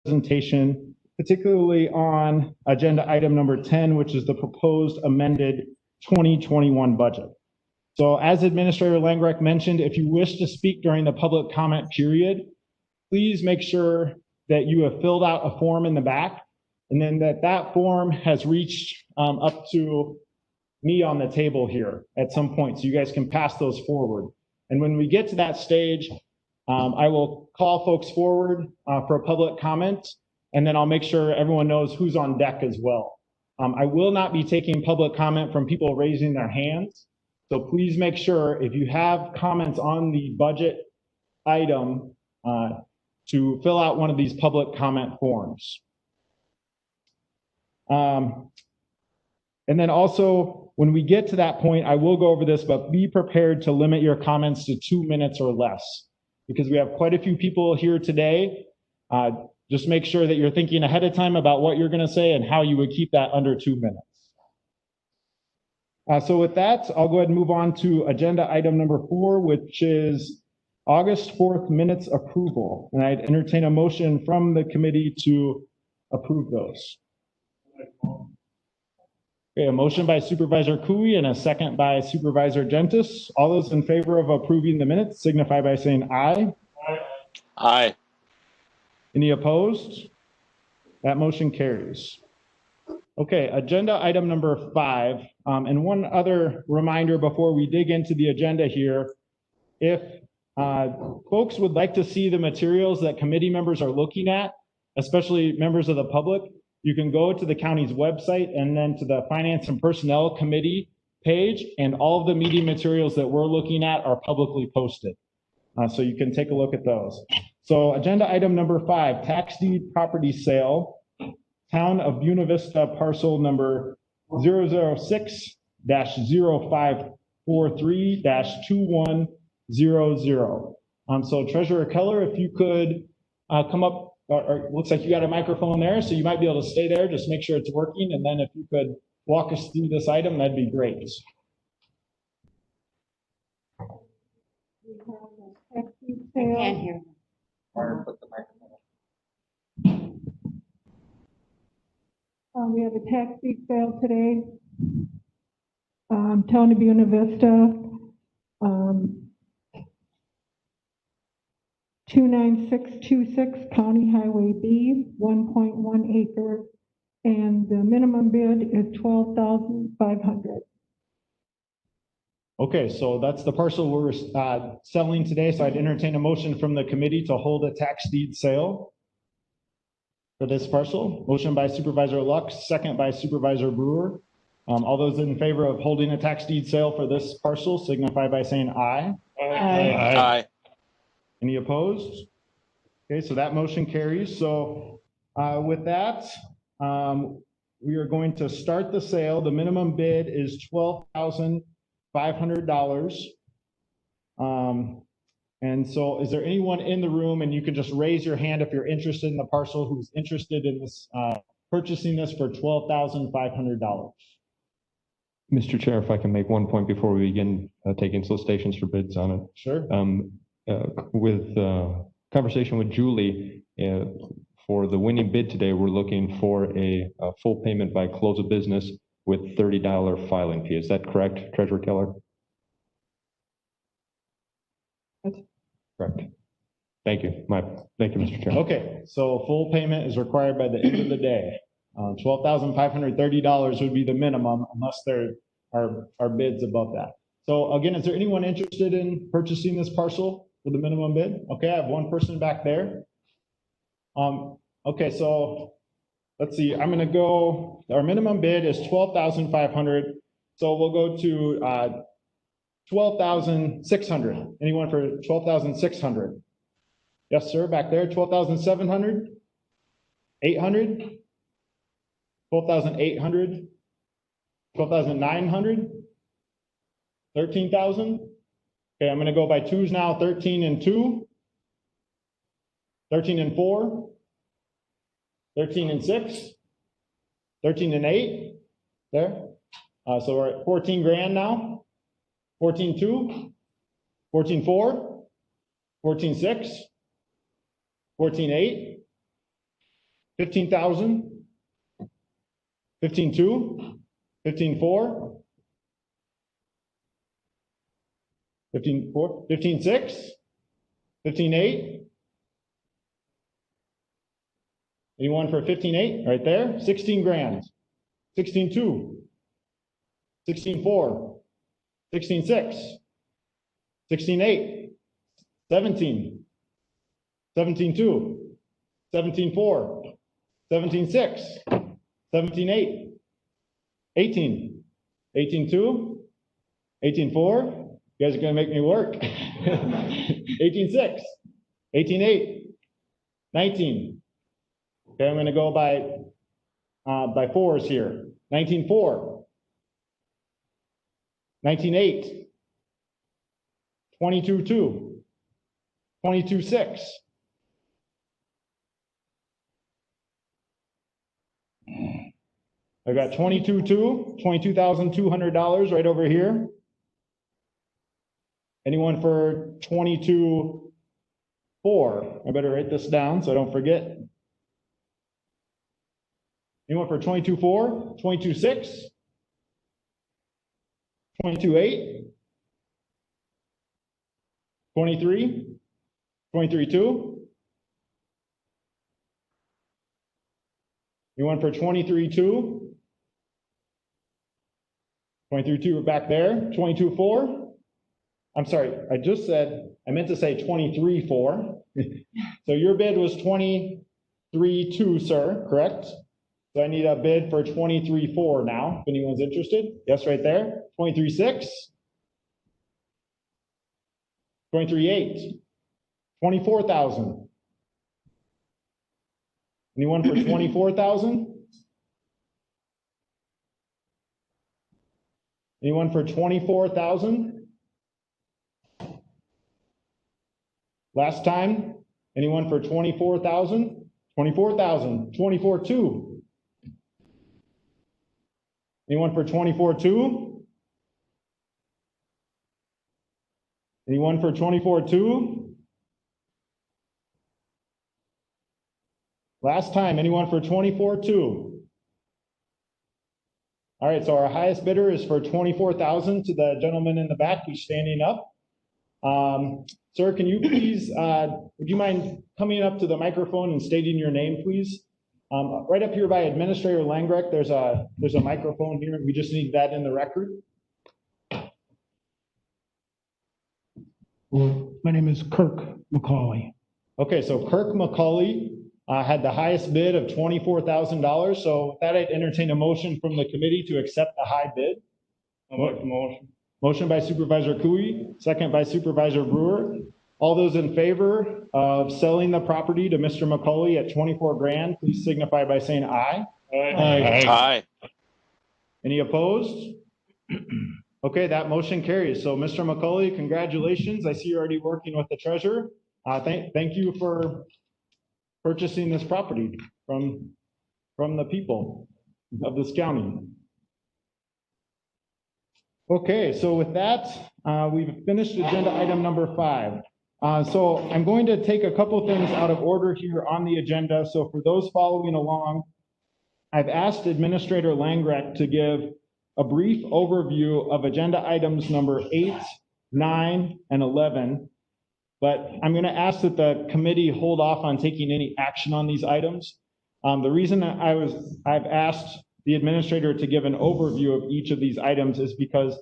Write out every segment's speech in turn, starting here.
presentation, particularly on agenda item number 10, which is the proposed amended 2021 budget. So as Administrator Langreich mentioned, if you wish to speak during the public comment period, please make sure that you have filled out a form in the back, and then that form has reached up to me on the table here at some point, so you guys can pass those forward. And when we get to that stage, I will call folks forward for a public comment, and then I'll make sure everyone knows who's on deck as well. I will not be taking public comment from people raising their hands, so please make sure if you have comments on the budget item to fill out one of these public comment forms. And then also, when we get to that point, I will go over this, but be prepared to limit your comments to 2 minutes or less, because we have quite a few people here today. Just make sure that you're thinking ahead of time about what you're going to say and how you would keep that under 2 minutes. So with that, I'll go ahead and move on to agenda item number 4, which is August 4th minutes approval. And I'd entertain a motion from the committee to approve those. Okay, a motion by Supervisor Cooey and a second by Supervisor Gentis. All those in favor of approving the minutes signify by saying aye. Aye. Aye. Any opposed? That motion carries. Okay, agenda item number 5. And one other reminder before we dig into the agenda here, if folks would like to see the materials that committee members are looking at, especially members of the public, you can go to the county's website and then to the Finance and Personnel Committee page, and all of the meeting materials that we're looking at are publicly posted. So you can take a look at those. So agenda item number 5, tax deed property sale, Town of Buena Vista parcel number 006-0543-2100. So Treasurer Keller, if you could come up, or looks like you got a microphone there, so you might be able to stay there, just make sure it's working, and then if you could walk us through this item, that'd be great. I can't hear. We have a tax deed sale today. Town of Buena Vista, 29626 County Highway B, 1.1 acre, and the minimum bid is $12,500. Okay, so that's the parcel we're selling today. So I'd entertain a motion from the committee to hold a tax deed sale for this parcel. Motion by Supervisor Lux, second by Supervisor Brewer. All those in favor of holding a tax deed sale for this parcel signify by saying aye. Aye. Aye. Any opposed? Okay, so that motion carries. So with that, we are going to start the sale. The minimum bid is $12,500. And so is there anyone in the room, and you can just raise your hand if you're interested in the parcel, who's interested in this, purchasing this for $12,500? Mr. Chair, if I can make one point before we begin taking solicitations for bids on it. Sure. With conversation with Julie, for the winning bid today, we're looking for a full payment by close of business with $30 filing fee. Is that correct, Treasurer Keller? Correct. Thank you. Thank you, Mr. Chair. Okay, so full payment is required by the end of the day. $12,530 would be the minimum, unless there are bids above that. So again, is there anyone interested in purchasing this parcel for the minimum bid? Okay, I have one person back there. Okay, so let's see. I'm going to go. Our minimum bid is $12,500. So we'll go to $12,600. Anyone for $12,600? Yes, sir. Back there. $12,700. 800. 12,800. 12,900. 13,000. Okay, I'm going to go by twos now. 13 and 2. 13 and 4. 13 and 6. 13 and 8. There. So we're at 14 grand now. 14.2. 14.4. 14.6. 14.8. 15,000, 15,200, 15,400, 15,400, 15,600, 15,800. Anyone for 15,800 right there? 16 grand. 16,200, 16,400, 16,600, 16,800, 17, 17,200, 17,400, 17,600, 17,800, 18, 18,200, 18,400. You guys are gonna make me work. 18,600, 18,800, 19. Okay, I'm gonna go by fours here. 19,400, 19,800, 22,200, 22,600. I got 22,200, $22,200 right over here. Anyone for 22,400? I better write this down so I don't forget. Anyone for 22,400, 22,600, 22,800, 23, 23,200. Anyone for 23,200? 23,200 back there. 22,400. I'm sorry, I meant to say 23,400. So your bid was 23,200, sir, correct? So I need a bid for 23,400 now, if anyone's interested. Yes, right there. 23,600. 23,800. 24,000. Anyone for 24,000? Anyone for 24,000? Last time, anyone for 24,000? 24,000, 24,200. Anyone for 24,200? Anyone for 24,200? Last time, anyone for 24,200? All right, so our highest bidder is for 24,000 to the gentleman in the back who's standing up. Sir, can you please, would you mind coming up to the microphone and stating your name, please? Right up here by Administrator Langrecht, there's a microphone here. We just need that in the record. My name is Kirk McCauley. Okay, so Kirk McCauley had the highest bid of $24,000. So with that, I'd entertain a motion from the committee to accept the high bid. I'll make the motion. Motion by Supervisor Cooey, second by Supervisor Brewer. All those in favor of selling the property to Mr. McCauley at 24 grand, please signify by saying aye. Aye. Any opposed? Okay, that motion carries. So Mr. McCauley, congratulations. I see you're already working with the treasurer. Thank you for purchasing this property from the people of this county. Okay, so with that, we've finished agenda item number 5. So I'm going to take a couple things out of order here on the agenda. So for those following along, I've asked Administrator Langrecht to give a brief overview of agenda items number 8, 9, and 11. But I'm going to ask that the committee hold off on taking any action on these items. The reason that I've asked the administrator to give an overview of each of these items is because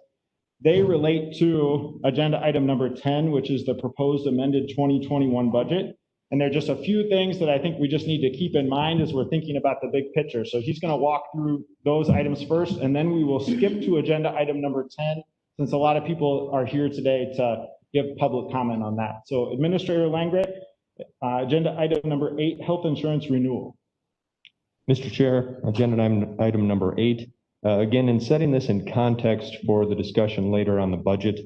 they relate to agenda item number 10, which is the proposed amended 2021 budget. And there are just a few things that I think we just need to keep in mind as we're thinking about the big picture. So he's going to walk through those items first, and then we will skip to agenda item number 10, since a lot of people are here today to give public comment on that. So Administrator Langrecht, agenda item number 8, health insurance renewal. Mr. Chair, agenda item number 8. Again, in setting this in context for the discussion later on the budget,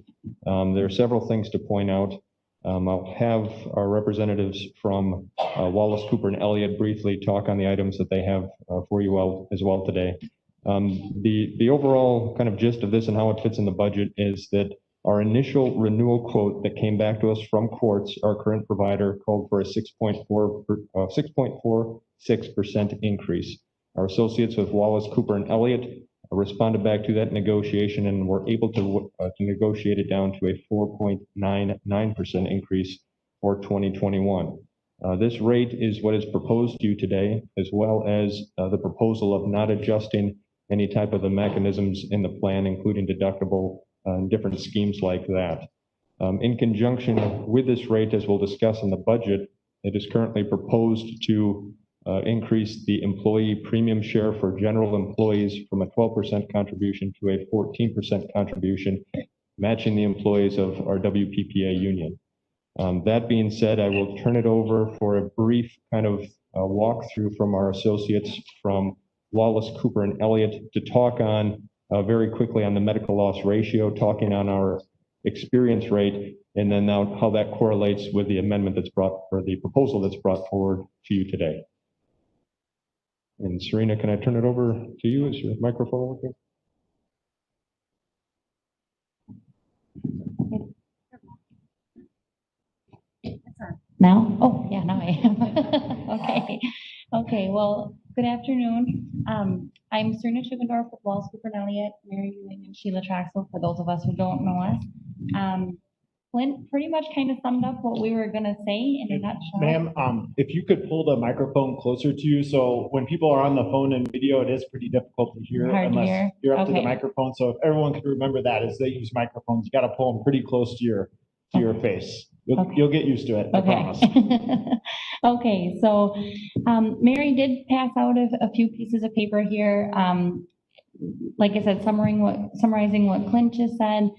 there are several things to point out. I'll have our representatives from Wallace, Cooper, and Elliott briefly talk on the items that they have for you all as well today. The overall kind of gist of this and how it fits in the budget is that our initial renewal quote that came back to us from Quartz, our current provider, called for a 6.4 increase. Our associates with Wallace, Cooper, and Elliott responded back to that negotiation and were able to negotiate it down to a 4.99% increase for 2021. This rate is what is proposed to you today, as well as the proposal of not adjusting any type of the mechanisms in the plan, including deductible and different schemes like that. In conjunction with this rate, as we'll discuss in the budget, it is currently proposed to increase the employee premium share for general employees from a 12% contribution to a 14% contribution, matching the employees of our WPPA union. That being said, I will turn it over for a brief kind of walkthrough from our associates from Wallace, Cooper, and Elliott to talk on very quickly on the medical loss ratio, talking on our experience rate, and then now how that correlates with the amendment that's brought, or the proposal that's brought forward to you today. And Serena, can I turn it over to you? Is your microphone working? Now? Oh, yeah, now I am. Okay. Okay, well, good afternoon. I'm Serena Chickendorf with Wallace, Cooper, and Elliott, Mary Ewing, and Sheila Traxel, for those of us who don't know us. Clint pretty much kind of summed up what we were going to say in a nutshell. Ma'am, if you could pull the microphone closer to you, so when people are on the phone and video, it is pretty difficult to hear Hard to unless hear. you're up to the Okay. microphone. So if everyone could remember that as they use microphones, you got to pull them pretty close to your face. Okay. You'll get used to it, I promise. Okay. Okay, so Mary did pass out a few pieces of paper here. Like I said, summarizing what Clint just said.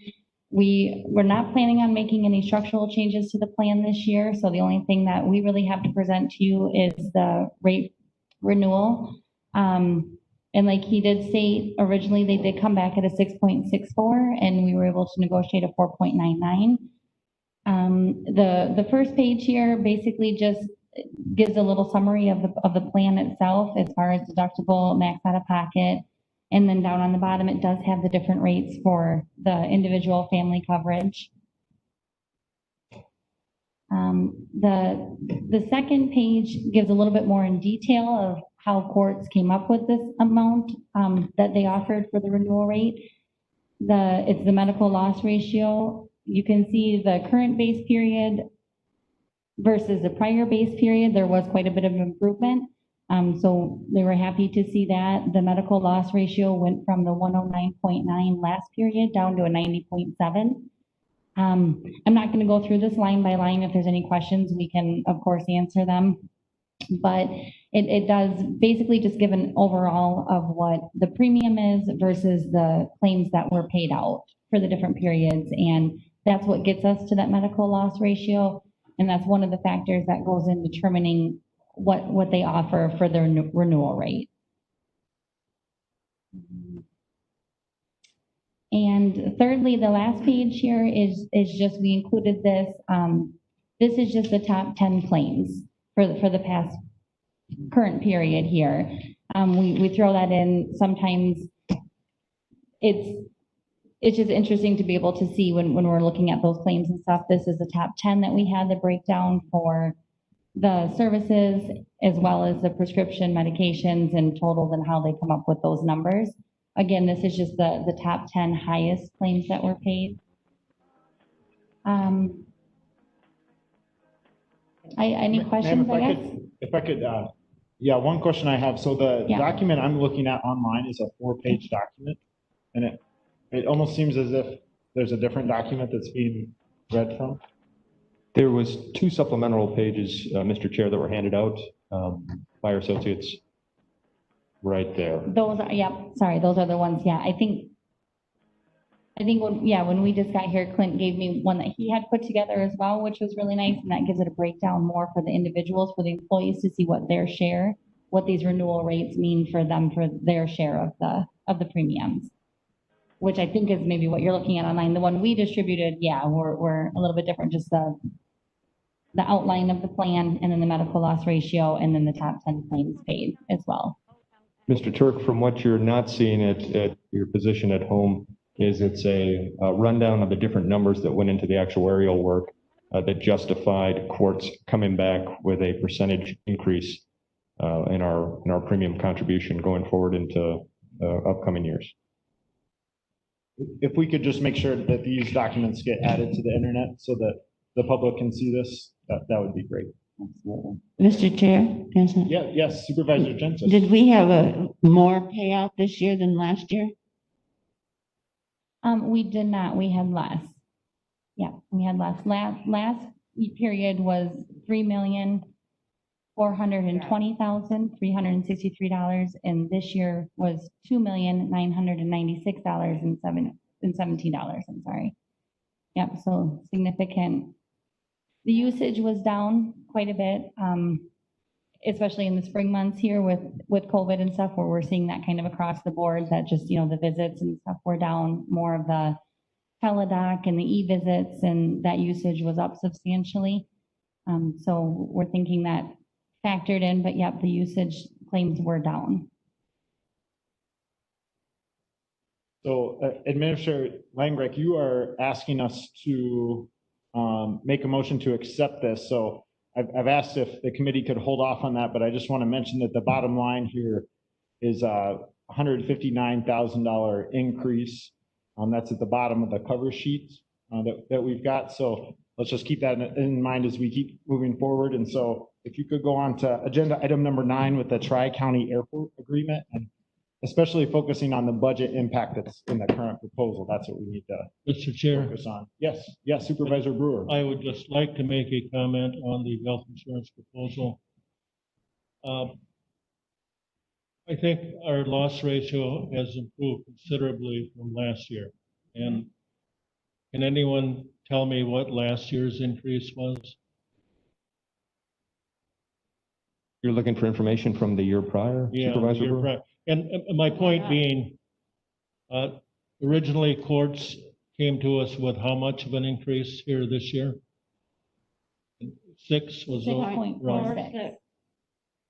We're not planning on making any structural changes to the plan this year. So the only thing that we really have to present to you is the rate renewal. And like he did state, originally they did come back at a 6.64 and we were able to negotiate a 4.99. The first page here basically just gives a little summary of the plan itself as far as deductible, max out of pocket. And then down on the bottom, it does have the different rates for the individual family coverage. The second page gives a little bit more in detail of how courts came up with this amount that they offered for the renewal rate. It's the medical loss ratio. You can see the current base period versus the prior base period. There was quite a bit of improvement. So they were happy to see that. The medical loss ratio went from the 109.9 last period down to a 90.7. I'm not going to go through this line by line. If there's any questions, we can, of course, answer them. But it does basically just give an overall of what the premium is versus the claims that were paid out for the different periods. And that's what gets us to that medical loss ratio. And that's one of the factors that goes in determining what they offer for their renewal rate. And thirdly, the last page here is just, we included this. This is just the top 10 claims for the past current period here. We throw that in. Sometimes it's just interesting to be able to see when we're looking at those claims and stuff. This is the top 10 that we had the breakdown for the services, as well as the prescription medications and totals and how they come up with those numbers. Again, this is just the top 10 highest claims that were paid. Any questions, Ma'am, I guess? if I could, yeah, one question I have. So the Yeah. document I'm looking at online is a 4-page document, and it almost seems as if there's a different document that's being read from. There was 2 supplemental pages, Mr. Chair, that were handed out by our associates right there. Those are, yeah, sorry, those are the ones, yeah. I think when we just got here, Clint gave me one that he had put together as well, which was really nice, and that gives it a breakdown more for the individuals, for the employees to see what these renewal rates mean for them, for their share of the premiums, which I think is maybe what you're looking at online. The one we distributed, yeah, we're a little bit different, just the outline of the plan, and then the medical loss ratio, and then the top 10 claims paid as well. Mr. Turk, from what you're not seeing at your position at home, is it's a rundown of the different numbers that went into the actuarial work that justified courts coming back with a percentage increase in our premium contribution going forward into upcoming years. If we could just make sure that these documents get added to the internet so that the public can see this, that would be great. Mr. Chair, Yeah, yes, Supervisor Jensen. did we have a more payout this year than last year? We did not, we had less. Yeah, we had less. Last period was $3,420,363, and this year was $2,996,17. I'm sorry. Yep, so significant. The usage was down quite a bit, especially in the spring months here with COVID and stuff, where we're seeing that kind of across the board, that just, the visits and stuff were down, more of the teledoc and the e-visits, and that usage was up substantially. So we're thinking that factored in, but yep, the usage claims were down. So Administrator Langreich, you are asking us to make a motion to accept this. So I've asked if the committee could hold off on that, but I just want to mention that the bottom line here is a $159,000 increase. That's at the bottom of the cover sheet that we've got. So let's just keep that in mind as we keep moving forward. And so if you could go on to agenda item number 9 with the Tri-County Airport Agreement, and especially focusing on the budget impact that's in the current proposal. That's what we need to Mr. Chair, focus on. Yes, Supervisor Brewer. I would just like to make a comment on the health insurance proposal. I think our loss ratio has improved considerably from last year. And can anyone tell me what last year's increase was? You're looking for information from the year prior, Yeah, Supervisor you're Brewer? right. And my point being, originally courts came to us with how much of an increase here this year? 6 was right. 6.46.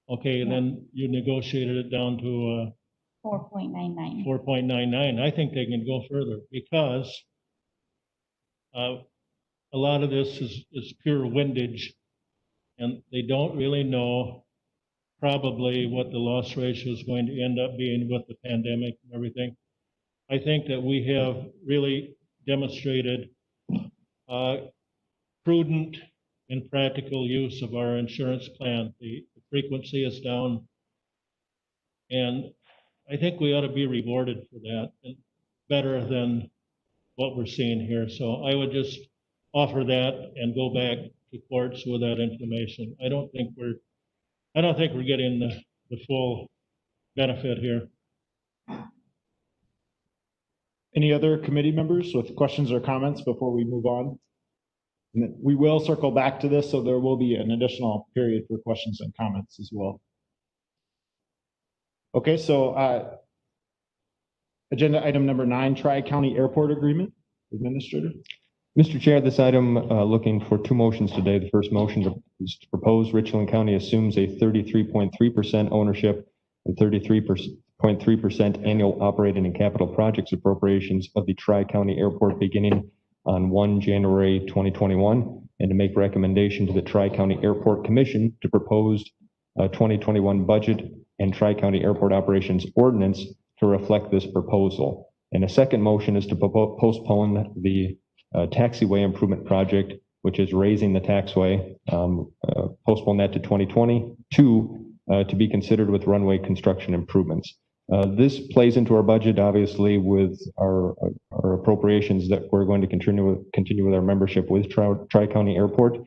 Okay, and then you negotiated it down to 4.99. 4.99. I think they can go further because a lot of this is pure windage, and they don't really know probably what the loss ratio is going to end up being with the pandemic and everything. I think that we have really demonstrated prudent and practical use of our insurance plan. The frequency is down, and I think we ought to be rewarded for that, and better than what we're seeing here. So I would just offer that and go back to courts with that information. I don't think we're getting the full benefit here. Any other committee members with questions or comments before we move on? And then we will circle back to this, so there will be an additional period for questions and comments as well. Okay, so agenda item number 9, Tri-County Airport Agreement. Administrator. Mr. Chair, this item looking for 2 motions today. The first motion is to propose Richland County assumes a 33.3% ownership and 33.3% annual operating and capital projects appropriations of the Tri-County Airport beginning on 1 January 2021, and to make recommendation to the Tri-County Airport Commission to propose 2021 budget and Tri-County Airport Operations Ordinance to reflect this proposal. And a second motion is to postpone the taxiway improvement project, which is raising the taxway, postpone that to 2022 to be considered with runway construction improvements. This plays into our budget, obviously, with our appropriations that we're going to continue with our membership with Tri-County Airport.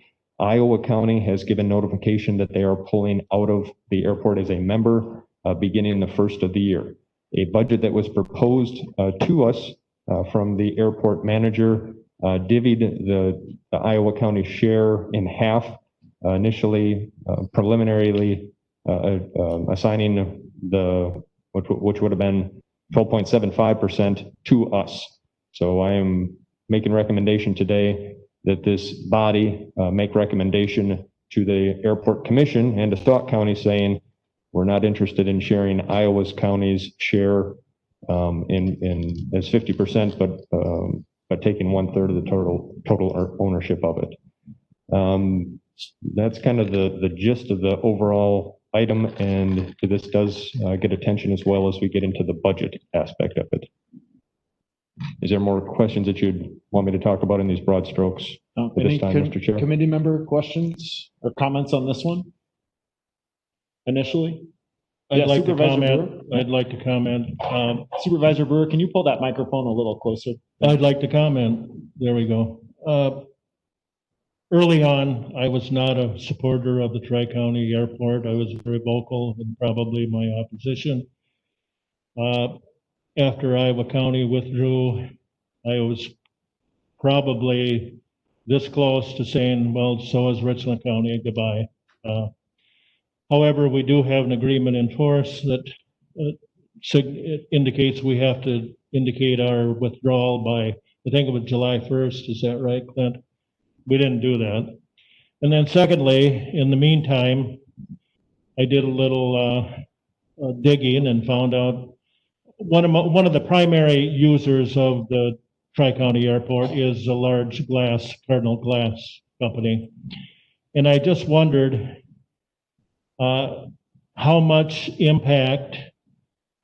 Iowa County has given notification that they are pulling out of the airport as a member beginning the first of the year. A budget that was proposed to us from the airport manager divvied the Iowa County share in half, initially preliminarily assigning which would have been 12.75% to us. So I am making recommendation today that this body make recommendation to the Airport Commission and to Stock County saying we're not interested in sharing Iowa's county's share in as 50%, but taking 1/3 of the total ownership of it. That's kind of the gist of the overall item, and this does get attention as well as we get into the budget aspect of it. Is there more questions that you'd want me to talk about in these broad strokes at this time, Mr. Chair? Committee member questions or comments on this one? Initially? Yeah, I'd like to Supervisor comment. Brewer? I'd like to comment. Supervisor Brewer, can you pull that microphone a little closer? I'd like to comment. There we go. Early on, I was not a supporter of the Tri-County Airport. I was very vocal and probably my opposition. After Iowa County withdrew, I was probably this close to saying, well, so is Richland County, goodbye. However, we do have an agreement in force that it indicates we have to indicate our withdrawal by, I think it was July 1st. Is that right, Clint? We didn't do that. And then secondly, in the meantime, I did a little digging and found out one of the primary users of the Tri-County Airport is a large Cardinal Glass company. And I just wondered how much impact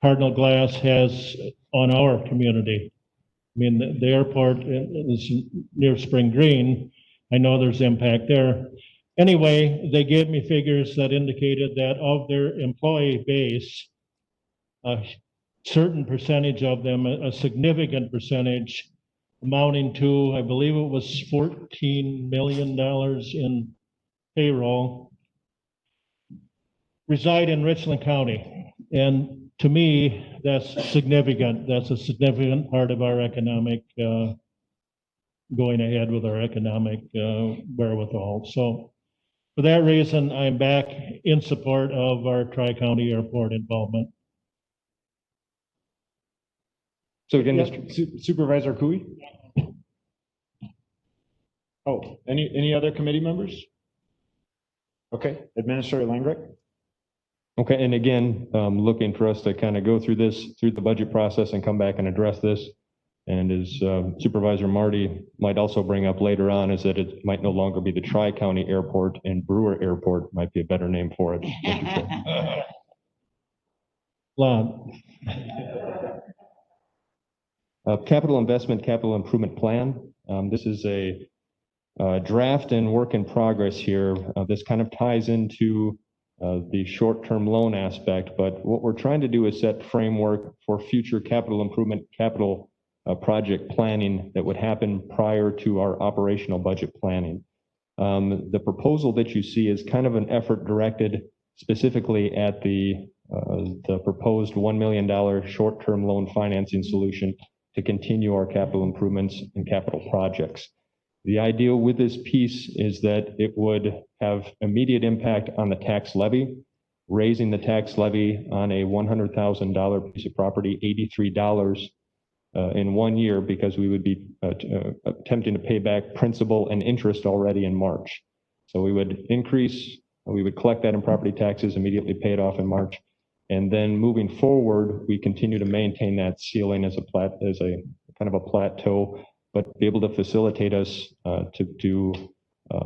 Cardinal Glass has on our community. I mean, the airport is near Spring Green. I know there's impact there. Anyway, they gave me figures that indicated that of their employee base, a certain percentage of them, a significant percentage, amounting to, I believe it was $14 million in payroll, reside in Richland County. And to me, that's significant. That's a significant part of our economic, going ahead with our economic wherewithal. So for that reason, I'm back in support of our Tri-County Airport involvement. So again, Yes, Mr. Supervisor Cooey? Oh, any other committee members? Okay, Administrator Langrick? Okay, and again, looking for us to kind of go through the budget process and come back and address this. And as Supervisor Marty might also bring up later on, is that it might no longer be the Tri-County Airport, and Brewer Airport might be a better name for it. Capital investment, capital improvement plan. This is a draft and work in progress here. This kind of ties into the short-term loan aspect, but what we're trying to do is set framework for future capital improvement, capital project planning that would happen prior to our operational budget planning. The proposal that you see is kind of an effort directed specifically at the proposed $1 million short-term loan financing solution to continue our capital improvements and capital projects. The idea with this piece is that it would have immediate impact on the tax levy, raising the tax levy on a $100,000 piece of property, $83 in 1 year, because we would be attempting to pay back principal and interest already in March. So we would collect that in property taxes, immediately pay it off in March. And then moving forward, we continue to maintain that ceiling as a kind of a plateau, but be able to facilitate us to do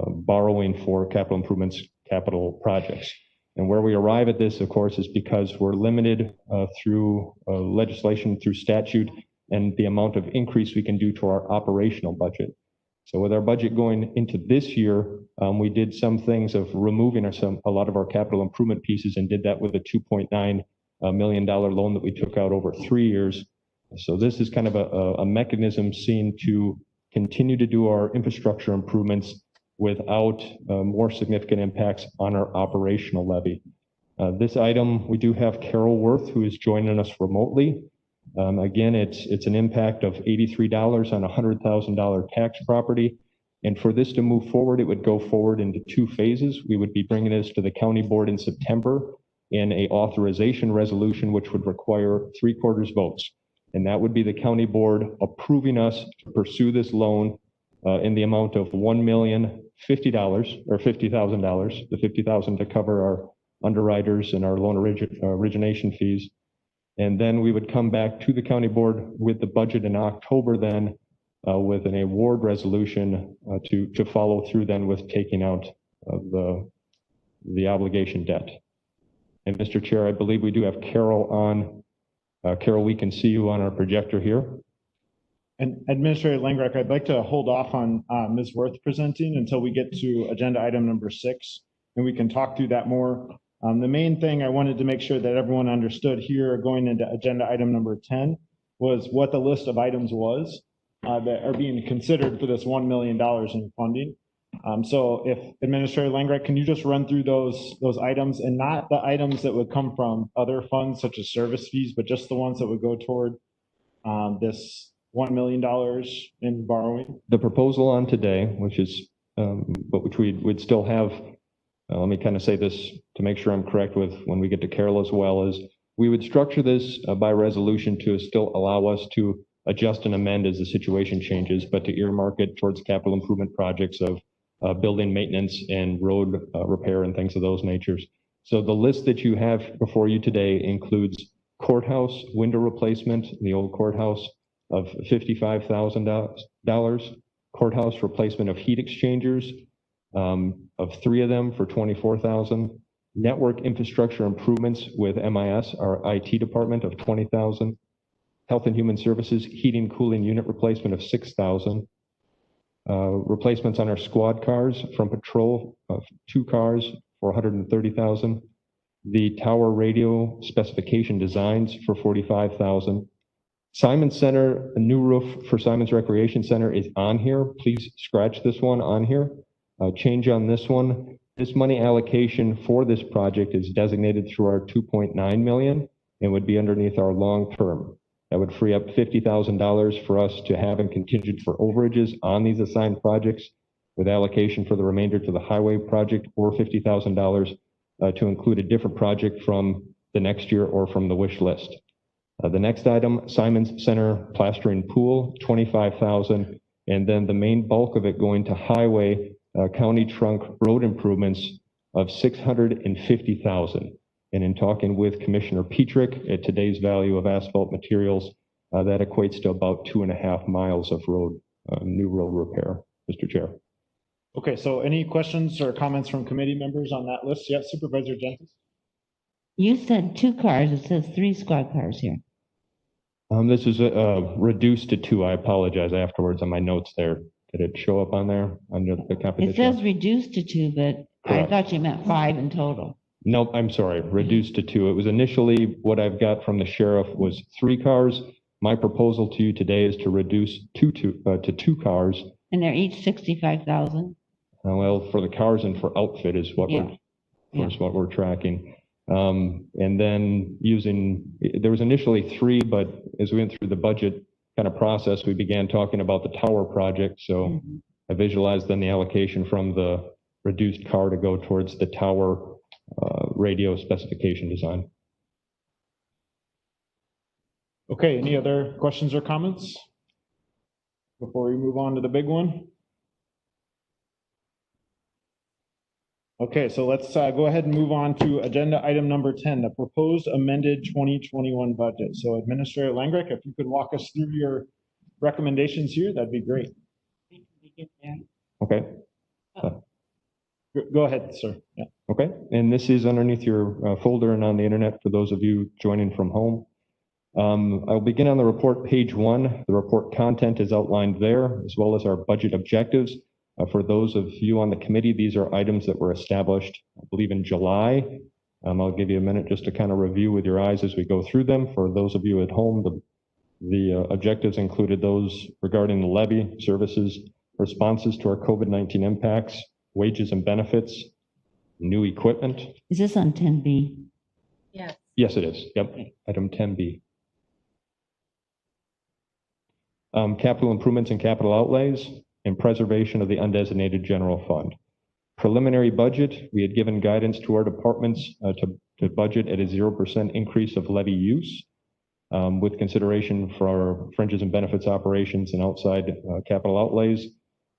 borrowing for capital improvements, capital projects. And where we arrive at this, of course, is because we're limited through legislation, through statute, and the amount of increase we can do to our operational budget. So with our budget going into this year, we did some things of removing a lot of our capital improvement pieces, and did that with a $2.9 million loan that we took out over 3 years. So this is kind of a mechanism seen to continue to do our infrastructure improvements without more significant impacts on our operational levy. This item, we do have Carol Worth, who is joining us remotely. Again, it's an impact of $83 on a $100,000 tax property. And for this to move forward, it would go forward into 2 phases. We would be bringing this to the county board in September in a authorization resolution, which would require 3/4 votes. And that would be the county board approving us to pursue this loan in the amount of $1,050,000 or $50,000, the $50,000 to cover our underwriters and our loan origination fees. And then we would come back to the county board with the budget in October then with an award resolution to follow through then with taking out the obligation debt. And Mr. Chair, I believe we do have Carol on. Carol, we can see you on our projector here. And Administrator Langreck, I'd like to hold off on Ms. Worth presenting until we get to agenda item number 6, and we can talk through that more. The main thing I wanted to make sure that everyone understood here going into agenda item number 10 was what the list of items was that are being considered for this $1 million in funding. So if Administrator Langreck, can you just run through those items, and not the items that would come from other funds such as service fees, but just the ones that would go toward this $1 million in borrowing? The proposal on today, which is, but which we would still have, let me kind of say this to make sure I'm correct with when we get to Carol as well, is we would structure this by resolution to still allow us to adjust and amend as the situation changes, but to earmark it towards capital improvement projects of building maintenance and road repair and things of those natures. So the list that you have before you today includes courthouse window replacement, the old courthouse, of $55,000, courthouse replacement of heat exchangers, of 3 of them for $24,000, network infrastructure improvements with MIS, our IT department, of $20,000, Health and Human Services heating cooling unit replacement of $6,000, replacements on our squad cars from patrol of 2 cars for $130,000, the tower radio specification designs for $45,000. Simons Center, a new roof for Simons Recreation Center is on here. Please scratch this one on here. Change on this one. This money allocation for this project is designated through our 2.9 million and would be underneath our long term. That would free up $50,000 for us to have in contingent for overages on these assigned projects, with allocation for the remainder to the highway project, or $50,000 to include a different project from the next year or from the wish list. The next item, Simons Center plastering pool, $25,000, and then the main bulk of it going to highway county trunk road improvements of $650,000. And in talking with Commissioner Petrick, at today's value of asphalt materials, that equates to about 2.5 miles of road, new road repair, Mr. Chair. Okay, so any questions or comments from committee members on that list? Yes, Supervisor Jenkins? You said 2 cars. It says 3 squad cars here. This is reduced to 2. I apologize afterwards on my notes there. Did it show up on there under the competition? It says reduced to 2, but Correct. I thought you meant 5 in total. Nope, I'm sorry, reduced to 2. It was initially, what I've got from the sheriff was 3 cars. My proposal to you today is to reduce to 2 cars. And they're each 65,000. Well, for the cars and for outfit is what what we're tracking. And then there was initially 3, but as we went through the budget kind of process, we began talking about the tower project. So I visualized then the allocation from the reduced car to go towards the tower radio specification design. Okay, any other questions or comments before we move on to the big one? Okay, so let's go ahead and move on to agenda item number 10, the proposed amended 2021 budget. So Administrator Langreck, if you could walk us through your recommendations here, that'd be great. Okay. Go ahead, sir. Yeah. Okay, and this is underneath your folder and on the internet for those of you joining from home. I'll begin on the report, page 1. The report content is outlined there, as well as our budget objectives. For those of you on the committee, these are items that were established, I believe, in July. I'll give you a minute just to kind of review with your eyes as we go through them. For those of you at home, the objectives included those regarding the levy, services, responses to our COVID-19 impacts, wages and benefits, new equipment. Is this on 10B? Yes. Yes, it is. Yep. Okay. Item 10B. Capital improvements and capital outlays, and preservation of the undesignated general fund. Preliminary budget, we had given guidance to our departments to budget at a 0% increase of levy use, with consideration for our fringes and benefits operations and outside capital outlays.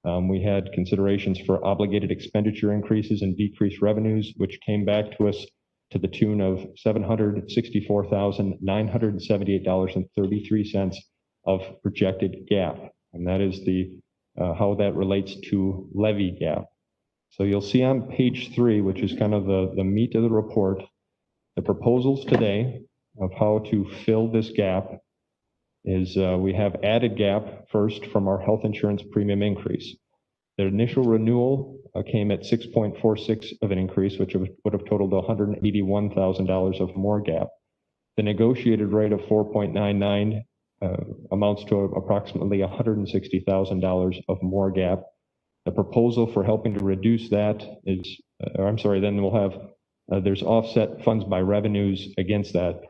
We had considerations for obligated expenditure increases and decreased revenues, which came back to us to the tune of $764,978.33 of projected gap. And that is how that relates to levy gap. So you'll see on page 3, which is kind of the meat of the report, The proposals today of how to fill this gap is we have added gap first from our health insurance premium increase. The initial renewal came at 6.46 of an increase, which would have totaled $181,000 of more gap. The negotiated rate of 4.99 amounts to approximately $160,000 of more gap. The proposal for helping to reduce that is, then we'll have, there's offset funds by revenues against that.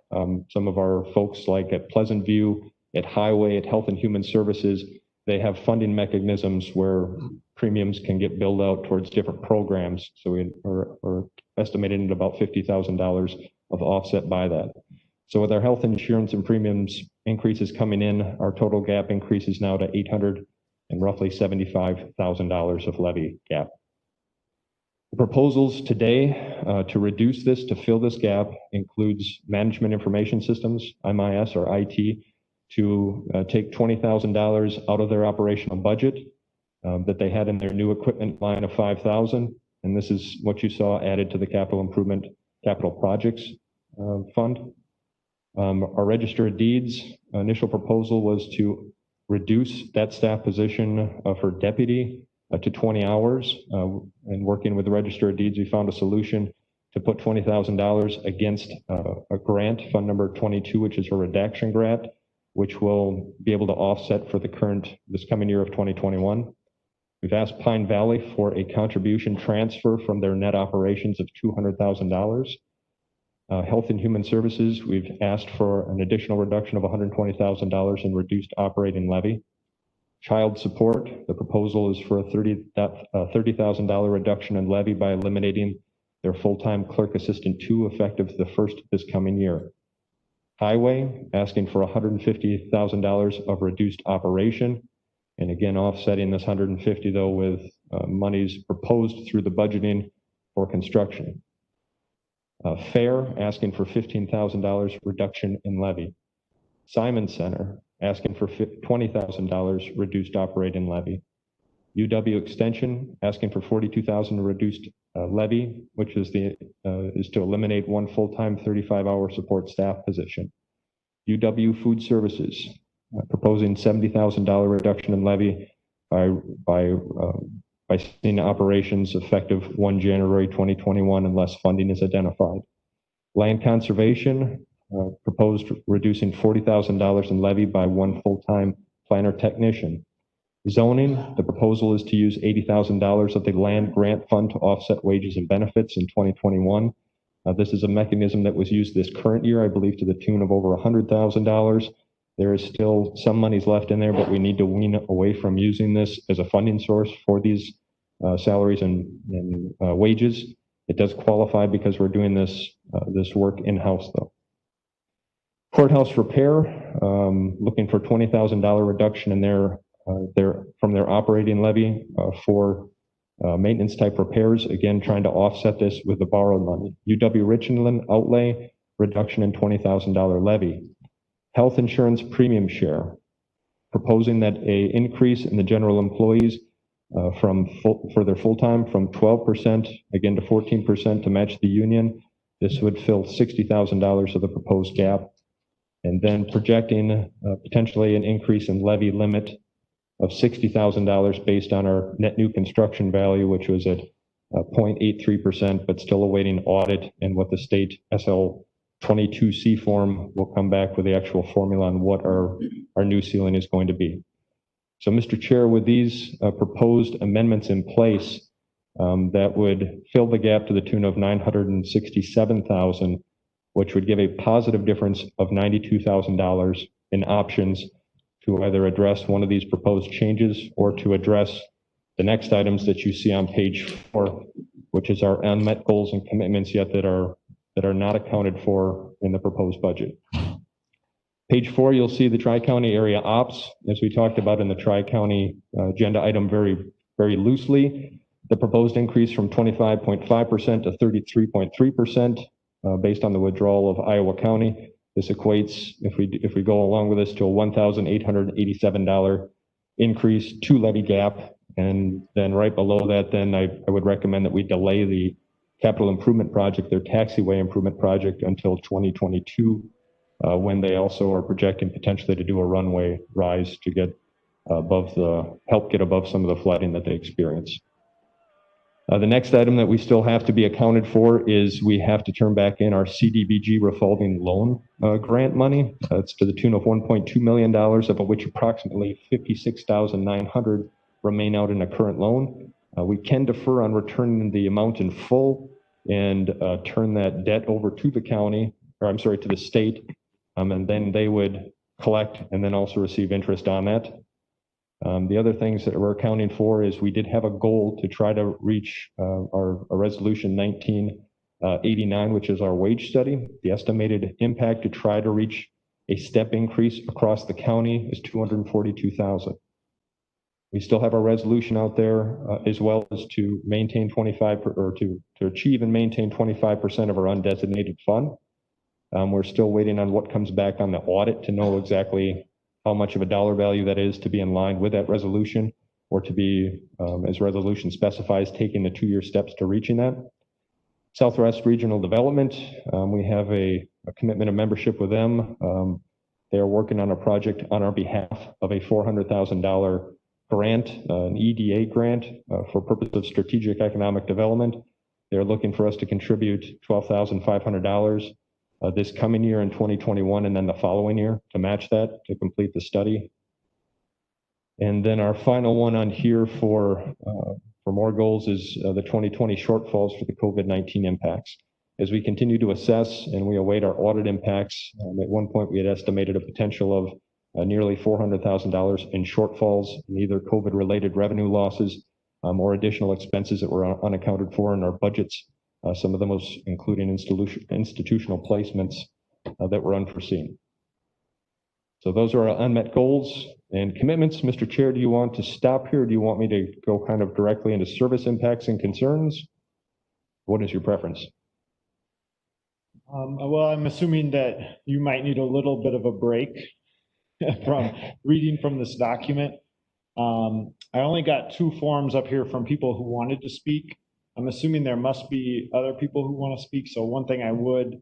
Some of our folks like at Pleasant View, at Highway, at Health and Human Services, they have funding mechanisms where premiums can get billed out towards different programs. So we are estimating at about $50,000 of offset by that. So with our health insurance and premiums increases coming in, our total gap increases now to roughly $75,000 of levy gap. The proposals today to reduce this, to fill this gap, includes management information systems, MIS or IT, to take $20,000 out of their operational budget that they had in their new equipment line of $5,000. And this is what you saw added to the capital projects fund. Our register of deeds initial proposal was to reduce that staff position for deputy to 20 hours. And working with the register of deeds, we found a solution to put $20,000 against a grant, fund number 22, which is a redaction grant, which will be able to offset for this coming year of 2021. We've asked Pine Valley for a contribution transfer from their net operations of $200,000. Health and Human Services, we've asked for an additional reduction of $120,000 in reduced operating levy. Child support, the proposal is for a $30,000 reduction in levy by eliminating their full-time clerk assistant 2 effective the first of this coming year. Highway, asking for $150,000 of reduced operation. And again, offsetting this $150,000 though with monies proposed through the budgeting for construction. Fair, asking for $15,000 reduction in levy. Simon Center, asking for $20,000 reduced operating levy. UW Extension, asking for $42,000 reduced levy, which is to eliminate 1 full-time 35-hour support staff position. UW Food Services, proposing $70,000 reduction in levy by seeing operations effective 1 January 2021 unless funding is identified. Land Conservation proposed reducing $40,000 in levy by 1 full-time planner technician. Zoning, the proposal is to use $80,000 of the land grant fund to offset wages and benefits in 2021. This is a mechanism that was used this current year, I believe, to the tune of over $100,000. There is still some monies left in there, but we need to wean away from using this as a funding source for these salaries and wages. It does qualify because we're doing this work in-house though. Courthouse Repair, looking for $20,000 reduction in from their operating levy for maintenance type repairs, again trying to offset this with the borrowed money. UW Richland outlay, reduction in $20,000 levy. Health insurance premium share, proposing that a increase in the general employees for their full-time from 12% again to 14% to match the union. This would fill $60,000 of the proposed gap. And then projecting potentially an increase in levy limit of $60,000 based on our net new construction value, which was at 0.83%, but still awaiting audit and what the state SL 22C form will come back with the actual formula on what our new ceiling is going to be. So, Mr. Chair, with these proposed amendments in place, that would fill the gap to the tune of $967,000, which would give a positive difference of $92,000 in options to either address one of these proposed changes or to address the next items that you see on page 4, which is our unmet goals and commitments yet that are not accounted for in the proposed budget. Page 4, you'll see the Tri-County area ops, as we talked about in the Tri-County agenda item very, very loosely. The proposed increase from 25.5% to 33.3% based on the withdrawal of Iowa County. This equates, if we go along with this, to a $1,887 increase to levy gap. And then right below that, then I would recommend that we delay the capital improvement project, their taxiway improvement project, until 2022, when they also are projecting potentially to do a runway rise to get help get above some of the flooding that they experience. The next item that we still have to be accounted for is we have to turn back in our Cdbg revolving loan grant money. It's to the tune of $1.2 million, of which approximately $56,900 remain out in a current loan. We can defer on returning the amount in full and turn that debt over to the county, or I'm sorry, to the state, and then they would collect and then also receive interest on that. The other things that we're accounting for is we did have a goal to try to reach our resolution 1989, which is our wage study. The estimated impact to try to reach a step increase across the county is $242,000. We still have our resolution out there as well as to maintain 25 or to achieve and maintain 25% of our undesignated fund. We're still waiting on what comes back on the audit to know exactly how much of a dollar value that is to be in line with that resolution, or to be, as resolution specifies, taking the 2-year steps to reaching that. Southwest Regional Development, we have a commitment of membership with them. They are working on a project on our behalf of a $400,000 grant, an EDA grant for purpose of strategic economic development. They're looking for us to contribute $12,500 this coming year in 2021, and then the following year to match that, to complete the study. And then our final one on here for more goals is the 2020 shortfalls for the COVID-19 impacts. As we continue to assess and we await our audit impacts, at one point we had estimated a potential of nearly $400,000 in shortfalls in either COVID-related revenue losses or additional expenses that were unaccounted for in our budgets. Some of the most including institutional placements that were unforeseen. So those are our unmet goals and commitments. Mr. Chair, do you want to stop here, or do you want me to go kind of directly into service impacts and concerns? What is your preference? Well, I'm assuming that you might need a little bit of a break from reading from this document. I only got 2 forms up here from people who wanted to speak. I'm assuming there must be other people who want to speak. So one thing I would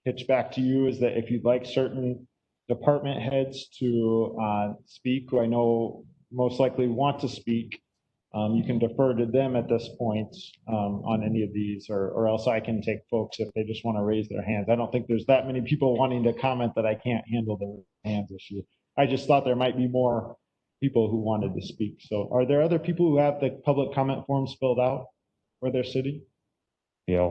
pitch back to you is that if you'd like certain department heads to speak, who I know most likely want to speak, you can defer to them at this point on any of these, or else I can take folks if they just want to raise their hands. I don't think there's that many people wanting to comment that I can't handle the hands issue. I just thought there might be more people who wanted to speak. So are there other people who have the public comment forms filled out where they're sitting? Yeah,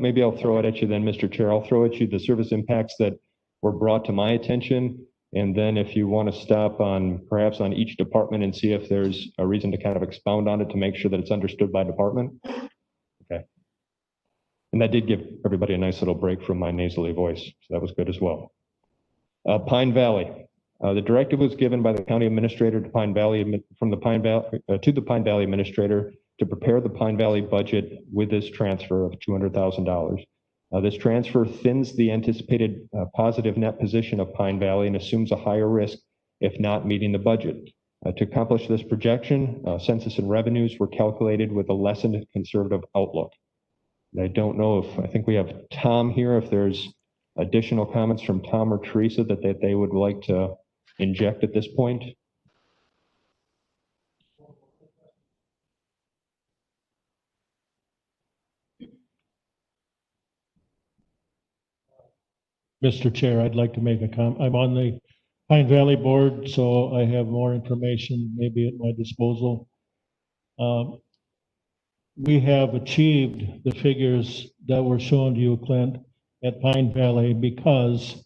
maybe I'll throw it at you then, Mr. Chair. I'll throw at you the service impacts that were brought to my attention. And then if you want to stop on perhaps on each department and see if there's a reason to kind of expound on it to make sure that it's understood by department. Okay. And that did give everybody a nice little break from my nasally voice. So that was good as well. Pine Valley. The directive was given by the county administrator to Pine Valley, to the Pine Valley administrator to prepare the Pine Valley budget with this transfer of $200,000. This transfer thins the anticipated positive net position of Pine Valley and assumes a higher risk if not meeting the budget. To accomplish this projection, census and revenues were calculated with a less than conservative outlook. And I don't know if, I think we have Tom here, if there's additional comments from Tom or Teresa that they would like to inject at this point. Mr. Chair, I'd like to make a comment. I'm on the Pine Valley Board, so I have more information maybe at my disposal. We have achieved the figures that were shown to you, Clint, at Pine Valley because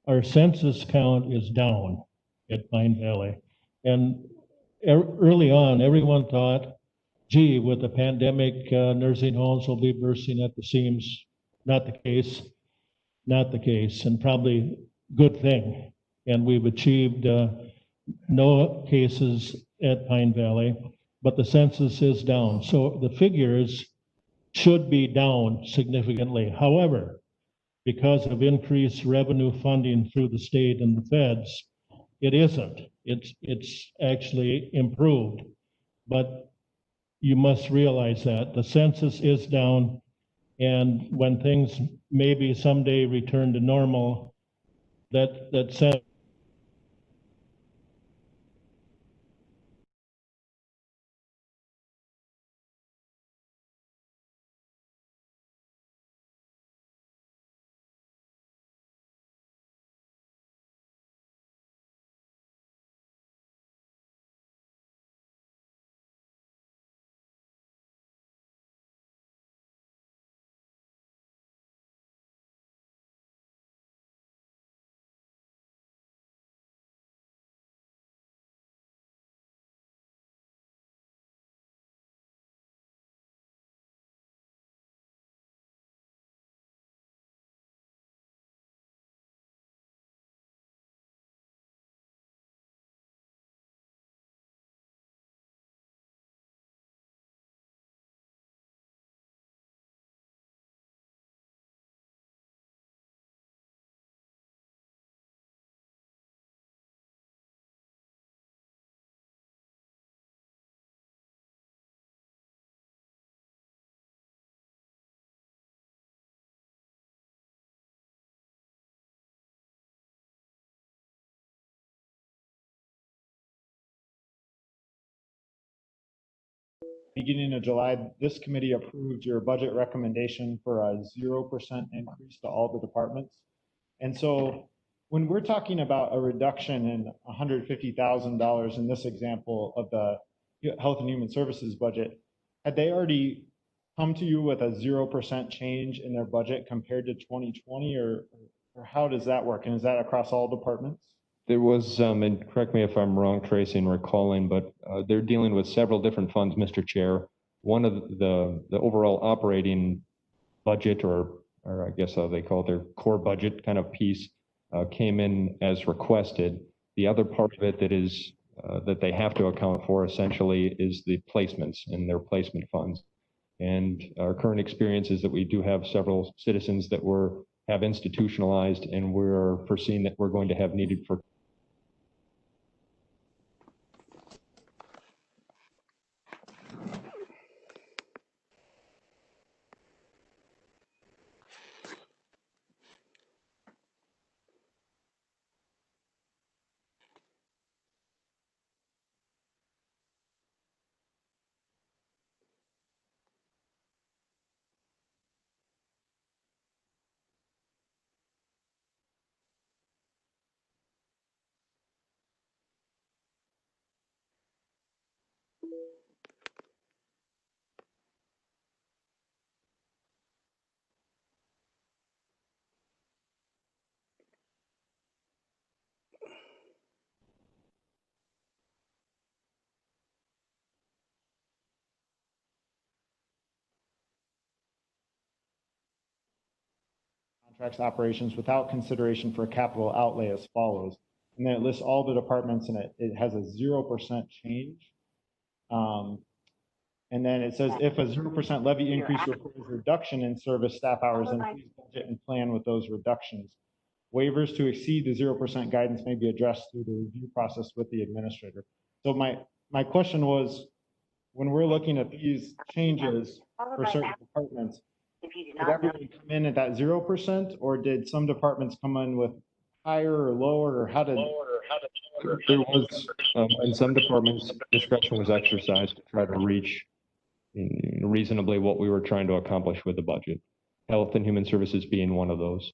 our census count is down at Pine Valley. And early on, everyone thought, gee, with the pandemic, nursing homes will be bursting at the seams. Not the case. Not the case, and probably good thing. And we've achieved no cases at Pine Valley, but the census is down. So the figures should be down significantly. However, because of increased revenue funding through the state and the feds, it isn't. It's actually improved. But you must realize that the census is down, and when things maybe someday return to normal, that census beginning of July, this committee approved your budget recommendation for a 0% increase to all the departments. And so when we're talking about a reduction in $150,000 in this example of the Health and Human Services budget, had they already come to you with a 0% change in their budget compared to 2020, or how does that work? And is that across all departments? There was, and correct me if I'm wrong, Tracy, in recalling, but they're dealing with several different funds, Mr. Chair. One of the overall operating budget, or I guess how they call it, their core budget kind of piece, came in as requested. The other part of it that is that they have to account for essentially is the placements in their placement funds. And our current experience is that we do have several citizens that have institutionalized, and we're foreseeing that we're going to have needed for Contracts operations without consideration for capital outlay as follows. And then it lists all the departments, and it has a 0% change. And then it says if a 0% levy increase requires reduction in service staff hours, then please budget and plan with those reductions. Waivers to exceed the 0% guidance may be addressed through the review process with the administrator. So my question was, when we're looking at these changes for certain departments, did everyone come in at that 0%, or did some departments come in with higher or lower, or how did? there was in some departments discretion was exercised to try to reach reasonably what we were trying to accomplish with the budget. Health and Human Services being one of those.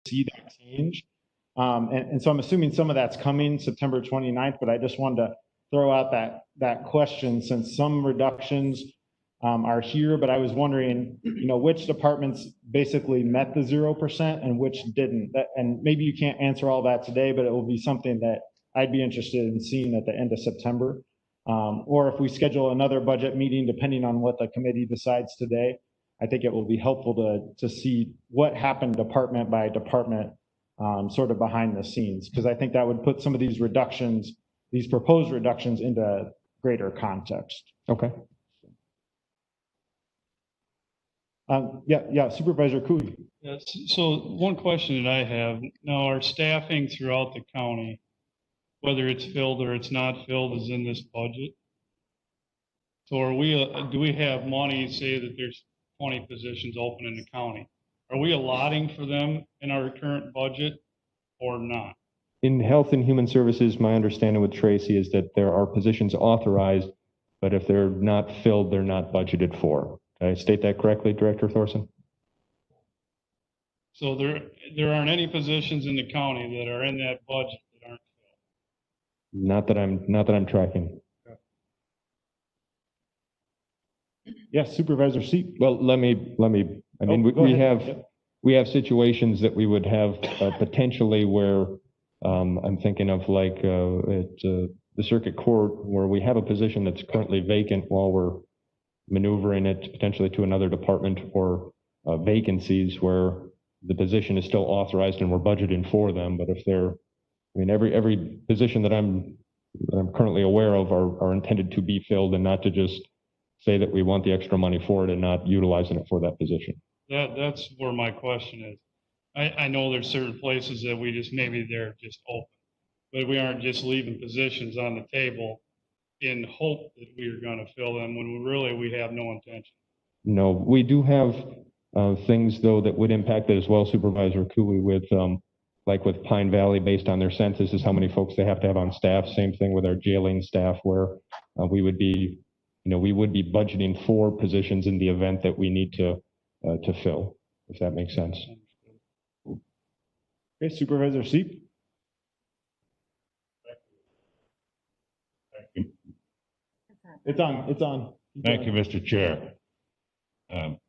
see that change. And so I'm assuming some of that's coming September 29th, but I just wanted to throw out that question since some reductions are here, but I was wondering, which departments basically met the 0% and which didn't. And maybe you can't answer all that today, but it will be something that I'd be interested in seeing at the end of September. Or if we schedule another budget meeting, depending on what the committee decides today, I think it will be helpful to see what happened department by department, sort of behind the scenes, because I think that would put some of these reductions, these proposed reductions, into greater context. Okay. Yeah, Supervisor Cooley. Yes, so one question that I have, now our staffing throughout the county, whether it's filled or it's not filled, is in this budget. So are we, do we have money, say that there's 20 positions open in the county? Are we allotting for them in our current budget or not? In Health and Human Services, my understanding with Tracy is that there are positions authorized, but if they're not filled, they're not budgeted for. Did I state that correctly, Director Thorson? So there aren't any positions in the county that are in that budget that aren't filled? Not that I'm tracking. Yes, Supervisor Seat. Well, let me, I mean, we have situations that we would have potentially where I'm thinking of like at the circuit court where we have a position that's currently vacant while we're maneuvering it potentially to another department, or vacancies where the position is still authorized and we're budgeting for them. But if they're, I mean, every position that I'm currently aware of are intended to be filled, and not to just say that we want the extra money for it and not utilizing it for that position. That's where my question is. I know there's certain places that we just, maybe they're just open, but we aren't just leaving positions on the table in hope that we are going to fill them when we have no intention. No, we do have things though that would impact it as well, Supervisor Cooley, with like with Pine Valley, based on their census, is how many folks they have to have on staff. Same thing with our jailing staff, where we would be budgeting for positions in the event that we need to fill, if that makes sense. Okay, Supervisor Seat. It's on. Thank you, Mr. Chair. I'm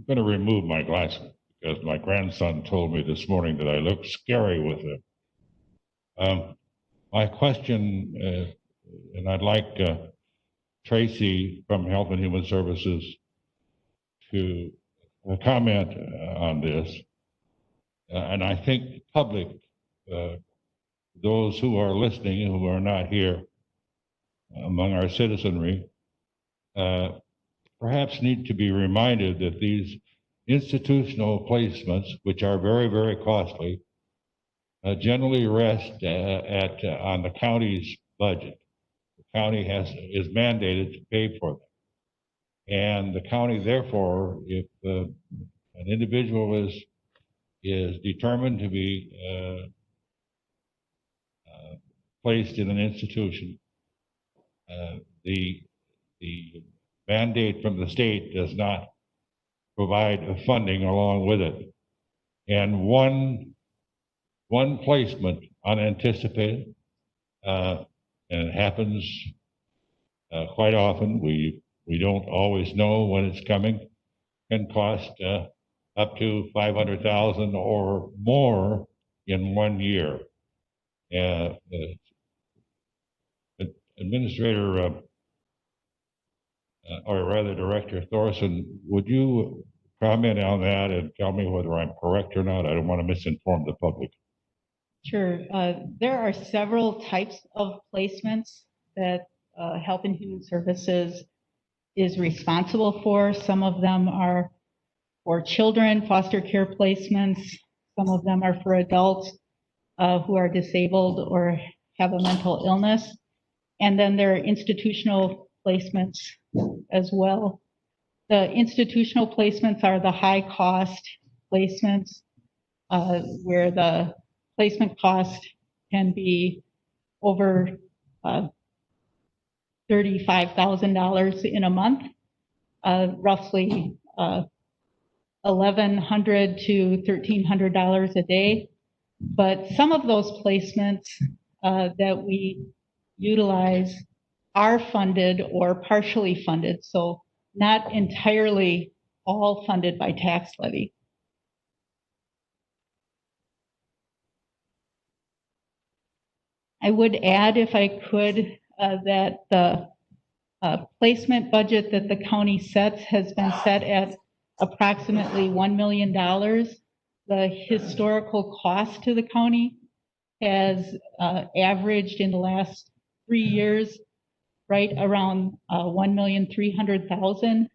going to remove my glasses because my grandson told me this morning that I look scary with them. My question, and I'd like Tracy from Health and Human Services to comment on this. And I think public, those who are listening, who are not here, among our citizenry, perhaps need to be reminded that these institutional placements, which are very, very costly, generally rest on the county's budget. The county is mandated to pay for them. And the county, therefore, if an individual is determined to be placed in an institution, the mandate from the state does not provide funding along with it. And one placement, unanticipated, and it happens quite often, we don't always know when it's coming, can cost up to $500,000 or more in 1 year. Administrator, or rather Director Thorson, would you comment on that and tell me whether I'm correct or not? I don't want to misinform the public. Sure. There are several types of placements that Health and Human Services is responsible for. Some of them are for children, foster care placements. Some of them are for adults who are disabled or have a mental illness. And then there are institutional placements as well. The institutional placements are the high cost placements where the placement cost can be over $35,000 in a month, roughly $1,100 to $1,300 a day. But some of those placements that we utilize are funded or partially funded, so not entirely all funded by tax levy. I would add, if I could, that the placement budget that the county sets has been set at approximately $1 million. The historical cost to the county has averaged in the last 3 years right around $1,300,000.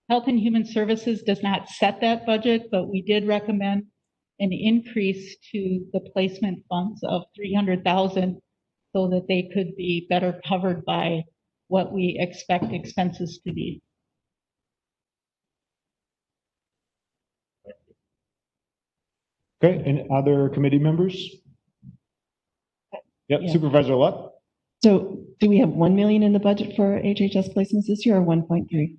Health and Human Services does not set that budget, but we did recommend an increase to the placement funds of $300,000 so that they could be better covered by what we expect expenses to be. Okay, and other committee members? Yep, Yeah. Supervisor Luck? So do we have 1 million in the budget for HHS placements this year or 1.3?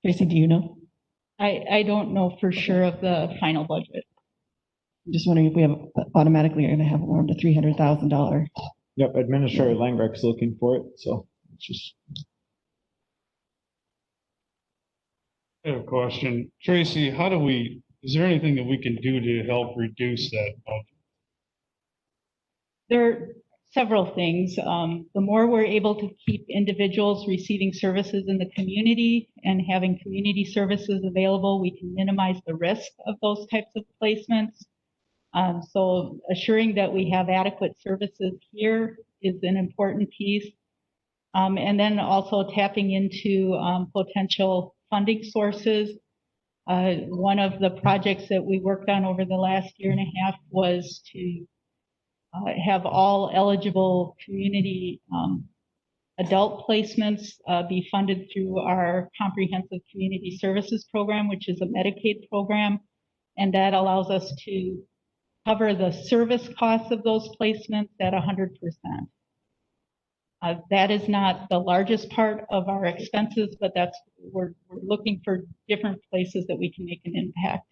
Tracy, do you know? I don't know for sure of the final budget. I'm just wondering if we have automatically are going to have around a $300,000. Yep, Administrator Langrecht's looking for it, so it's just. I have a question. Tracy, is there anything that we can do to help reduce that budget? There are several things. The more we're able to keep individuals receiving services in the community and having community services available, we can minimize the risk of those types of placements. So assuring that we have adequate services here is an important piece. And then also tapping into potential funding sources. One of the projects that we worked on over the last year and a half was to have all eligible community adult placements be funded through our Comprehensive Community Services Program, which is a Medicaid program. And that allows us to cover the service costs of those placements at 100%. That is not the largest part of our expenses, but we're looking for different places that we can make an impact.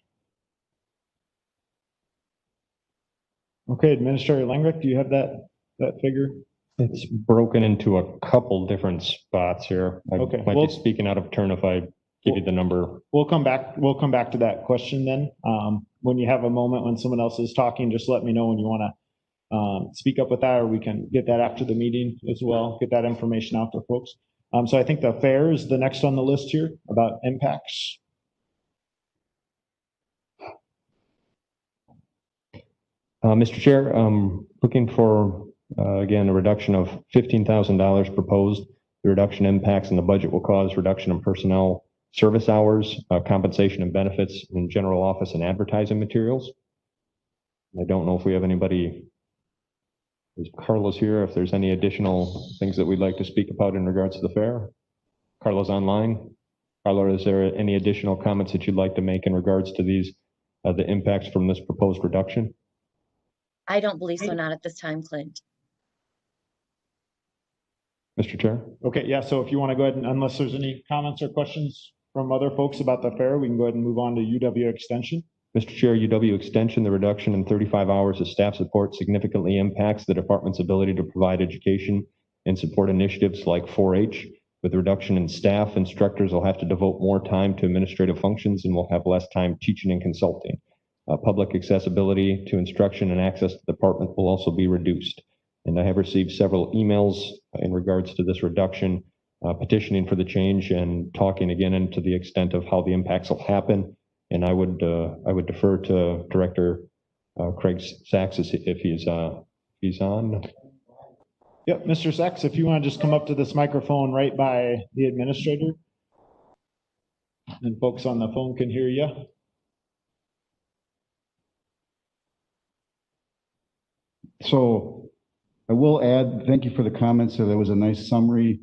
Okay, Administrator Langrecht, do you have that figure? It's broken into a couple different spots here. I Okay, might be speaking out of turn if I give you the number. We'll come back to that question then. When you have a moment when someone else is talking, just let me know when you want to speak up with that, or we can get that after the meeting as well, get that information out to folks. So I think the fair is the next on the list here about impacts. Mr. Chair, looking for, again, a reduction of $15,000 proposed. The reduction impacts in the budget will cause reduction in personnel service hours, compensation and benefits in general office and advertising materials. I don't know if we have anybody, is Carlos here, if there's any additional things that we'd like to speak about in regards to the fair. Carlos online. Carlos, is there any additional comments that you'd like to make in regards to these, the impacts from this proposed reduction? I don't believe so, not at this time, Clint. Mr. Chair? Okay, yeah, so if you want to go ahead and, unless there's any comments or questions from other folks about the fair, we can go ahead and move on to UW Extension. Mr. Chair, UW Extension, the reduction in 35 hours of staff support significantly impacts the department's ability to provide education and support initiatives like 4-H. With the reduction in staff, instructors will have to devote more time to administrative functions and will have less time teaching and consulting. Public accessibility to instruction and access to the department will also be reduced. And I have received several emails in regards to this reduction, petitioning for the change and talking again into the extent of how the impacts will happen. And I would defer to Director Craig Sachs if he's on. Yep, Mr. Sachs, if you want to just come up to this microphone right by the administrator, and folks on the phone can hear you. So I will add, thank you for the comments. So there was a nice summary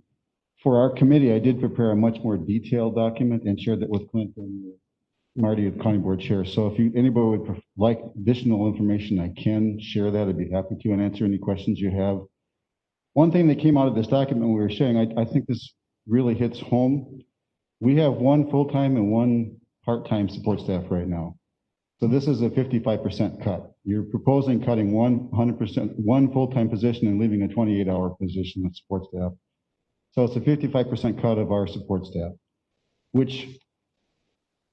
For our committee, I did prepare a much more detailed document and shared that with Clint and Marty, the county board chair. So if anybody would like additional information, I can share that. I'd be happy to and answer any questions you have. One thing that came out of this document we were sharing, I think this really hits home. We have one full-time and one part-time support staff right now. So this is a 55% cut. You're proposing cutting 100%, one full-time position and leaving a 28-hour position of support staff. So it's a 55% cut of our support staff, which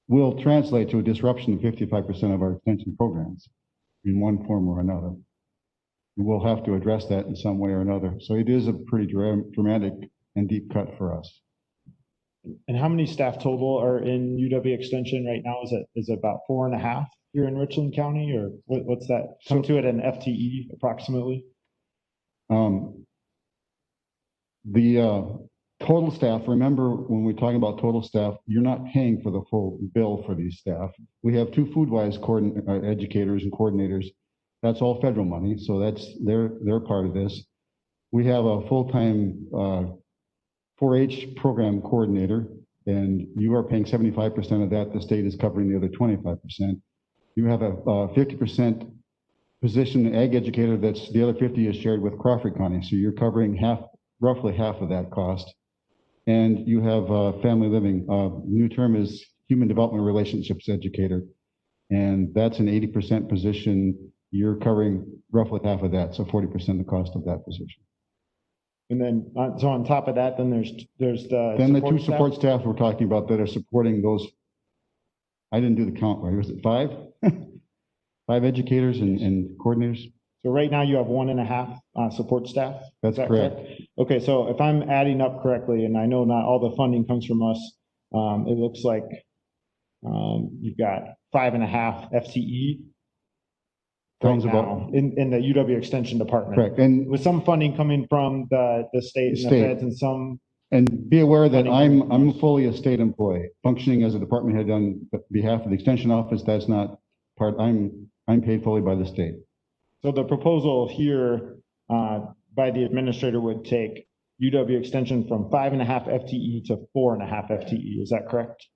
will translate to a disruption of 55% of our extension programs in one form or another. And we'll have to address that in some way or another. So it is a pretty dramatic and deep cut for us. And how many staff total are in UW Extension right now? Is it about 4.5 here in Richland County, or what's that come to it an FTE approximately? The total staff, remember when we're talking about total staff, you're not paying for the full bill for these staff. We have 2 food-wise educators and coordinators. That's all federal money, so that's they're part of this. We have a full-time 4-H program coordinator, and you are paying 75% of that. The state is covering the other 25%. You have a 50% position ag educator. That's the other 50 is shared with Crawford County, so you're covering roughly half of that cost. And you have family living. New term is human development relationships educator, and that's an 80% position. You're covering roughly half of that, so 40% the cost of that position. And then, so on top of that, then there's the then the 2 support staff we're talking about that are supporting those. I didn't do the count right. Was it 5? 5 educators and coordinators. So right now you have 1.5 support staff? That's correct. Okay, so if I'm adding up correctly, and I know not all the funding comes from us, it looks like you've got 5.5 FTE Sounds right now in the UW Extension Department. Correct. And with some funding coming from the state and the feds and some. And be aware that I'm fully a state employee, functioning as a department head on behalf of the Extension Office. That's not part, I'm paid fully by the state. So the proposal here by the administrator would take UW Extension from 5.5 FTE to 4.5 FTE. Is that correct?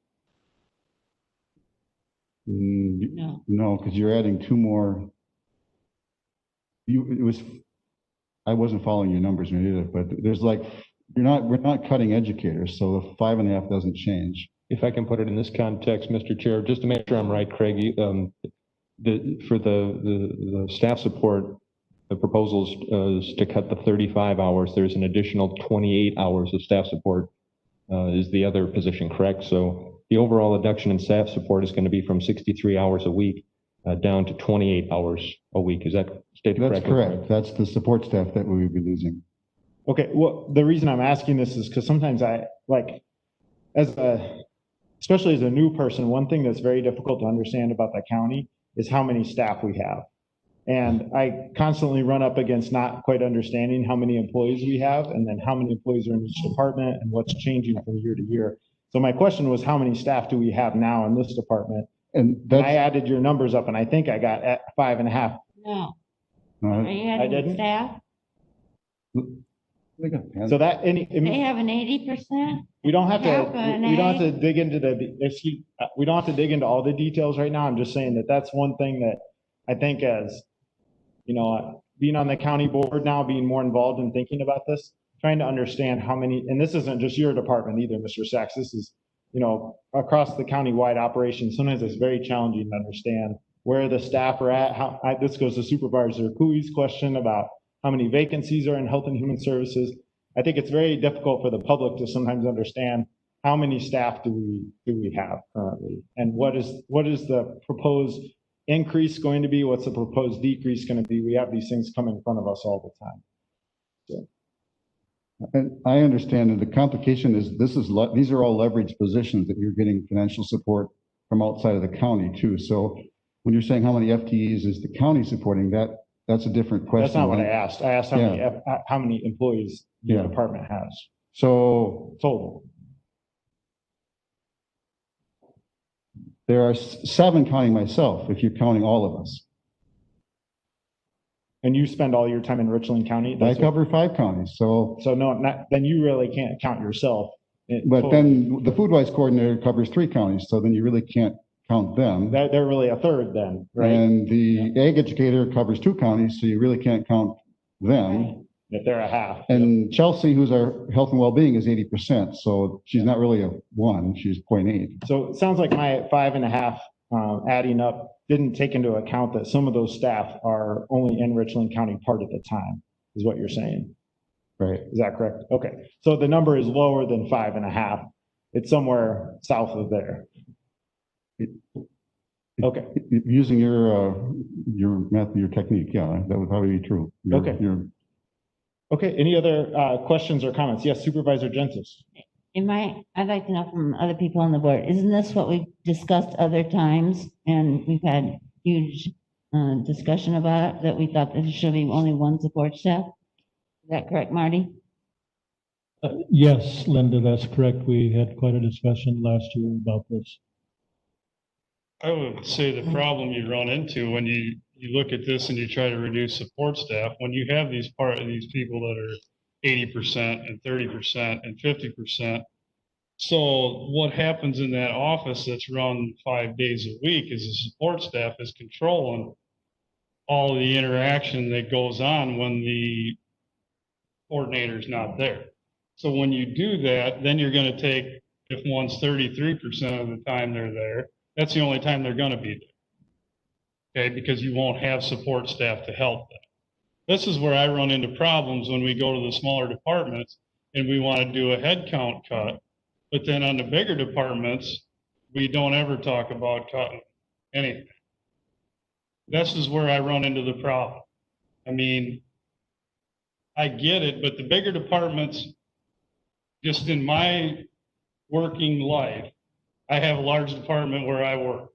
No, because you're adding 2 more. I wasn't following your numbers either, but there's like, we're not cutting educators, so the 5.5 doesn't change. If I can put it in this context, Mr. Chair, just to make sure I'm right, Craig, for the staff support, the proposals is to cut the 35 hours. There's an additional 28 hours of staff support is the other position, correct? So the overall reduction in staff support is going to be from 63 hours a week down to 28 hours a week. Is that stated correctly? That's correct. That's the support staff that we would be losing. Okay, well, the reason I'm asking this is because sometimes especially as a new person, one thing that's very difficult to understand about the county is how many staff we have. And I constantly run up against not quite understanding how many employees we have and then how many employees are in each department and what's changing from year to year. So my question was, how many staff do we have now in this department? And I added your numbers up and I think I got at 5.5. No. Are you I adding didn't? staff? So that They have an 80%? we don't have Half to an we don't have A. to dig into we don't have to dig into all the details right now. I'm just saying that that's one thing that I think as being on the county board now, being more involved in thinking about this, trying to understand how many, and this isn't just your department either, Mr. Sachs, this is across the county-wide operation. Sometimes it's very challenging to understand where the staff are at. This goes to Supervisor Cooey's question about how many vacancies are in Health and Human Services. I think it's very difficult for the public to sometimes understand how many staff do we have currently, and what is the proposed increase going to be? What's the proposed decrease going to be? We have these things come in front of us all the time. So. And I understand, and the complication is these are all leveraged positions that you're getting financial support from outside of the county too. So when you're saying how many FTEs is the county supporting, that's a different question. That's not what I asked. I asked how many employees your department has. So total. There are 7 counting myself, if you're counting all of us. And you spend all your time in Richland County? I That's what- cover 5 counties, so, So no, then you really can't count yourself. but then the food wise coordinator covers 3 counties, so then you really can't count them. They're really a third then, right? And the ag educator covers 2 counties, so you really can't count them. If they're a half. And Chelsea, who's our health and well-being, is 80%, so she's not really a 1, she's 0.8. So it sounds like my 5.5 adding up didn't take into account that some of those staff are only in Richland County part of the time, is what you're saying. Right. Is that correct? Okay. So the number is lower than 5.5. It's somewhere south of there. Okay. Using your method, your technique, yeah, that would probably be true. Okay. Okay. Any other questions or comments? Yes, Supervisor Gentis. I'd like to know from other people on the board, isn't this what we've discussed other times? And we've had huge discussion about it, that we thought there should be only 1 support staff? Is that correct, Marty? Yes, Linda, that's correct. We had quite a discussion last year about this. I would say the problem you run into when you look at this and you try to reduce support staff, when you have these people that are 80% and 30% and 50%. So what happens in that office that's run 5 days a week is the support staff is controlling all the interaction that goes on when the coordinator's not there. So when you do that, then you're going to take, if one's 33% of the time they're there, that's the only time they're going to be there. Okay, because you won't have support staff to help them. This is where I run into problems when we go to the smaller departments and we want to do a head count cut. But then on the bigger departments, we don't ever talk about cutting anything. This is where I run into the problem. I mean, I get it, but the bigger departments, just in my working life, I have a large department where I work.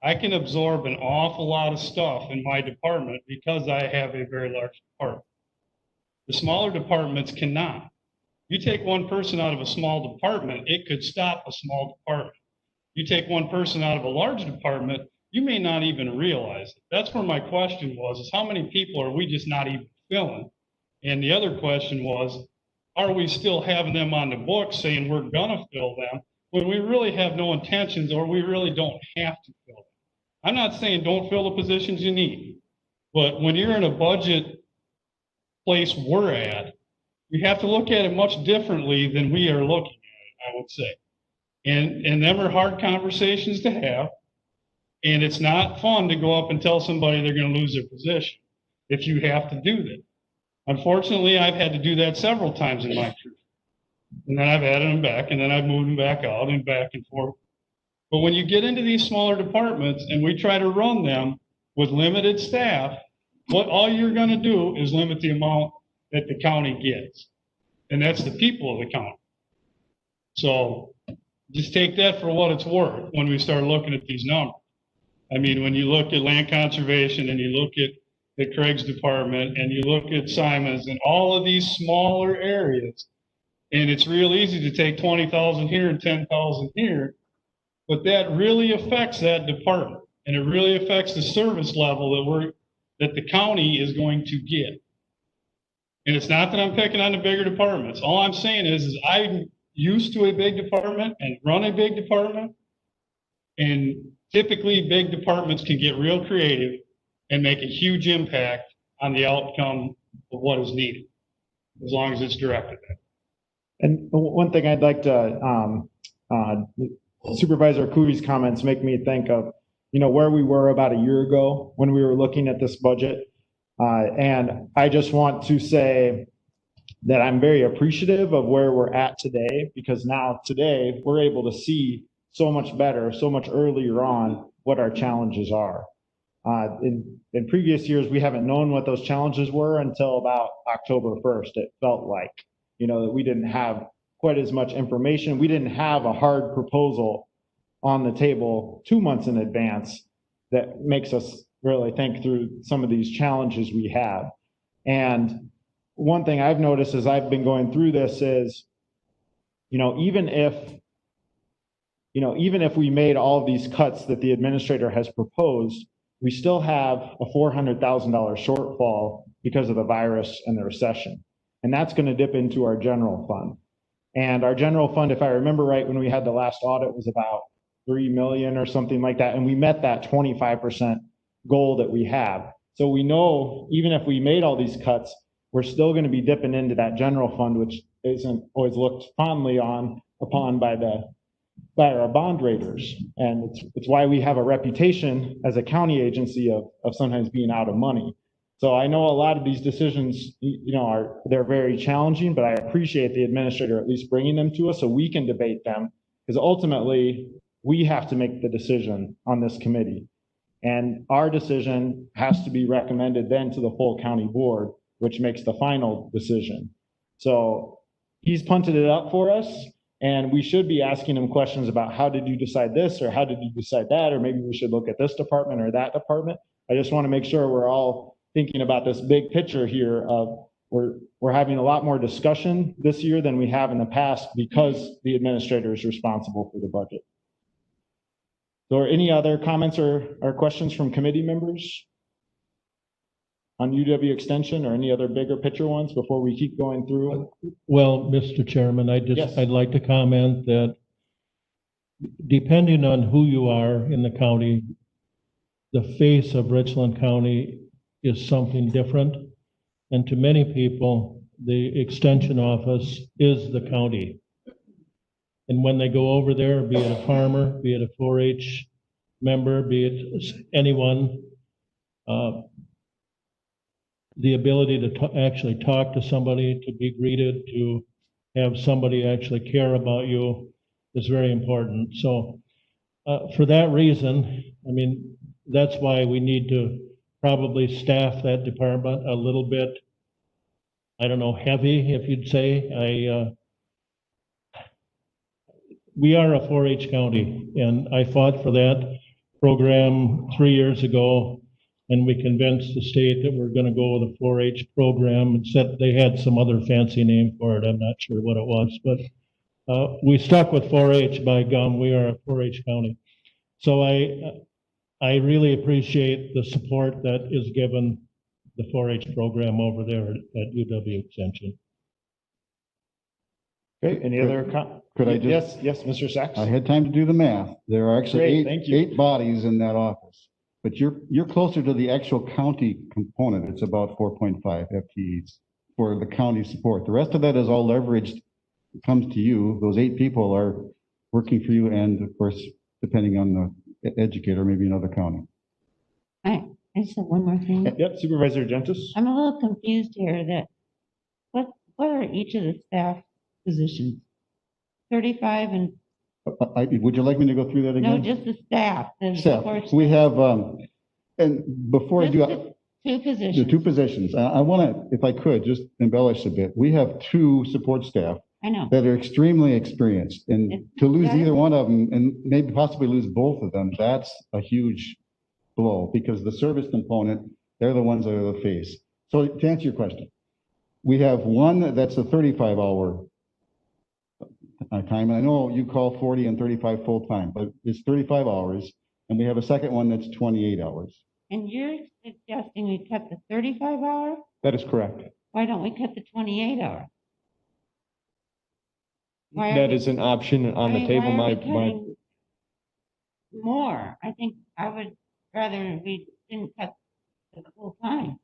I can absorb an awful lot of stuff in my department because I have a very large department. The smaller departments cannot. You take one person out of a small department, it could stop a small department. You take one person out of a large department, you may not even realize it. That's where my question was, is how many people are we just not even filling? And the other question was, are we still having them on the books saying we're gonna fill them when we really have no intentions or we really don't have to fill them? I'm not saying don't fill the positions you need, but when you're in a budget place we're at, you have to look at it much differently than we are looking at it, I would say. And them are hard conversations to have, and it's not fun to go up and tell somebody they're going to lose their position if you have to do that. Unfortunately, I've had to do that several times in my career. And then I've added them back, and then I've moved them back out and back and forth. But when you get into these smaller departments and we try to run them with limited staff, what all you're going to do is limit the amount that the county gets. And that's the people of the county. So just take that for what it's worth when we start looking at these numbers. I mean, when you look at land conservation and you look at Craig's department and you look at Simon's and all of these smaller areas, and it's real easy to take 20,000 here and 10,000 here, but that really affects that department, and it really affects the service level that the county is going to get. And it's not that I'm picking on the bigger departments. All I'm saying is I'm used to a big department and run a big department, and typically big departments can get real creative and make a huge impact on the outcome of what is needed, as long as it's directed at. And one thing I'd like to, Supervisor Cootie's comments make me think of, where we were about a year ago when we were looking at this budget. And I just want to say that I'm very appreciative of where we're at today, because now today we're able to see so much better, so much earlier on what our challenges are. In previous years, we haven't known what those challenges were until about October 1st. It felt like, that we didn't have quite as much information. We didn't have a hard proposal on the table 2 months in advance that makes us really think through some of these challenges we have. And one thing I've noticed as I've been going through this is, even if we made all of these cuts that the administrator has proposed, we still have a $400,000 shortfall because of the virus and the recession. And that's going to dip into our general fund. And our general fund, if I remember right, when we had the last audit, was about 3 million or something like that. And we met that 25% goal that we have. So we know even if we made all these cuts, we're still going to be dipping into that general fund, which isn't always looked fondly upon by our bond raters. And it's why we have a reputation as a county agency of sometimes being out of money. So I know a lot of these decisions, they're very challenging, but I appreciate the administrator at least bringing them to us so we can debate them, because ultimately we have to make the decision on this committee. And our decision has to be recommended then to the full county board, which makes the final decision. So he's punted it up for us, and we should be asking him questions about how did you decide this, or how did you decide that, or maybe we should look at this department or that department. I just want to make sure we're all thinking about this big picture here of we're having a lot more discussion this year than we have in the past because the administrator is responsible for the budget. So any other comments or questions from committee members on UW Extension or any other bigger picture ones before we keep going through? Well, Mr. Chairman, I'd like to comment that depending on who you are in the county, the face of Richland County is something different. And to many people, the extension office is the county. And when they go over there, be it a farmer, be it a 4-H member, be it anyone, the ability to actually talk to somebody, to be greeted, to have somebody actually care about you is very important. So for that reason, I mean, that's why we need to probably staff that department a little bit, I don't know, heavy, if you'd say. We are a 4-H county, and I fought for that program 3 years ago, and we convinced the state that we're going to go with a 4-H program, and said they had some other fancy name for it. I'm not sure what it was, but we stuck with 4-H. By gum, we are a 4-H county. So I really appreciate the support that is given the 4-H program over there at UW Extension. Okay, any other Could I just? Yes, Mr. Sachs. I had time to do the math. There are actually Great, eight bodies in that office, but you're closer to the actual county component. It's about 4.5 FTEs for the county support. The rest of that is all leveraged. It comes to you. Those 8 people are working for you, and of course, depending on the educator, maybe another county. I just have one more thing. Yep, Supervisor Gentis. I'm a little confused here that what are each of the staff positions? 35 and Would you like me to go through that again? no, just the staff. Staff. We have, and before I do, the 2 positions. the 2 positions, I want to, if I could, just embellish a bit. We have 2 support staff I know. that are extremely experienced, and to lose either one of them and maybe possibly lose both of them, that's a huge blow, because the service component, they're the ones that are the face. So to answer your question, we have one that's a 35-hour time. I know you call 40 and 35 full time, but it's 35 hours, and we have a second one that's 28 hours. And you're suggesting we cut the 35 hour? That is correct. Why don't we cut the 28 hour? That is an option on the table. More. I think I would rather we didn't cut the full time.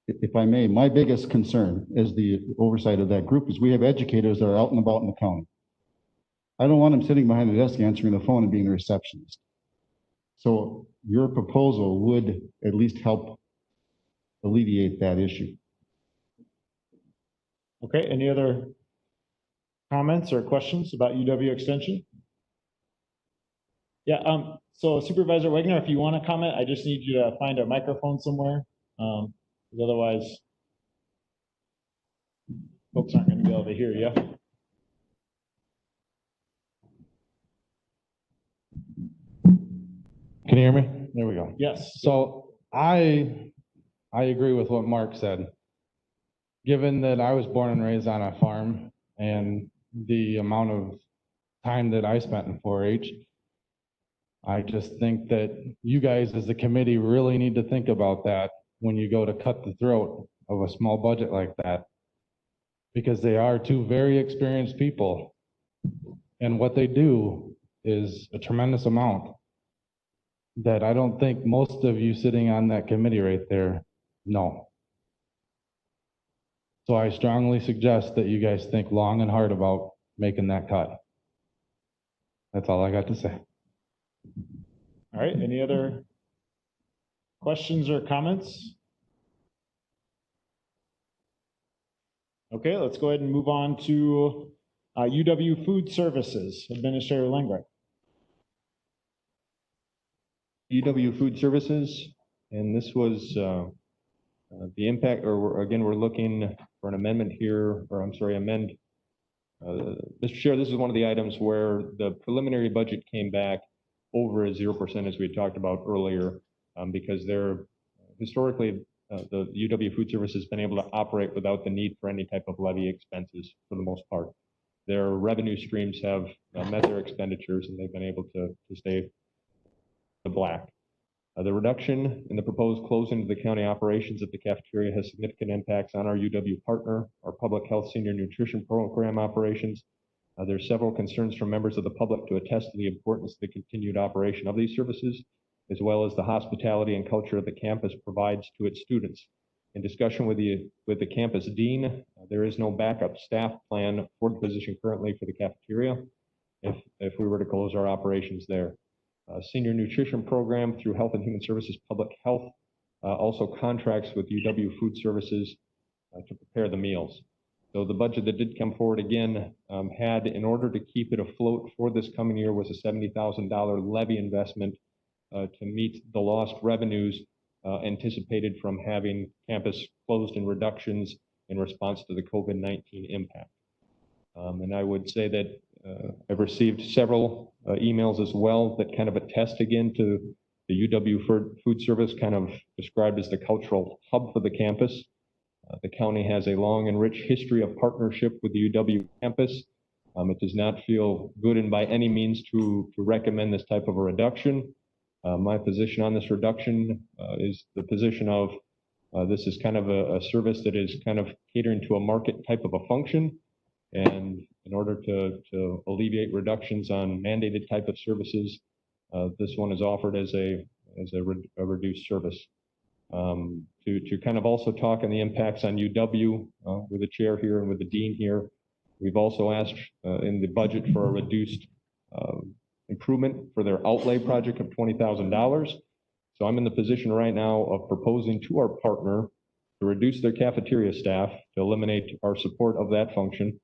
If I may, my biggest concern is the oversight of that group, is we have educators that are out and about in the county. I don't want them sitting behind the desk answering the phone and being the receptionist. So your proposal would at least help alleviate that issue. Okay, any other comments or questions about UW Extension? Yeah, so Supervisor Wagner, if you want to comment, I just need you to find a microphone somewhere. Because otherwise, folks aren't going to be able to hear you. Can you hear me? There we go. Yes. So I agree with what Mark said. Given that I was born and raised on a farm and the amount of time that I spent in 4-H, I just think that you guys as a committee really need to think about that when you go to cut the throat of a small budget like that. Because they are two very experienced people. And what they do is a tremendous amount that I don't think most of you sitting on that committee right there know. So I strongly suggest that you guys think long and hard about making that cut. That's all I got to say. All right, any other questions or comments? Okay, let's go ahead and move on to UW Food Services, Administrator Langreich. UW Food Services, and this was the impact, again, we're looking for an amendment here, or I'm sorry, amend. Mr. Chair, this is one of the items where the preliminary budget came back over 0%, as we had talked about earlier, because they're historically, the UW Food Service has been able to operate without the need for any type of levy expenses for the most part. Their revenue streams have met their expenditures, and they've been able to stay the black. The reduction in the proposed closing of the county operations at the cafeteria has significant impacts on our UW partner, our public health senior nutrition program operations. There's several concerns from members of the public to attest to the importance of the continued operation of these services, as well as the hospitality and culture that the campus provides to its students. In discussion with the campus dean, there is no backup staff plan for the position currently for the cafeteria if we were to close our operations there. Senior nutrition program through Health and Human Services Public Health also contracts with UW Food Services to prepare the meals. So the budget that did come forward again had, in order to keep it afloat for this coming year, was a $70,000 levy investment to meet the lost revenues anticipated from having campus closed and reductions in response to the COVID-19 impact. And I would say that I've received several emails as well that kind of attest again to the UW Food Service, kind of described as the cultural hub for the campus. The county has a long and rich history of partnership with the UW campus. It does not feel good and by any means to recommend this type of a reduction. My position on this reduction is the position of this is kind of a service that is kind of catering to a market type of a function. And in order to alleviate reductions on mandated type of services, this one is offered as a reduced service. To kind of also talk on the impacts on UW with the chair here and with the dean here, we've also asked in the budget for a reduced improvement for their outlay project of $20,000. So I'm in the position right now of proposing to our partner to reduce their cafeteria staff, to eliminate our support of that function,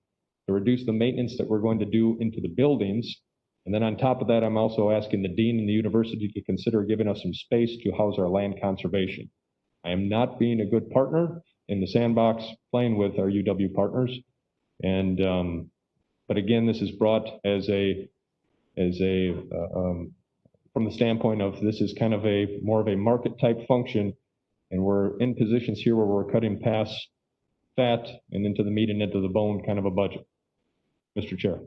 to reduce the maintenance that we're going to do into the buildings. And then on top of that, I'm also asking the dean and the university to consider giving us some space to house our land conservation. I am not being a good partner in the sandbox playing with our UW partners. And, but again, this is brought as from the standpoint of this is kind of more of a market type function. And we're in positions here where we're cutting past fat and into the meat and into the bone kind of a budget. Mr. Chair.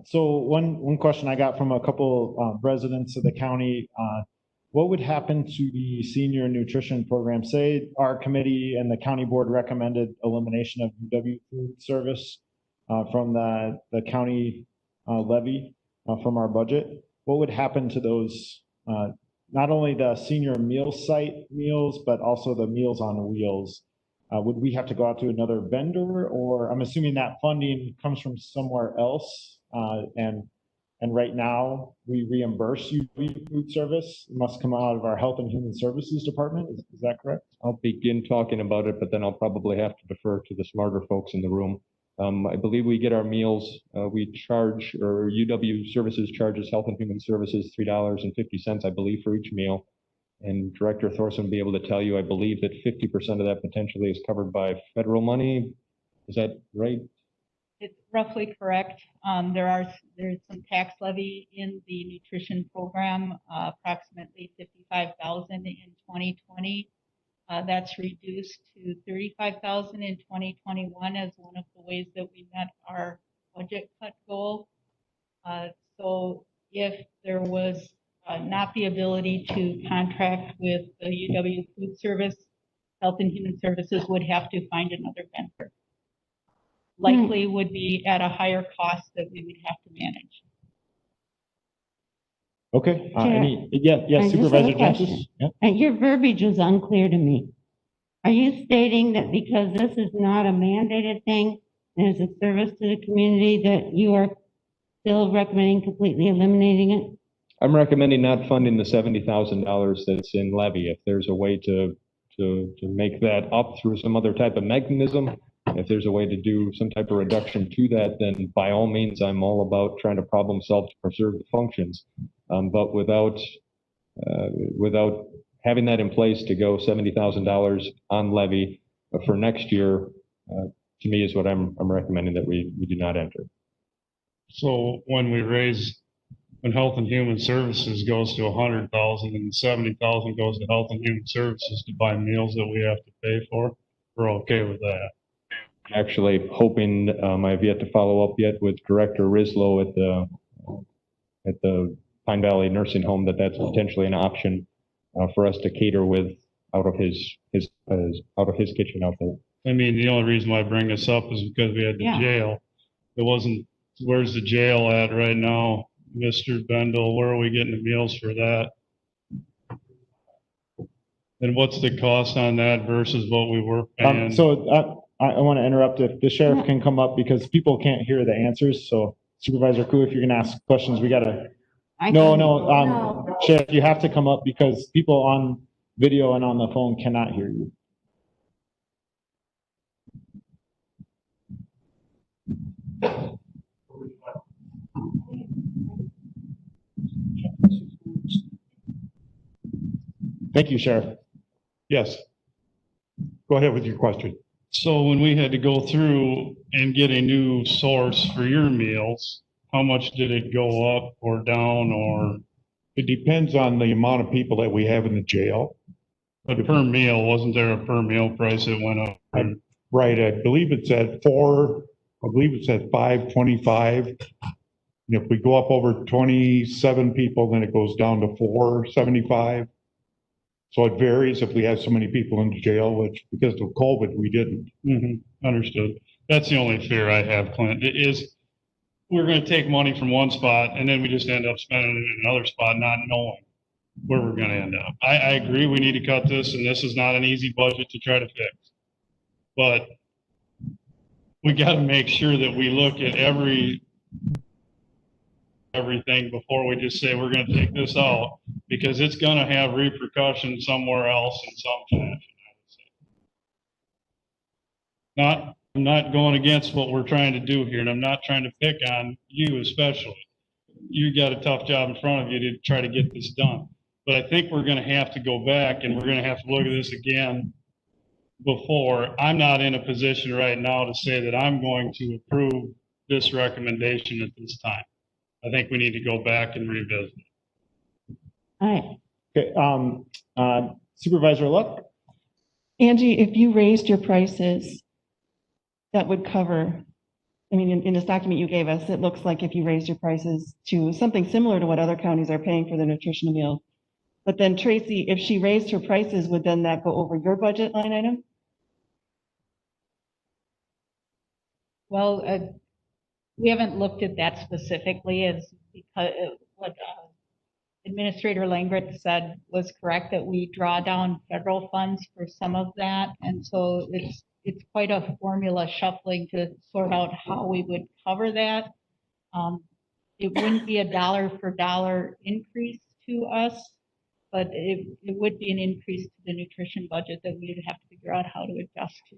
So one question I got from a couple residents of the county, what would happen to the senior nutrition program? Say our committee and the county board recommended elimination of UW Food Service from the county levy from our budget. What would happen to those, not only the senior meal site meals, but also the Meals on Wheels? Would we have to go out to another vendor, or I'm assuming that funding comes from somewhere else, and right now we reimburse UW Food Service? It must come out of our Health and Human Services Department. Is that correct? I'll begin talking about it, but then I'll probably have to defer to the smarter folks in the room. I believe we get our meals, we charge, or UW Services charges Health and Human Services $3.50, I believe, for each meal. And Director Thorson will be able to tell you, I believe that 50% of that potentially is covered by federal money. Is that right? It's roughly correct. There's some tax levy in the nutrition program, approximately $55,000 in 2020. That's reduced to $35,000 in 2021 as one of the ways that we met our budget cut goal. So if there was not the ability to contract with the UW Food Service, Health and Human Services would have to find another vendor. Likely would be at a higher cost that we would have to manage. Okay, Chair, yeah, I just have a Supervisor question. Gentis? Yeah. Your verbiage was unclear to me. Are you stating that because this is not a mandated thing, and it's a service to the community, that you are still recommending completely eliminating it? I'm recommending not funding the $70,000 that's in levy. If there's a way to make that up through some other type of mechanism, if there's a way to do some type of reduction to that, then by all means, I'm all about trying to problem solve to preserve the functions. But without having that in place to go $70,000 on levy for next year, to me is what I'm recommending that we do not enter. So when Health and Human Services goes to 100,000 and 70,000 goes to Health and Human Services to buy meals that we have to pay for, we're okay with that. Actually hoping, I've yet to follow up yet with Director Rislow at the Pine Valley Nursing Home, that's potentially an option for us to cater with out of his kitchen out there. I mean, the only reason why I bring this up is because we had the jail. It wasn't, where's the jail at right now, Mr. Bendel? Where are we getting the meals for that? And what's the cost on that versus what we were paying? I want to interrupt if the sheriff can come up because people can't hear the answers. So Supervisor Koo, if you're going to ask questions, we got to. No. Sheriff, you have to come up because people on video and on the phone cannot hear you. Thank you, Sheriff. Yes. Go ahead with your question. So when we had to go through and get a new source for your meals, how much did it go up or down, or? It depends on the amount of people that we have in the jail. But per meal, wasn't there a per meal price that went up? Right, I believe it's at $5.25. And if we go up over 27 people, then it goes down to $4.75. So it varies if we have so many people in the jail, which because of COVID, we didn't. Understood. That's the only fear I have, Clint, is we're going to take money from one spot and then we just end up spending it in another spot, not knowing where we're going to end up. I agree we need to cut this, and this is not an easy budget to try to fix. But we got to make sure that we look at everything before we just say we're going to take this out, because it's going to have repercussions somewhere else in some fashion, I would say. I'm not going against what we're trying to do here, and I'm not trying to pick on you especially. You got a tough job in front of you to try to get this done. But I think we're going to have to go back and we're going to have to look at this again before. I'm not in a position right now to say that I'm going to approve this recommendation at this time. I think we need to go back and revisit. All right. Okay. Supervisor Luck. Angie, if you raised your prices, that would cover, I mean, in this document you gave us, it looks like if you raised your prices to something similar to what other counties are paying for the nutritional meal. But then Tracy, if she raised her prices, would then that go over your budget line item? Well, we haven't looked at that specifically, as because what Administrator Langret said was correct, that we draw down federal funds for some of that, and so it's quite a formula shuffling to sort out how we would cover that. It wouldn't be a dollar for dollar increase to us, but it would be an increase to the nutrition budget that we would have to figure out how to adjust to.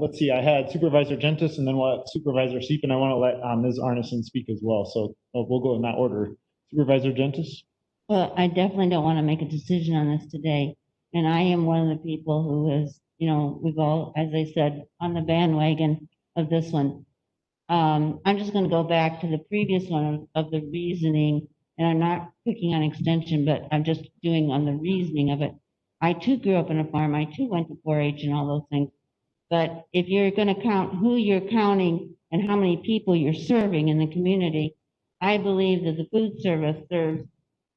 Let's see, I had Supervisor Gentis and then we'll have Supervisor Seep, and I want to let Ms. Arneson speak as well. So we'll go in that order. Supervisor Gentis? Well, I definitely don't want to make a decision on this today. And I am one of the people who is, we've all, as I said, on the bandwagon of this one. I'm just going to go back to the previous one of the reasoning, and I'm not picking on extension, but I'm just doing on the reasoning of it. I too grew up on a farm. I too went to 4-H and all those things. But if you're gonna count who you're counting and how many people you're serving in the community, I believe that the food service serves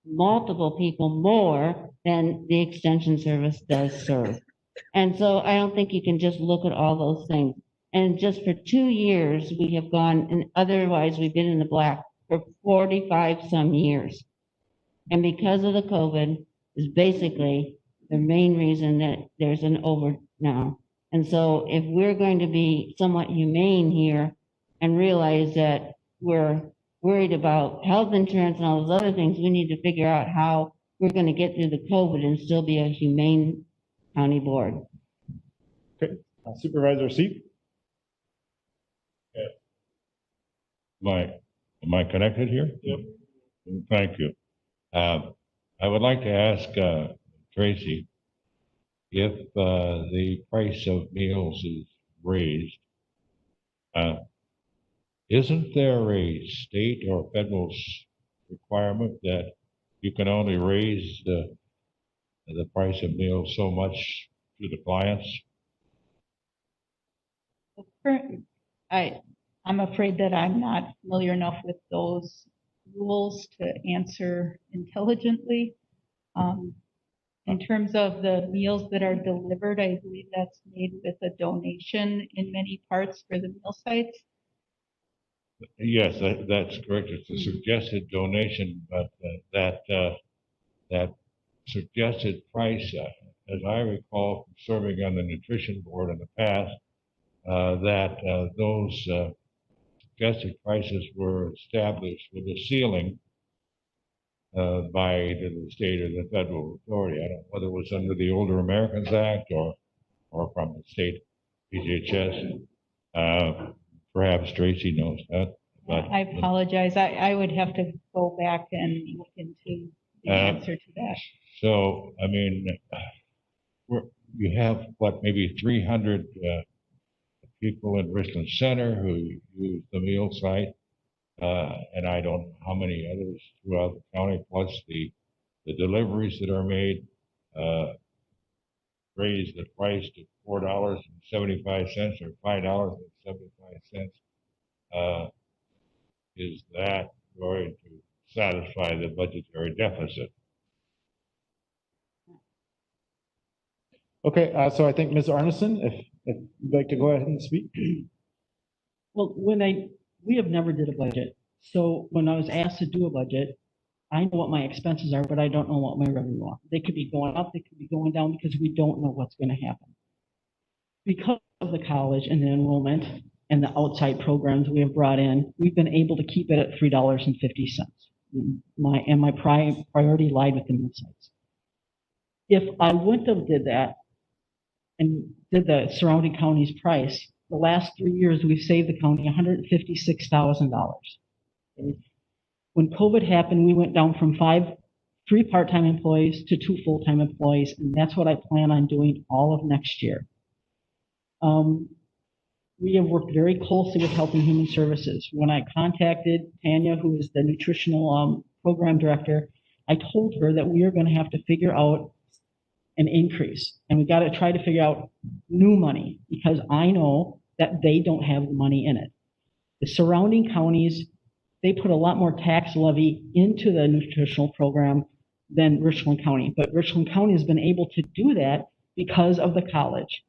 multiple people more than the extension service does serve. And so I don't think you can just look at all those things. And just for 2 years, we have gone, and otherwise we've been in the black for 45 some years. And because of the COVID is basically the main reason that there's an over now. And so if we're going to be somewhat humane here and realize that we're worried about health insurance and all those other things, we need to figure out how we're going to get through the COVID and still be a humane county board. Okay, Supervisor Seep? Am I connected here? Yep. Thank you. I would like to ask Tracy if the price of meals is raised, isn't there a state or federal requirement that you can only raise the price of meals so much to the clients? I'm afraid that I'm not familiar enough with those rules to answer intelligently. In terms of the meals that are delivered, I believe that's made with a donation in many parts for the meal sites. Yes, that's correct. It's a suggested donation, but that suggested price, as I recall from serving on the nutrition board in the past, that those suggested prices were established with a ceiling by either the state or the federal authority. I don't know whether it was under the Older Americans Act or from the state PHS. Perhaps Tracy knows that. But I apologize. I would have to go back and look into the answer to that. So, I mean, you have what, maybe 300 people in Richland Center who use the meal site, and I don't know how many others throughout the county, plus the deliveries that are made, raise the price to $4.75 or $5.75. Is that going to satisfy the budgetary deficit? Okay, so I think Ms. Arneson, if you'd like to go ahead and speak. Well, we have never did a budget. So when I was asked to do a budget, I know what my expenses are, but I don't know what my revenue are. They could be going up, they could be going down because we don't know what's going to happen. Because of the college and the enrollment and the outside programs we have brought in, we've been able to keep it at $3.50. My priority lied with the meal sites. If I wouldn't have did that and did the surrounding county's price, the last 3 years we've saved the county $156,000. When COVID happened, we went down from 3 part-time employees to 2 full-time employees, and that's what I plan on doing all of next year. We have worked very closely with Health and Human Services. When I contacted Tanya, who is the nutritional program director, I told her that we are going to have to figure out an increase, and we got to try to figure out new money because I know that they don't have the money in it. The surrounding counties, they put a lot more tax levy into the nutritional program than Richland County, but Richland County has been able to do that because of the college.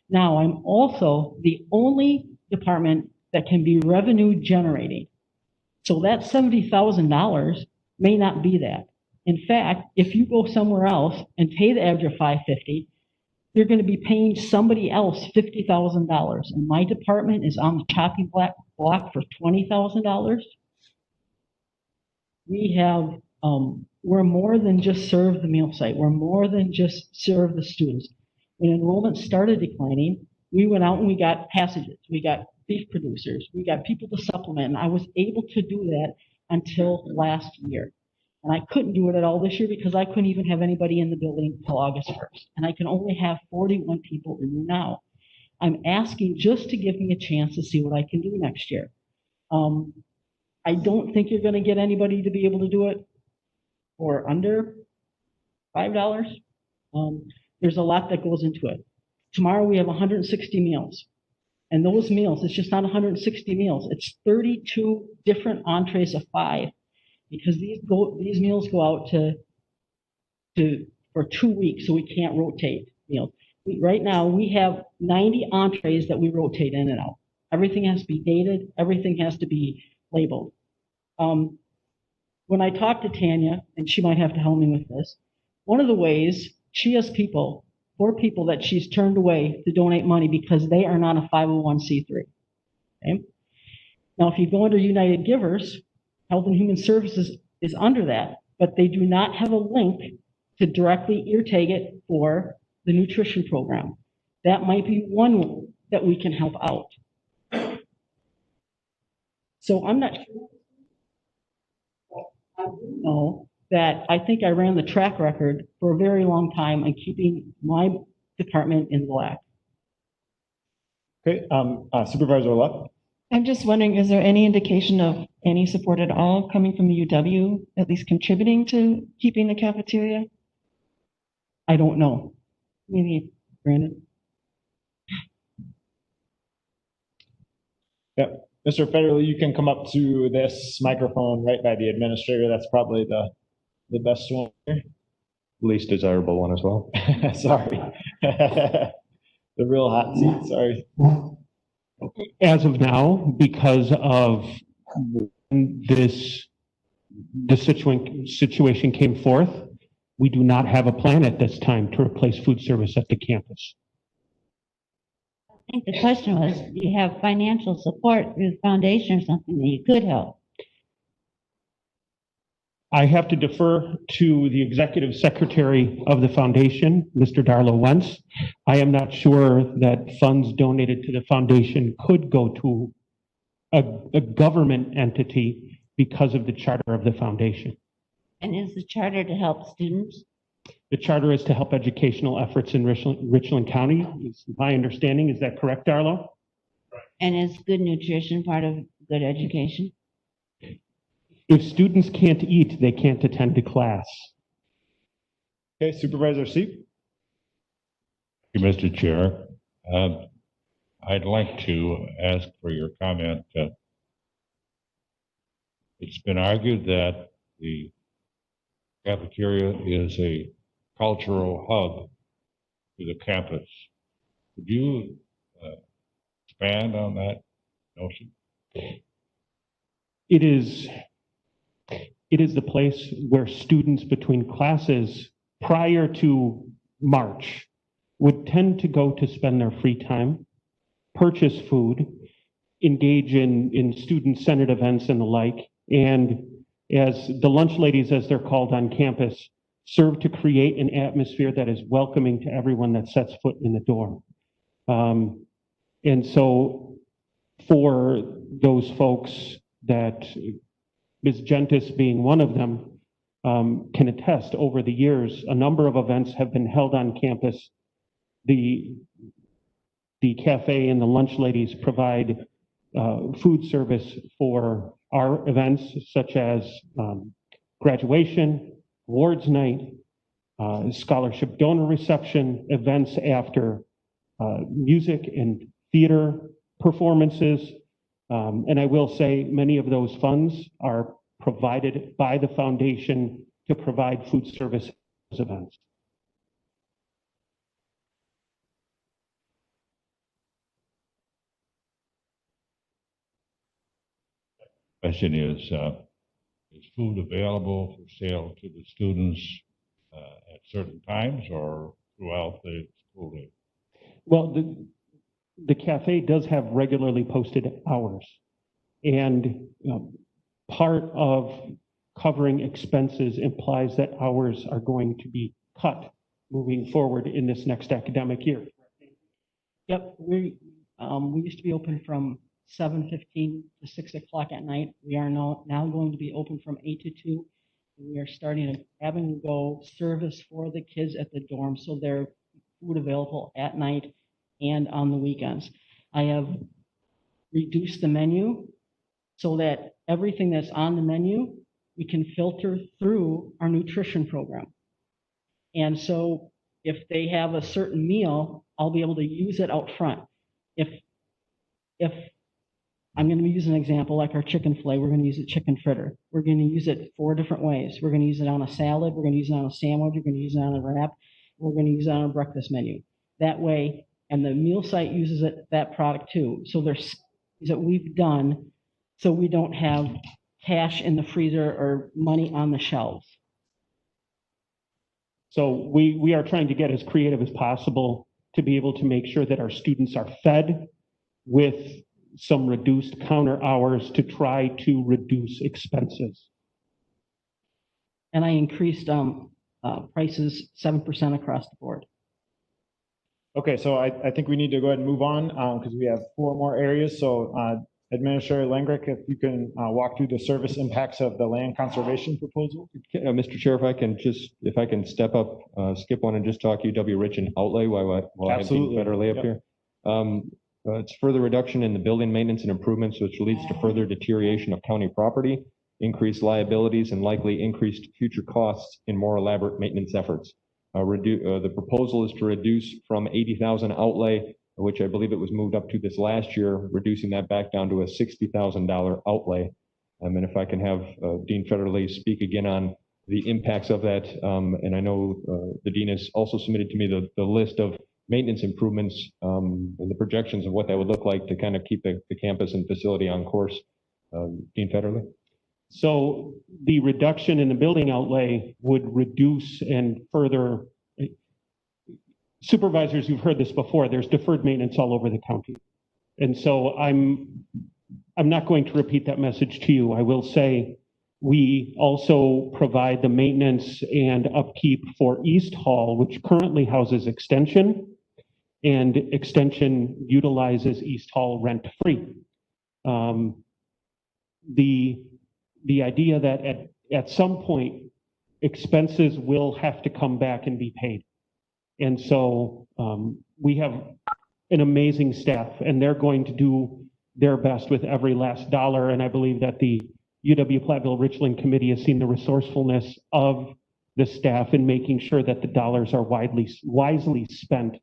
Now, I'm also the only department that can be revenue generating. So that $70,000 may not be that. In fact, if you go somewhere else and pay the average of $550, you're going to be paying somebody else $50,000. And my department is on the chopping block for $20,000. We have, we're more than just serve the meal site. We're more than just serve the students. When enrollment started declining, we went out and we got passages. We got beef producers. We got people to supplement. And I was able to do that until last year. And I couldn't do it at all this year because I couldn't even have anybody in the building until August 1st. And I can only have 41 people in there now. I'm asking just to give me a chance to see what I can do next year. I don't think you're going to get anybody to be able to do it for under $5. There's a lot that goes into it. Tomorrow we have 160 meals. And those meals, it's just not 160 meals. It's 32 different entrees of 5 because these meals go out for 2 weeks, so we can't rotate meals. Right now, we have 90 entrees that we rotate in and out. Everything has to be dated. Everything has to be labeled. When I talked to Tanya, and she might have to help me with this, one of the ways she has 4 people that she's turned away to donate money because they are not a 501c3. Okay? Now, if you go under United Givers, Health and Human Services is under that, but they do not have a link to directly ear tag it for the nutrition program. That might be one that we can help out. So I'm not sure. I do know that I think I ran the track record for a very long time on keeping my department in black. Okay, Supervisor Luck. I'm just wondering, is there any indication of any support at all coming from the UW, at least contributing to keeping the cafeteria? I don't know. Maybe Brandon. Yep. Mr. Federley, you can come up to this microphone right by the administrator. That's probably the best one. Least desirable one as well. Sorry. The real hot seat, sorry. As of now, because of this situation came forth, we do not have a plan at this time to replace food service at the campus. I think the question was, do you have financial support through the foundation or something that you could help? I have to defer to the executive secretary of the foundation, Mr. Darlow Wentz. I am not sure that funds donated to the foundation could go to a government entity because of the charter of the foundation. And is the charter to help students? The charter is to help educational efforts in Richland County, is my understanding. Is that correct, Darlow? And is good nutrition part of good education? If students can't eat, they can't attend to class. Okay, Supervisor Seep. Thank you, Mr. Chair. I'd like to ask for your comment. It's been argued that the cafeteria is a cultural hub to the campus. Could you expand on that notion? It is the place where students between classes prior to March would tend to go to spend their free time, purchase food, engage in student-centered events and the like, and as the lunch ladies, as they're called on campus, serve to create an atmosphere that is welcoming to everyone that sets foot in the dorm. And so for those folks that Ms. Gentis being one of them, can attest over the years, a number of events have been held on campus. The cafe and the lunch ladies provide food service for our events such as graduation, awards night, scholarship donor reception, events after music and theater performances. And I will say many of those funds are provided by the foundation to provide food service events. Question is food available for sale to the students at certain times or throughout the school day? Well, the cafe does have regularly posted hours, and part of covering expenses implies that hours are going to be cut moving forward in this next academic year. Yep, we used to be open from 7:15 to 6 o'clock at night. We are now going to be open from 8 to 2. We are starting a grab and go service for the kids at the dorm, so they're food available at night and on the weekends. I have reduced the menu so that everything that's on the menu, we can filter through our nutrition program. And so if they have a certain meal, I'll be able to use it out front. If I'm going to use an example like our chicken fillet, we're going to use a chicken fritter. We're going to use it 4 different ways. We're going to use it on a salad. We're going to use it on a sandwich. We're going to use it on a wrap. We're going to use it on a breakfast menu. That way, and the meal site uses that product too. So there's things that we've done so we don't have cash in the freezer or money on the shelves. So we are trying to get as creative as possible to be able to make sure that our students are fed with some reduced counter hours to try to reduce expenses. And I increased prices 7% across the board. Okay, so I think we need to go ahead and move on because we have 4 more areas. So Administrator Langrick, if you can walk through the service impacts of the land conservation proposal. Mr. Chair, if I can step up, skip one and just talk UW Richland outlay while I have Dean Federley up here. It's further reduction in the building maintenance and improvements, which leads to further deterioration of county property, increased liabilities, and likely increased future costs in more elaborate maintenance efforts. The proposal is to reduce from 80,000 outlay, which I believe it was moved up to this last year, reducing that back down to a $60,000 outlay. And if I can have Dean Federley speak again on the impacts of that. And I know the Dean has also submitted to me the list of maintenance improvements and the projections of what that would look like to kind of keep the campus and facility on course. Dean Federley. So the reduction in the building outlay would reduce and further, supervisors, you've heard this before, there's deferred maintenance all over the county. And so I'm not going to repeat that message to you. I will say we also provide the maintenance and upkeep for East Hall, which currently houses Extension, and Extension utilizes East Hall rent-free. The idea that at some point expenses will have to come back and be paid. And so we have an amazing staff and they're going to do their best with every last dollar. And I believe that the UW-Platteville Richland Committee has seen the resourcefulness of the staff in making sure that the dollars are wisely spent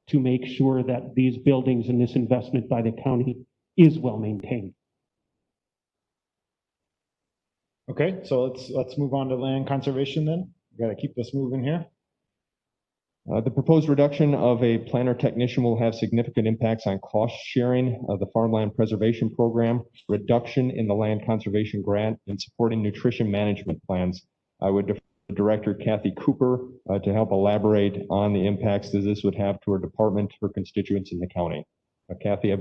to make sure that these buildings and this investment by the county is well maintained. Okay, so let's move on to land conservation then. We got to keep this moving here. The proposed reduction of a planner technician will have significant impacts on cost sharing of the farmland preservation program, reduction in the land conservation grant, and supporting nutrition management plans. I would defer to Director Kathy Cooper to help elaborate on the impacts that this would have to her department, her constituents in the county. Kathy.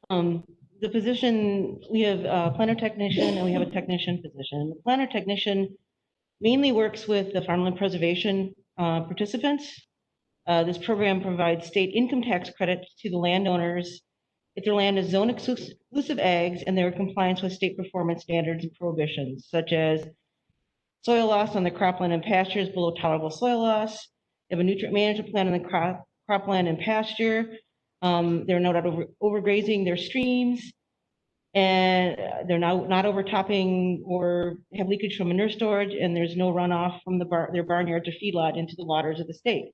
The position, we have a planner technician and we have a technician position. The planner technician mainly works with the farmland preservation participants. This program provides state income tax credit to the landowners if their land is zone exclusive ags and they're in compliance with state performance standards and prohibitions, such as soil loss on the cropland and pastures below tolerable soil loss. They have a nutrient management plan on the cropland and pasture. They're not overgrazing their streams, and they're not overtopping or have leakage from manure storage, and there's no runoff from their barnyard to feedlot into the waters of the state.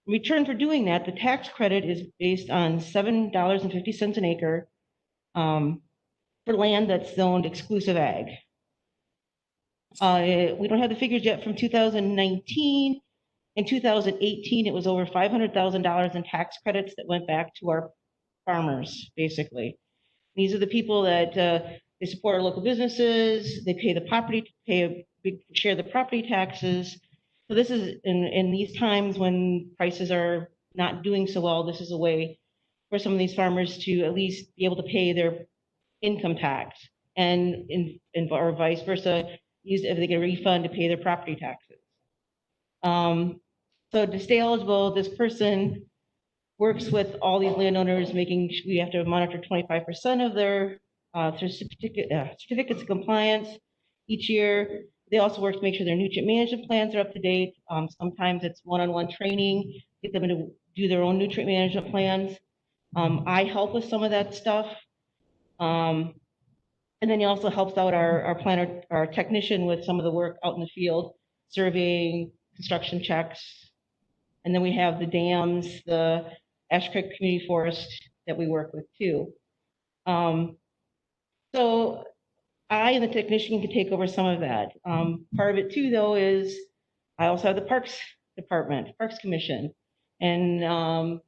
In return for doing that, the tax credit is based on $7.50 an acre for land that's zoned exclusive ag. We don't have the figures yet from 2019. In 2018, it was over $500,000 in tax credits that went back to our farmers, basically. These are the people that they support our local businesses, they pay the property, pay a big share of the property taxes. So this is, in these times when prices are not doing so well, this is a way for some of these farmers to at least be able to pay their income tax and or vice versa, use if they get a refund to pay their property taxes. So to stay eligible, this person works with all these landowners, making sure we have to monitor 25% of their certificates of compliance each year. They also work to make sure their nutrient management plans are up to date. Sometimes it's one-on-one training, get them to do their own nutrient management plans. I help with some of that stuff. And then he also helps out our planner, our technician with some of the work out in the field, surveying, construction checks, And then we have the dams, the Ash Creek Community Forest that we work with too. So I and the technician can take over some of that. Part of it too, though, is I also have the Parks Department, Parks Commission, and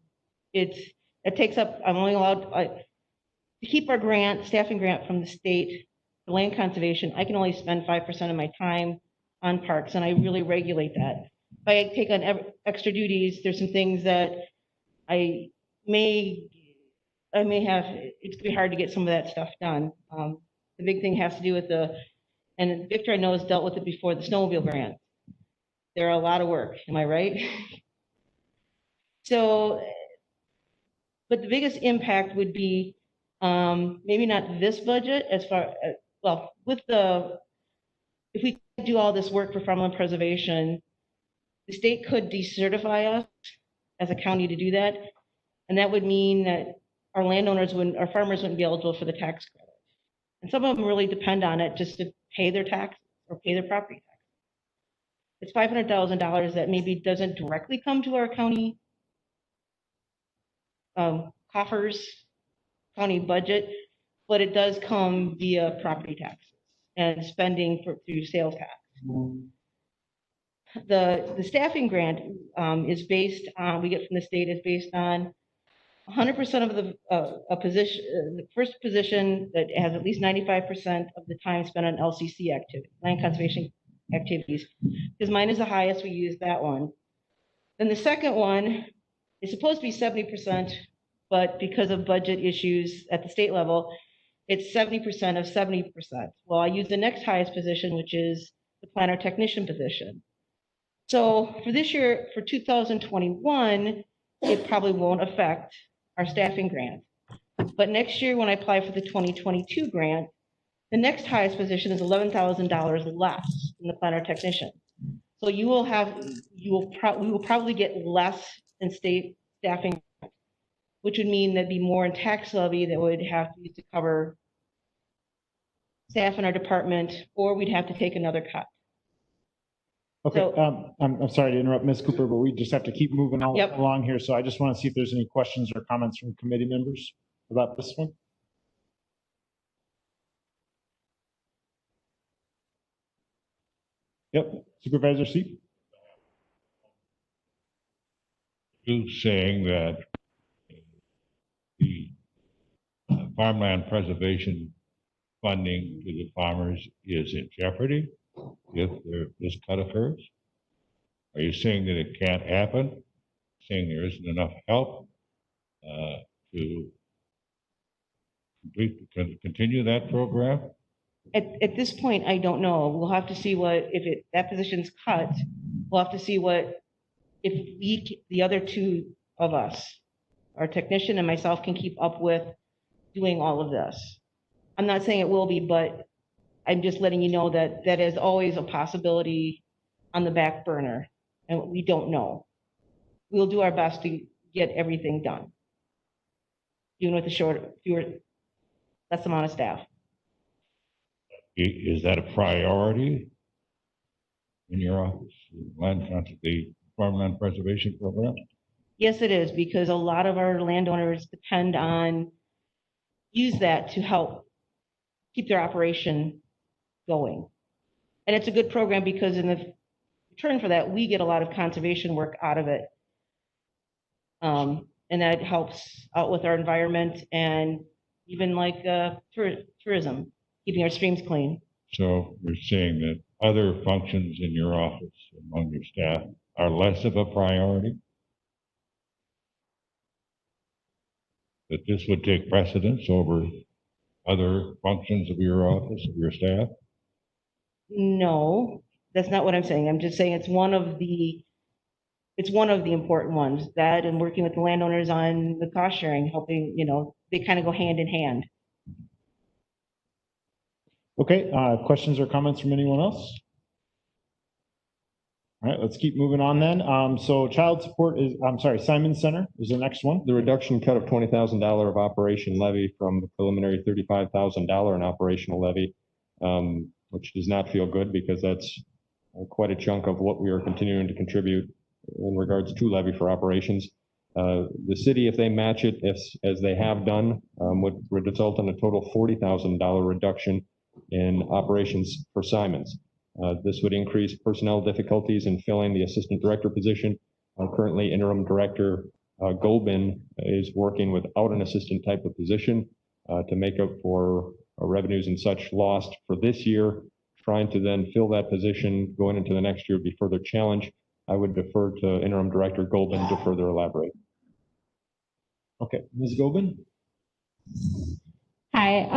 it takes up. I'm only allowed to keep our grant, staffing grant from the state, the land conservation. I can only spend 5% of my time on parks, and I really regulate that. If I take on extra duties, there's some things that I may have. It's gonna be hard to get some of that stuff done. The big thing has to do with and Victor, I know, has dealt with it before, the snowmobile grant. They're a lot of work, am I right? So, but the biggest impact would be maybe not this budget as far as, well, if we do all this work for farmland preservation, the state could decertify us as a county to do that. And that would mean that our farmers wouldn't be eligible for the tax credit. And some of them really depend on it just to pay their taxes or pay their property tax. It's $500,000 that maybe doesn't directly come to our county coffers, county budget, but it does come via property taxes and spending through sales tax. The staffing grant is based on, we get from the state, is based on 100% of the first position that has at least 95% of the time spent on LCC activity, land conservation activities. Because mine is the highest, we use that one. Then the second one is supposed to be 70%, but because of budget issues at the state level, it's 70% of 70%. Well, I use the next highest position, which is the planner technician position. So for this year, for 2021, it probably won't affect our staffing grant. But next year, when I apply for the 2022 grant, the next highest position is $11,000 less than the planner technician. So we will probably get less in state staffing, which would mean there'd be more in tax levy that would have to use to cover staff in our department, or we'd have to take another cut. Okay, So, I'm sorry to interrupt, Ms. Cooper, but we just have to keep moving along here. So I just want to see if there's any questions or comments from committee members about this one. Yep, Supervisor Seep. You saying that the farmland preservation funding to the farmers is in jeopardy if this cut occurs? Are you saying that it can't happen? Saying there isn't enough help to continue that program? At this point, I don't know. We'll have to see if that position's cut. We'll have to see if the other two of us, our technician and myself, can keep up with doing all of this. I'm not saying it will be, but I'm just letting you know that that is always a possibility on the back burner, and we don't know. We'll do our best to get everything done, even with the less amount of staff. Is that a priority in your office, the farmland preservation program? Yes, it is, because a lot of our landowners use that to help keep their operation going. And it's a good program because in the return for that, we get a lot of conservation work out of it. And that helps out with our environment and even like tourism, keeping our streams clean. So we're saying that other functions in your office among your staff are less of a priority? That this would take precedence over other functions of your office, of your staff? No, that's not what I'm saying. I'm just saying it's one of the important ones. That and working with the landowners on the cost sharing, helping, they kind of go hand in hand. Okay, questions or comments from anyone else? All right, let's keep moving on then. So child support Simon Center is the next one. The reduction cut of $20,000 of operation levy from the preliminary $35,000 in operational levy, which does not feel good because that's quite a chunk of what we are continuing to contribute in regards to levy for operations. The city, if they match it as they have done, would result in a total $40,000 reduction in operations for Simons. This would increase personnel difficulties in filling the assistant director position. Currently, interim director Gobin is working without an assistant type of position to make up for revenues and such lost for this year. Trying to then fill that position going into the next year would be further challenge. I would defer to interim director Gobin to further elaborate. Okay, Ms. Gobin? Hi.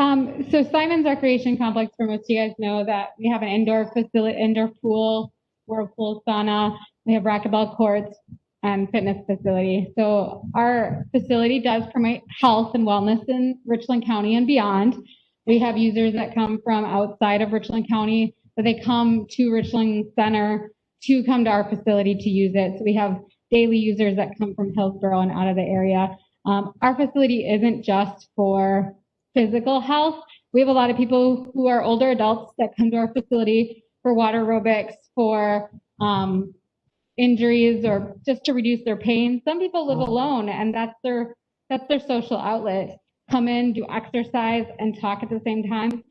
So Simon's Recreation Complex, for most of you guys know that we have an indoor facility, indoor pool, whirlpool, sauna. We have racquetball courts and fitness facility. So our facility does promote health and wellness in Richland County and beyond. We have users that come from outside of Richland County, but they come to Richland Center to come to our facility to use it. So we have daily users that come from Hillsborough and out of the area. Our facility isn't just for physical health. We have a lot of people who are older adults that come to our facility for water aerobics, for injuries, or just to reduce their pain. Some people live alone, and that's their social outlet. Come in, do exercise, and talk at the same time.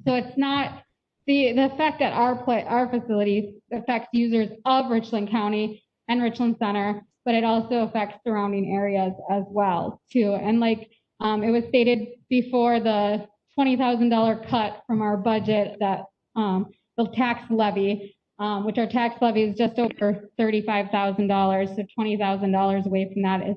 So it's not the effect that our facility affects users of Richland County and Richland Center, but it also affects surrounding areas as well too. And like it was stated before, the $20,000 cut from our budget, that the tax levy, which our tax levy is just over $35,000, so $20,000 away from that is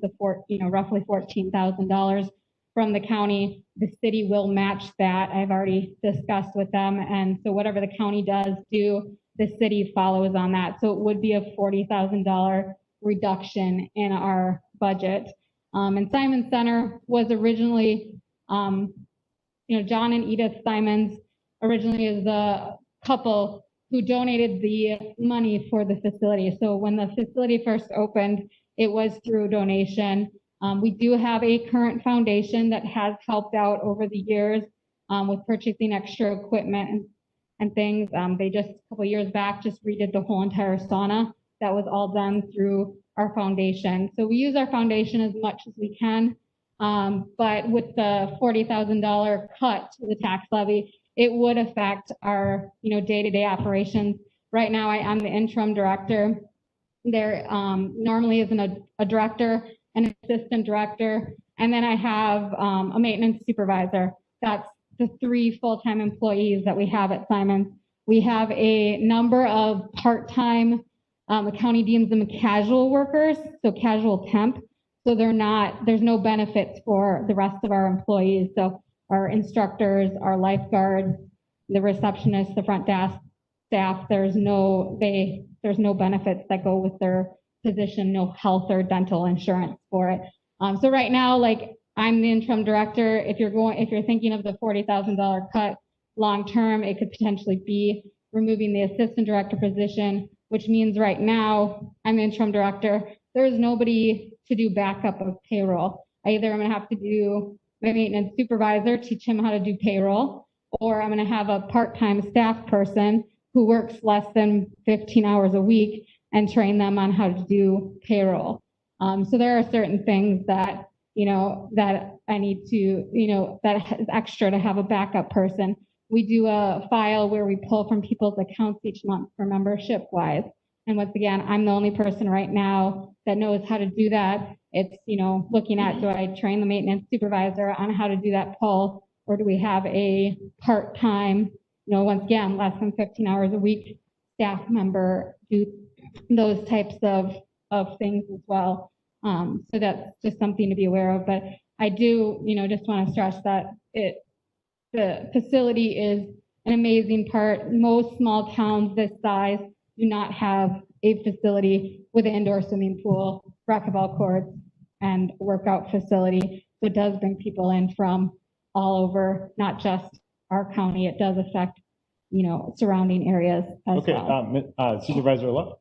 roughly $14,000 from the county. The city will match that. I've already discussed with them, and so whatever the county does do, the city follows on that. So it would be a $40,000 reduction in our budget. And Simons Center was originally, John and Edith Simons originally is the couple who donated the money for the facility. So when the facility first opened, it was through donation. We do have a current foundation that has helped out over the years with purchasing extra equipment and things. They just a couple years back just redid the whole entire sauna. That was all done through our foundation. So we use our foundation as much as we can. But with the $40,000 cut to the tax levy, it would affect our day-to-day operations. Right now, I am the interim director. There normally isn't a director, an assistant director, and then I have a maintenance supervisor. That's the 3 full-time employees that we have at Simons. We have a number of part-time, the county deems them casual workers, so casual temp. So there's no benefits for the rest of our employees. So our instructors, our lifeguards, the receptionists, the front desk staff, there's no benefits that go with their position, no health or dental insurance for it. So right now, like, I'm the interim director. If you're thinking of the $40,000 cut long term, it could potentially be removing the assistant director position, which means right now I'm the interim director. There's nobody to do backup of payroll. Either I'm going to have to do my maintenance supervisor, teach him how to do payroll, or I'm going to have a part-time staff person who works less than 15 hours a week and train them on how to do payroll. So there are certain things that, that I need to, that is extra to have a backup person. We do a file where we pull from people's accounts each month for membership wise. And once again, I'm the only person right now that knows how to do that. It's, looking at, do I train the maintenance supervisor on how to do that pull, or do we have a part-time, once again, less than 15 hours a week staff member do those types of things as well. So that's just something to be aware of. But I do, just want to stress that the facility is an amazing part. Most small towns this size do not have a facility with an indoor swimming pool, racquetball courts, and workout facility. So it does bring people in from all over, not just our county. It does affect, surrounding areas as well. Supervisor Love?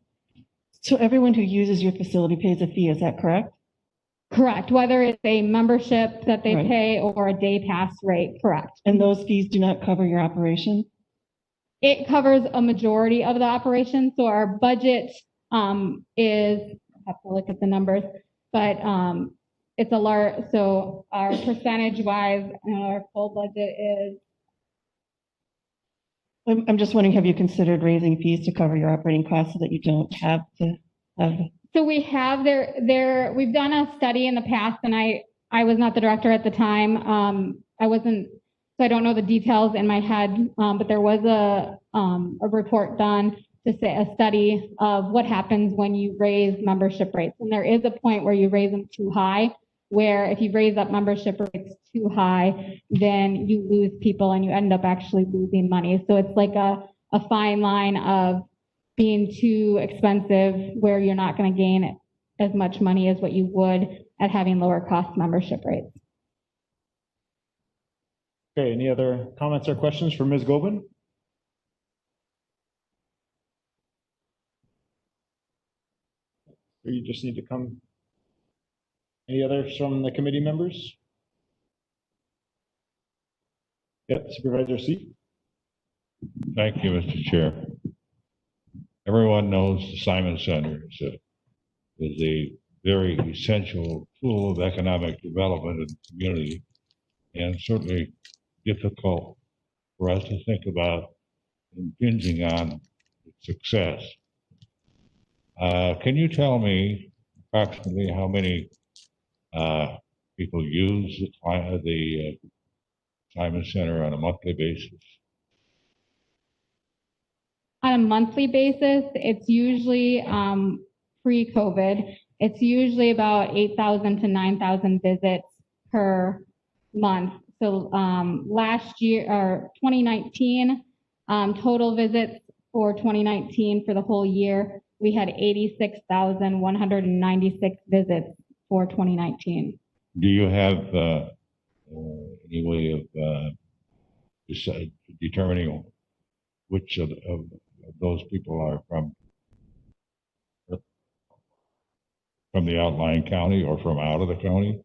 So everyone who uses your facility pays a fee, is that correct? Correct. Whether it's a membership that they pay or a day pass rate, correct. And those fees do not cover your operation? It covers a majority of the operation. So our budget is, I have to look at the numbers, but it's a large, so our percentage wise, our full budget is. I'm just wondering, have you considered raising fees to cover your operating costs so that you don't have to have? So we have we've done a study in the past, and I was not the director at the time. I wasn't, so I don't know the details in my head, but there was a report done to say a study of what happens when you raise membership rates. And there is a point where you raise them too high, where if you raise up membership rates too high, then you lose people and you end up actually losing money. So it's like a fine line of being too expensive where you're not going to gain as much money as what you would at having lower cost membership rates. Okay, any other comments or questions for Ms. Gobin? Or you just need to come? Any others from the committee members? Yep, Supervisor C. Thank you, Mr. Chair. Everyone knows the Simon Center is a very essential tool of economic development in the community, and certainly difficult for us to think about impinging on its success. Can you tell me approximately how many people use the Simon Center on a monthly basis? On a monthly basis, it's usually pre-COVID, it's usually about 8,000 to 9,000 visits per month. So last year, or 2019, total visits for 2019 for the whole year, we had 86,196 visits for 2019. Do you have any way of determining which of those people are from the outlying county or from out of the county?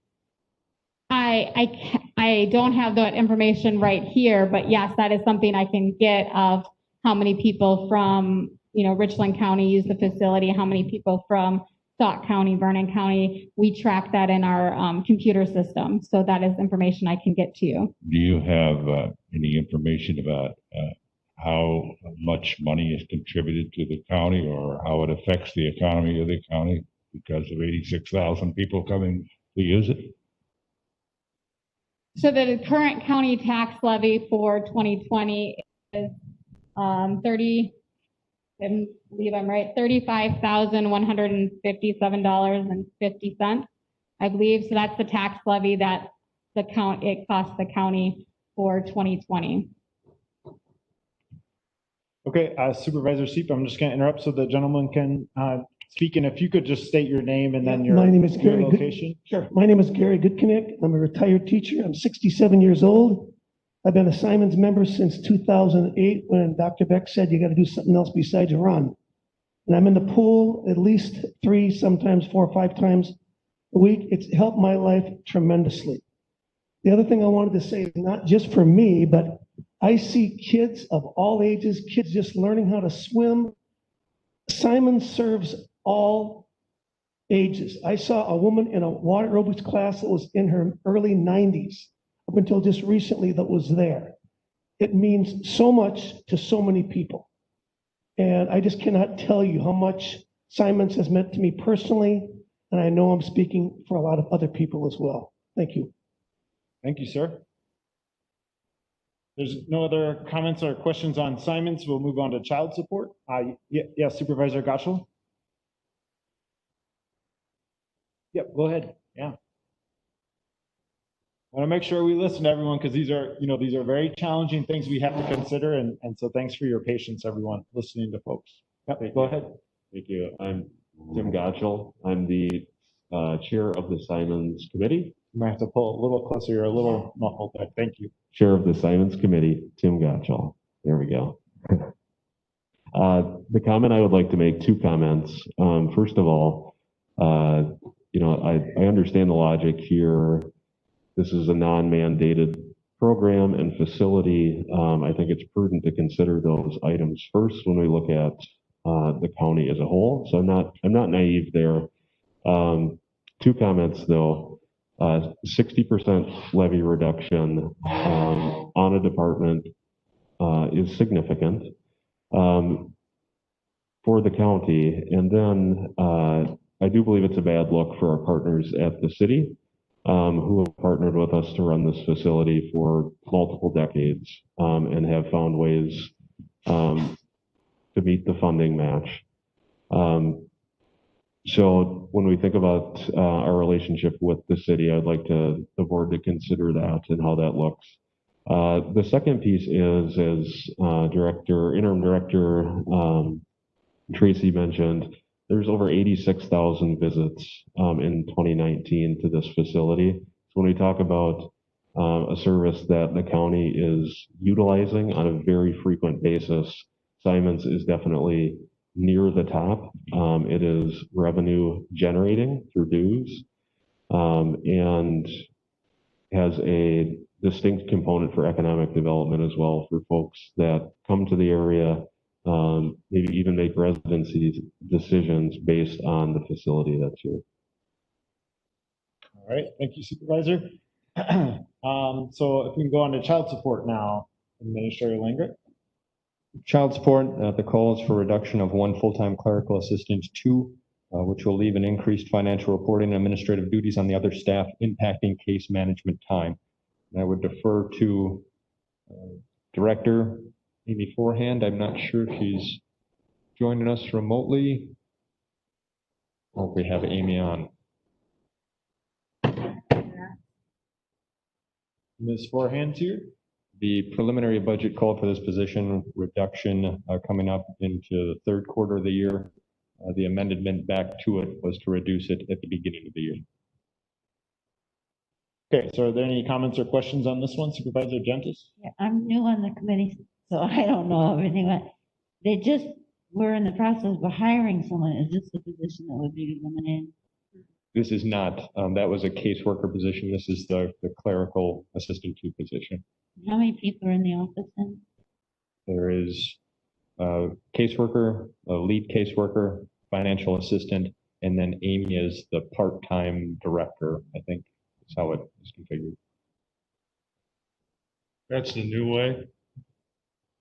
I don't have that information right here, but yes, that is something I can get of how many people from, Richland County use the facility, how many people from Sauk County, Vernon County. We track that in our computer system. So that is information I can get to you. Do you have any information about how much money is contributed to the county or how it affects the economy of the county because of 86,000 people coming to use it? So the current county tax levy for 2020 is $35,157.50, I believe. So that's the tax levy that it costs the county for 2020. Okay, Supervisor Seep, I'm just going to interrupt so the gentleman can speak. And if you could just state your name and then your location. Sure. My name is Gary Goodkinick. I'm a retired teacher. I'm 67 years old. I've been a Simon's member since 2008 when Dr. Beck said you got to do something else besides run. And I'm in the pool at least 3, sometimes 4 or 5 times a week. It's helped my life tremendously. The other thing I wanted to say is not just for me, but I see kids of all ages, kids just learning how to swim. Simon serves all ages. I saw a woman in a water aerobics class that was in her early 90s, up until just recently, that was there. It means so much to so many people. And I just cannot tell you how much Simon's has meant to me personally, and I know I'm speaking for a lot of other people as well. Thank you. Thank you, sir. There's no other comments or questions on Simon's. We'll move on to child support. Yeah, Supervisor Gottschall. Yep, go ahead. Yeah. I want to make sure we listen to everyone because these are very challenging things we have to consider. And so thanks for your patience, everyone, listening to folks. Yep, go ahead. Thank you. I'm Tim Gottschall. I'm the chair of the Simons Committee. You might have to pull a little closer. You're a little muffled there. Thank you. Chair of the Simons Committee, Tim Gottschall. There we go. The comment I would like to make, 2 comments. First of all, I understand the logic here. This is a non-mandated program and facility. I think it's prudent to consider those items first when we look at the county as a whole. So I'm not naive there. Two comments though. 60% levy reduction on a department is significant for the county. And then I do believe it's a bad look for our partners at the city who have partnered with us to run this facility for multiple decades and have found ways to meet the funding match. So when we think about our relationship with the city, I'd like the board to consider that and how that looks. The second piece is, as Interim Director Tracy mentioned, there's over 86,000 visits in 2019 to this facility. So when we talk about a service that the county is utilizing on a very frequent basis, Simons is definitely near the top. It is revenue generating through dues and has a distinct component for economic development as well for folks that come to the area, maybe even make residency decisions based on the facility that's here. All right, thank you, Supervisor. So if we can go on to child support now, Administrator Langrick. Child support, the call is for reduction of 1 full-time clerical assistant, 2, which will leave an increased financial reporting and administrative duties on the other staff, impacting case management time. And I would defer to Director Amy Forehand. I'm not sure if she's joining us remotely. I hope we have Amy on. Ms. Forehand's here. The preliminary budget called for this position reduction coming up into the third quarter of the year. The amendment back to it was to reduce it at the beginning of the year. Okay, so are there any comments or questions on this one, Supervisor Gentis? Yeah, I'm new on the committee, so I don't know everything, but they just were in the process of hiring someone. Is this the position that would be eliminated? This is not. That was a caseworker position. This is the clerical assistant 2 position. How many people are in the office then? There is a caseworker, a lead caseworker, financial assistant, and then Amy is the part-time director. I think that's how it is configured. That's the new way?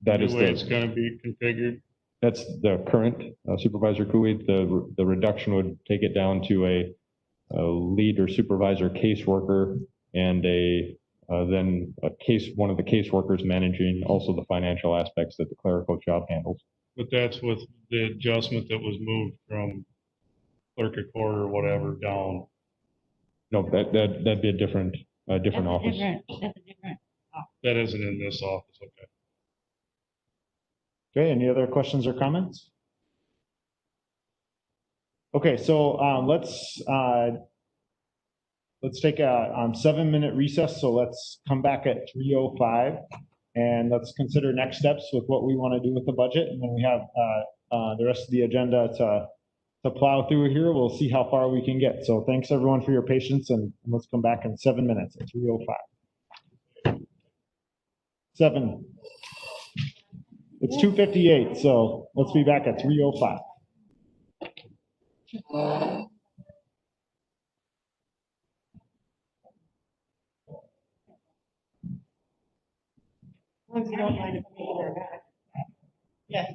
That is the way it's going to be configured? That's the current Supervisor Cooey. The reduction would take it down to a lead or supervisor caseworker and one of the caseworkers managing also the financial aspects that the clerical job handles. But that's with the adjustment that was moved from clerk of court or whatever down. No, that'd be a different office. That's a different. That isn't in this office. Okay. Okay, any other questions or comments? Okay, so let's take a 7-minute recess. So let's come back at 3:05 and let's consider next steps with what we want to do with the budget. And then we have the rest of the agenda to plow through here. We'll see how far we can get. So thanks everyone for your patience and let's come back in 7 minutes at 3:05. 7. It's 2:58, so let's be back at 3:05. If you don't mind. Yes.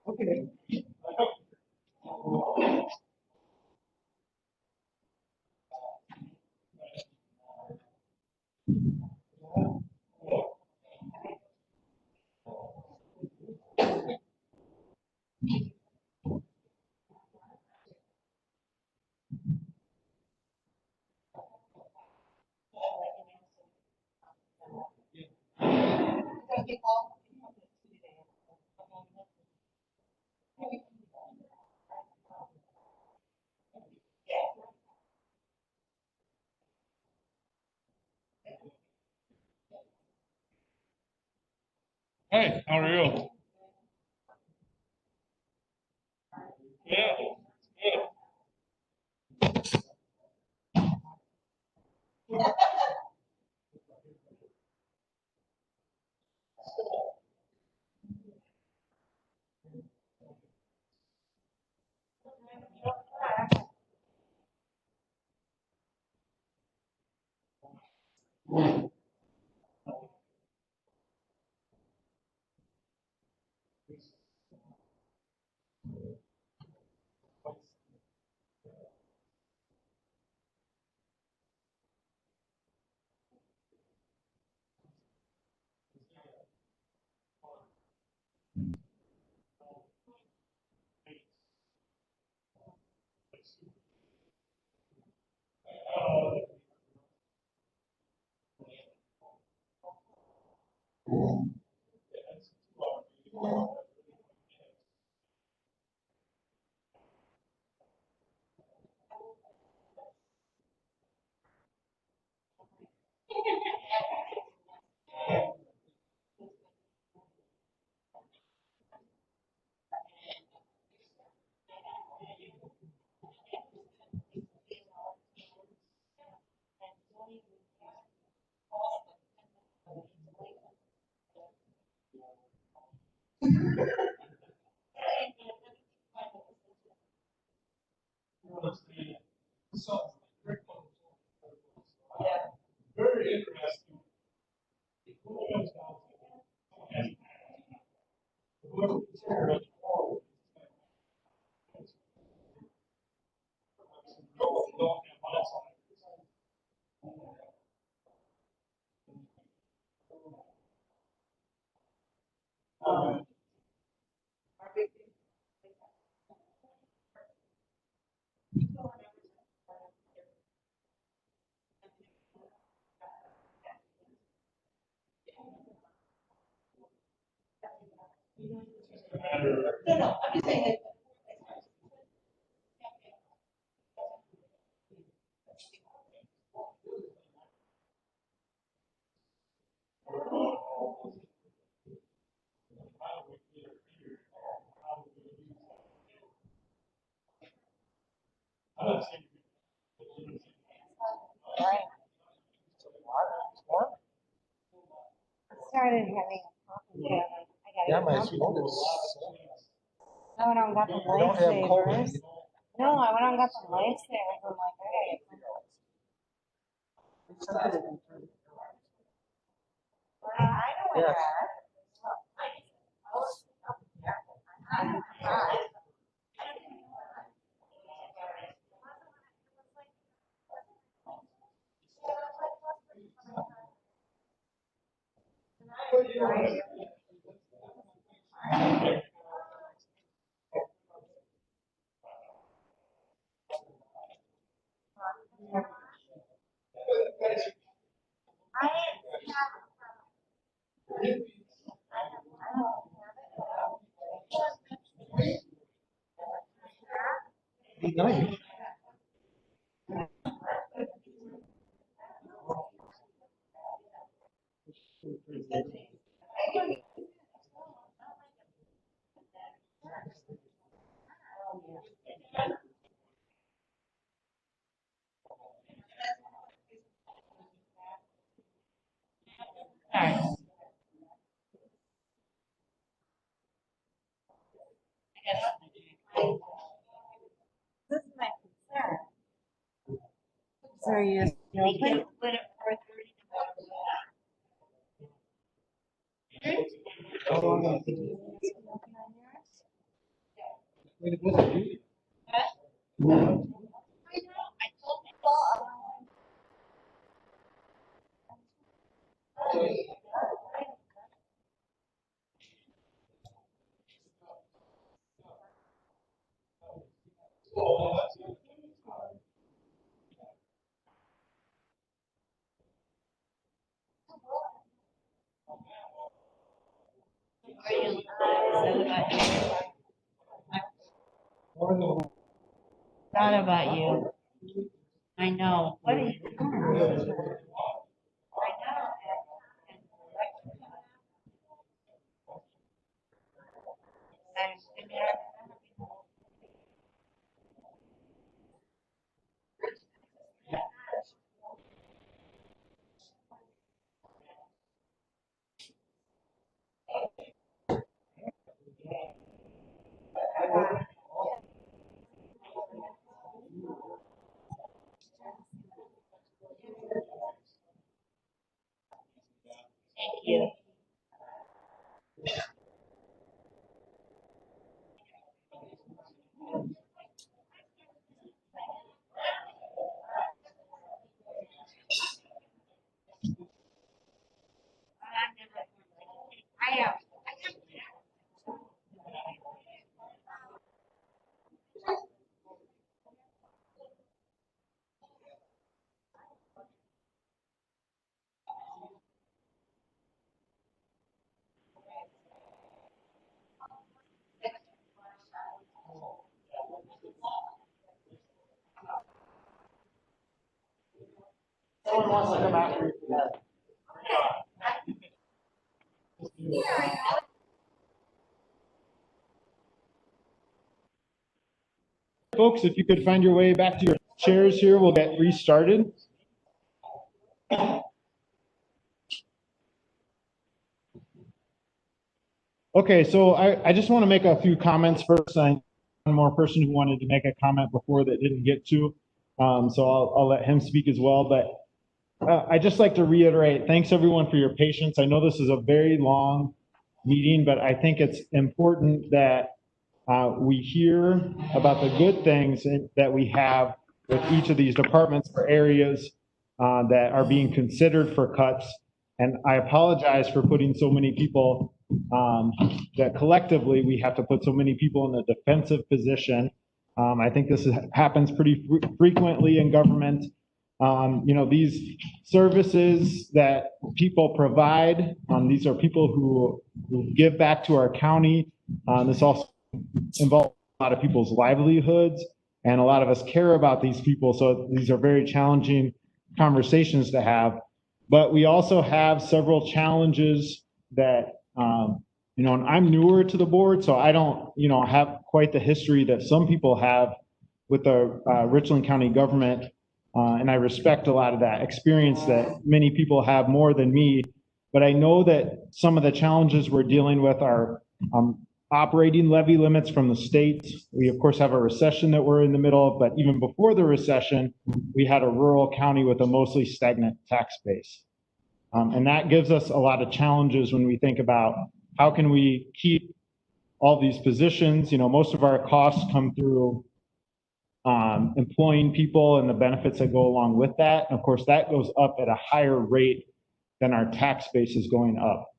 Okay. Hey, how are you? Yeah. Very interesting. No, I'm just saying that. Started having a coffee. Yeah, my phone is. I went out and got the lifesavers. No, I went out and got the lifesavers. I'm like, hey. I know it has. Nice. This is my concern. So you open? Thought about you. I know. What are you doing? you. I am. Someone wants to come after you for that. Folks, if you could find your way back to your chairs here, we'll get restarted. Okay, so I just want to make a few comments first. I one more person who wanted to make a comment before that didn't get to, so I'll let him speak as well. But I'd just like to reiterate, thanks everyone for your patience. I know this is a very long meeting, but I think it's important that we hear about the good things that we have with each of these departments or areas that are being considered for cuts. And I apologize for putting so many people, that collectively we have to put so many people in a defensive position. I think this happens pretty frequently in government. You know, these services that people provide, these are people who give back to our county. This also involves a lot of people's livelihoods, and a lot of us care about these people. So these are very challenging conversations to have. But we also have several challenges that, you know, and I'm newer to the board, so I don't, you know, have quite the history that some people have with the Richland County government. And I respect a lot of that experience that many people have more than me. But I know that some of the challenges we're dealing with are operating levy limits from the state. We, of course, have a recession that we're in the middle of, but even before the recession, we had a rural county with a mostly stagnant tax base. And that gives us a lot of challenges when we think about how can we keep all these positions. You know, most of our costs come through employing people and the benefits that go along with that. And of course, that goes up at a higher rate than our tax base is going up.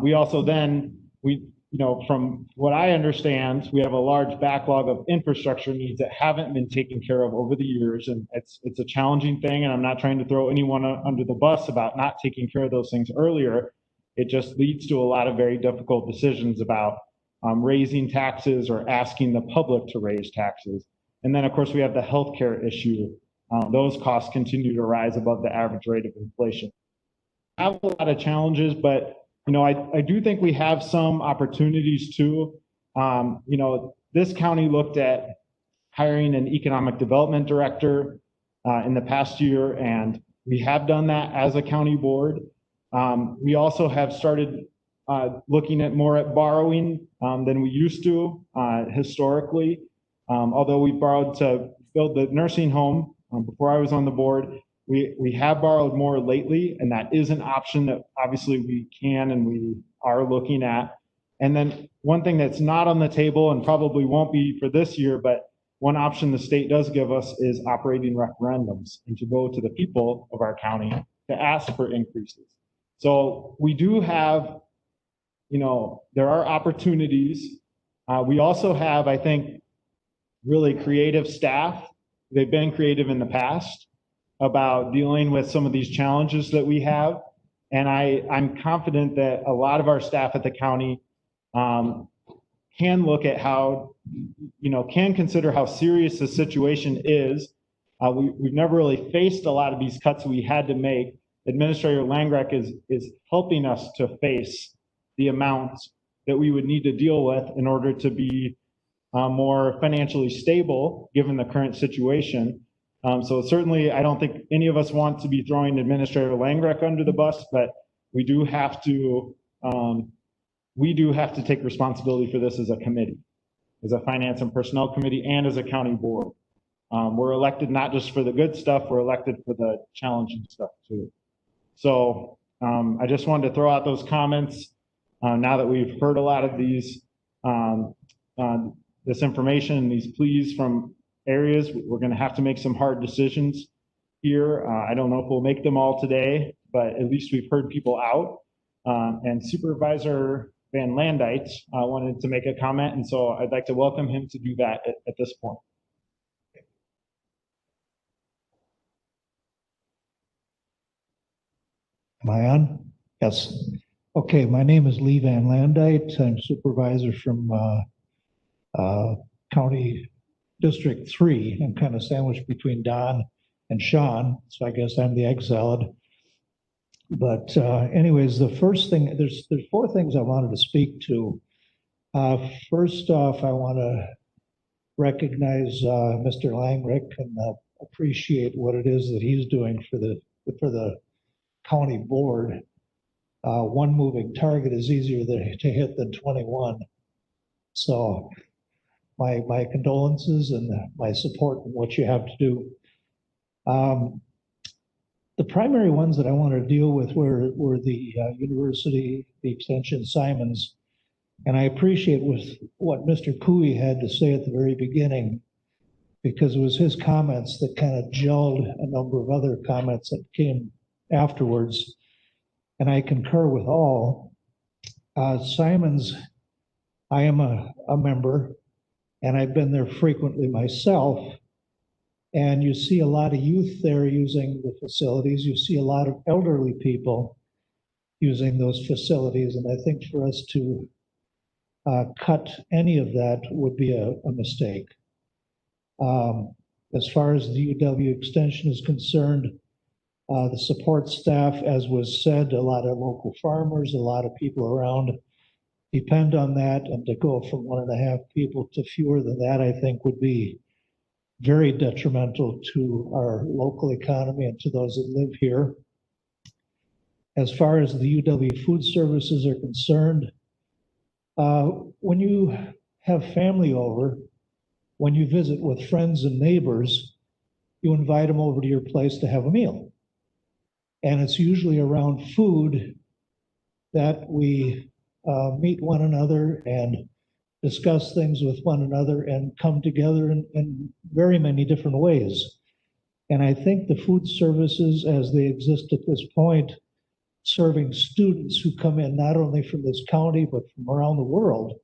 We also then, you know, from what I understand, we have a large backlog of infrastructure needs that haven't been taken care of over the years. And it's a challenging thing. And I'm not trying to throw anyone under the bus about not taking care of those things earlier. It just leads to a lot of very difficult decisions about raising taxes or asking the public to raise taxes. And then, of course, we have the healthcare issue. Those costs continue to rise above the average rate of inflation. I have a lot of challenges, but you know, I do think we have some opportunities too. You know, this county looked at hiring an economic development director in the past year, and we have done that as a county board. We also have started looking at more at borrowing than we used to historically. Although we borrowed to build the nursing home before I was on the board, we have borrowed more lately, and that is an option that obviously we can and we are looking at. And then one thing that's not on the table and probably won't be for this year, but one option the state does give us is operating referendums and to go to the people of our county to ask for increases. So we do have, you know, there are opportunities. We also have, I think, really creative staff. They've been creative in the past about dealing with some of these challenges that we have. And I'm confident that a lot of our staff at the county can look at how, you know, can consider how serious the situation is. We've never really faced a lot of these cuts we had to make. Administrator Langrek is helping us to face the amounts that we would need to deal with in order to be more financially stable given the current situation. So certainly, I don't think any of us want to be throwing Administrator Langrek under the bus, but we do have to take responsibility for this as a committee, as a finance and personnel committee, and as a county board. We're elected not just for the good stuff, we're elected for the challenging stuff too. So I just wanted to throw out those comments now that we've heard a lot of these, this information and these pleas from areas. We're going to have to make some hard decisions here. I don't know if we'll make them all today, but at least we've heard people out. And Supervisor Van Landijk wanted to make a comment, and so I'd like to welcome him to do that at this point. Am I on? Yes. Okay, my name is Lee Van Landijk. I'm supervisor from County District 3. I'm kind of sandwiched between Don and Sean, so I guess I'm the exiled. But anyways, the first thing, there's 4 things I wanted to speak to. First off, I want to recognize Mr. Langrick and appreciate what it is that he's doing for the county board. One moving target is easier to hit than 21. So my condolences and my support in what you have to do. The primary ones that I wanted to deal with were the university, the extension Simons, and I appreciate what Mr. Cooey had to say at the very beginning, because it was his comments that kind of gelled a number of other comments that came afterwards, and I concur with all. Simons, I am a member, and I've been there frequently myself. And you see a lot of youth there using the facilities. You see a lot of elderly people using those facilities. And I think for us to cut any of that would be a mistake. As far as the UW extension is concerned, the support staff, as was said, a lot of local farmers, a lot of people around depend on that. And to go from 1.5 people to fewer than that, I think would be very detrimental to our local economy and to those that live here. As far as the UW food services are concerned, when you have family over, when you visit with friends and neighbors, you invite them over to your place to have a meal. And it's usually around food that we meet one another and discuss things with one another and come together in very many different ways. And I think the food services as they exist at this point, serving students who come in not only from this county, but from around the world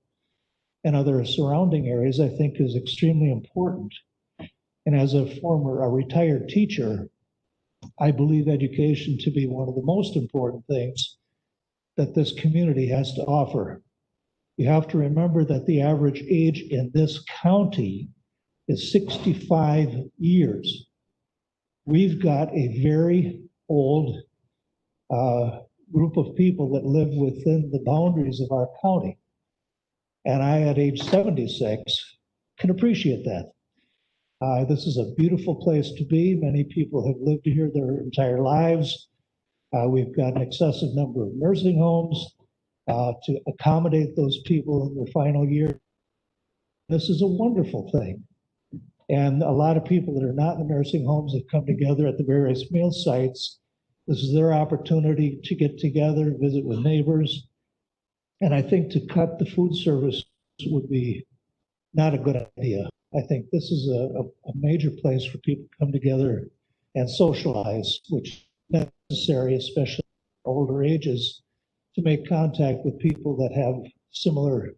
and other surrounding areas, I think is extremely important. And as a retired teacher, I believe education to be one of the most important things that this community has to offer. You have to remember that the average age in this county is 65 years. We've got a very old group of people that live within the boundaries of our county. And I, at age 76, can appreciate that. This is a beautiful place to be. Many people have lived here their entire lives. We've got an excessive number of nursing homes to accommodate those people in their final year. This is a wonderful thing. And a lot of people that are not in the nursing homes have come together at the various meal sites. This is their opportunity to get together, visit with neighbors. And I think to cut the food service would be not a good idea. I think this is a major place for people to come together and socialize, which is necessary, especially at older ages, to make contact with people that have similar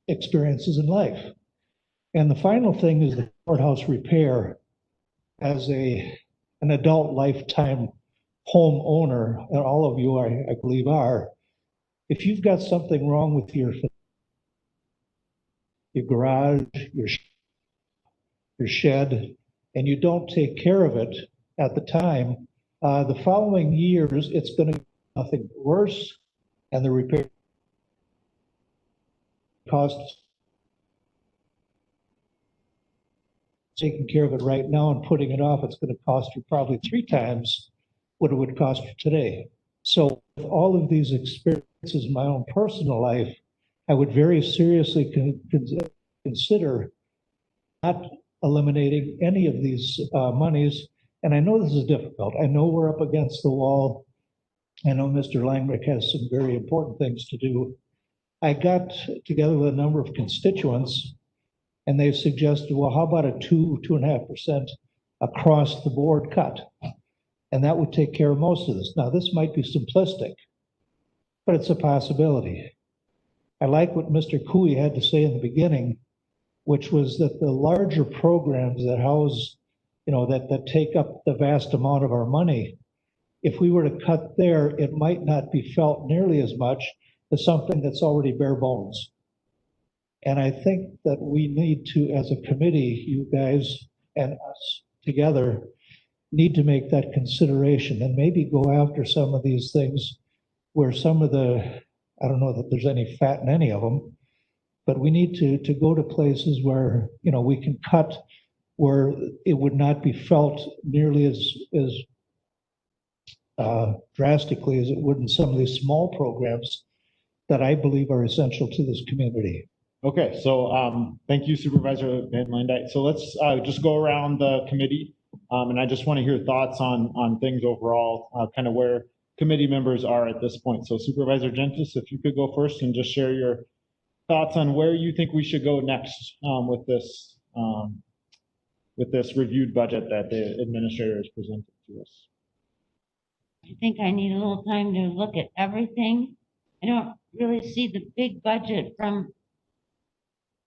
experiences in life. And the final thing is the Courthouse Repair. As an adult lifetime home owner, and all of you I believe are, if you've got something wrong with your garage, your shed, and you don't take care of it at the time, the following years, it's going to be nothing worse, and the repair costs taking care of it right now and putting it off, it's going to cost you probably 3 times what it would cost you today. So with all of these experiences in my own personal life, I would very seriously consider not eliminating any of these monies. And I know this is difficult. I know we're up against the wall. I know Mr. Langrick has some very important things to do. I got together with a number of constituents, and they've suggested, well, how about a 2.5% across the board cut? And that would take care of most of this. Now, this might be simplistic, but it's a possibility. I like what Mr. Cooey had to say in the beginning, which was that the larger programs that house, that take up the vast amount of our money, if we were to cut there, it might not be felt nearly as much as something that's already bare bones. And I think that we need to, as a committee, you guys and us together, need to make that consideration and maybe go after some of these things where some of the, I don't know that there's any fat in any of them, but we need to go to places where, we can cut where it would not be felt nearly as drastically as it would in some of these small programs that I believe are essential to this community. Okay, so thank you, Supervisor Van Landijk. So let's just go around the committee, and I just want to hear thoughts on things overall, kind of where committee members are at this point. So Supervisor Gentis, if you could go first and just share your thoughts on where you think we should go next with this reviewed budget that the administrator has presented to us. I think I need a little time to look at everything. I don't really see the big budget from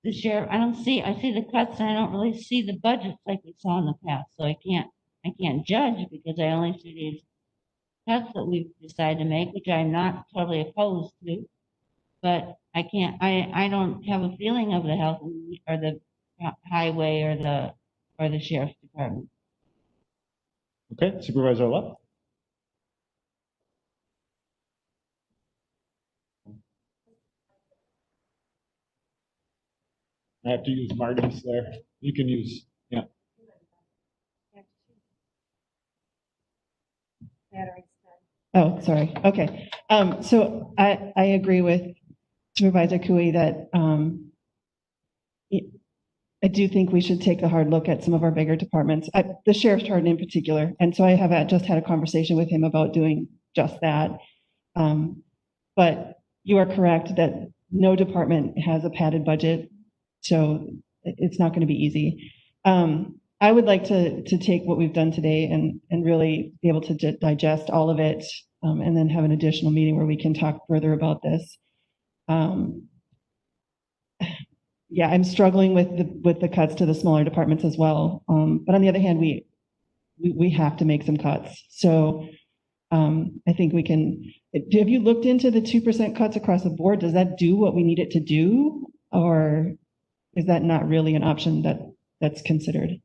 the sheriff. I see the cuts and I don't really see the budgets like we saw in the past. So I can't judge because I only see these cuts that we've decided to make, which I'm not totally opposed to. But I don't have a feeling of the health or the highway or the sheriff's department. Okay, Supervisor Love. I have to use Marty's there. You can use, yeah. Oh, sorry. Okay. So I agree with Supervisor Cooey that I do think we should take a hard look at some of our bigger departments, the sheriff's department in particular. And so I have just had a conversation with him about doing just that. But you are correct that no department has a padded budget, so it's not going to be easy. I would like to take what we've done today and really be able to digest all of it, and then have an additional meeting where we can talk further about this. Yeah, I'm struggling with the cuts to the smaller departments as well. But on the other hand, we have to make some cuts. So I think we can. Have you looked into the 2% cuts across the board? Does that do what we need it to do, or is that not really an option that's considered?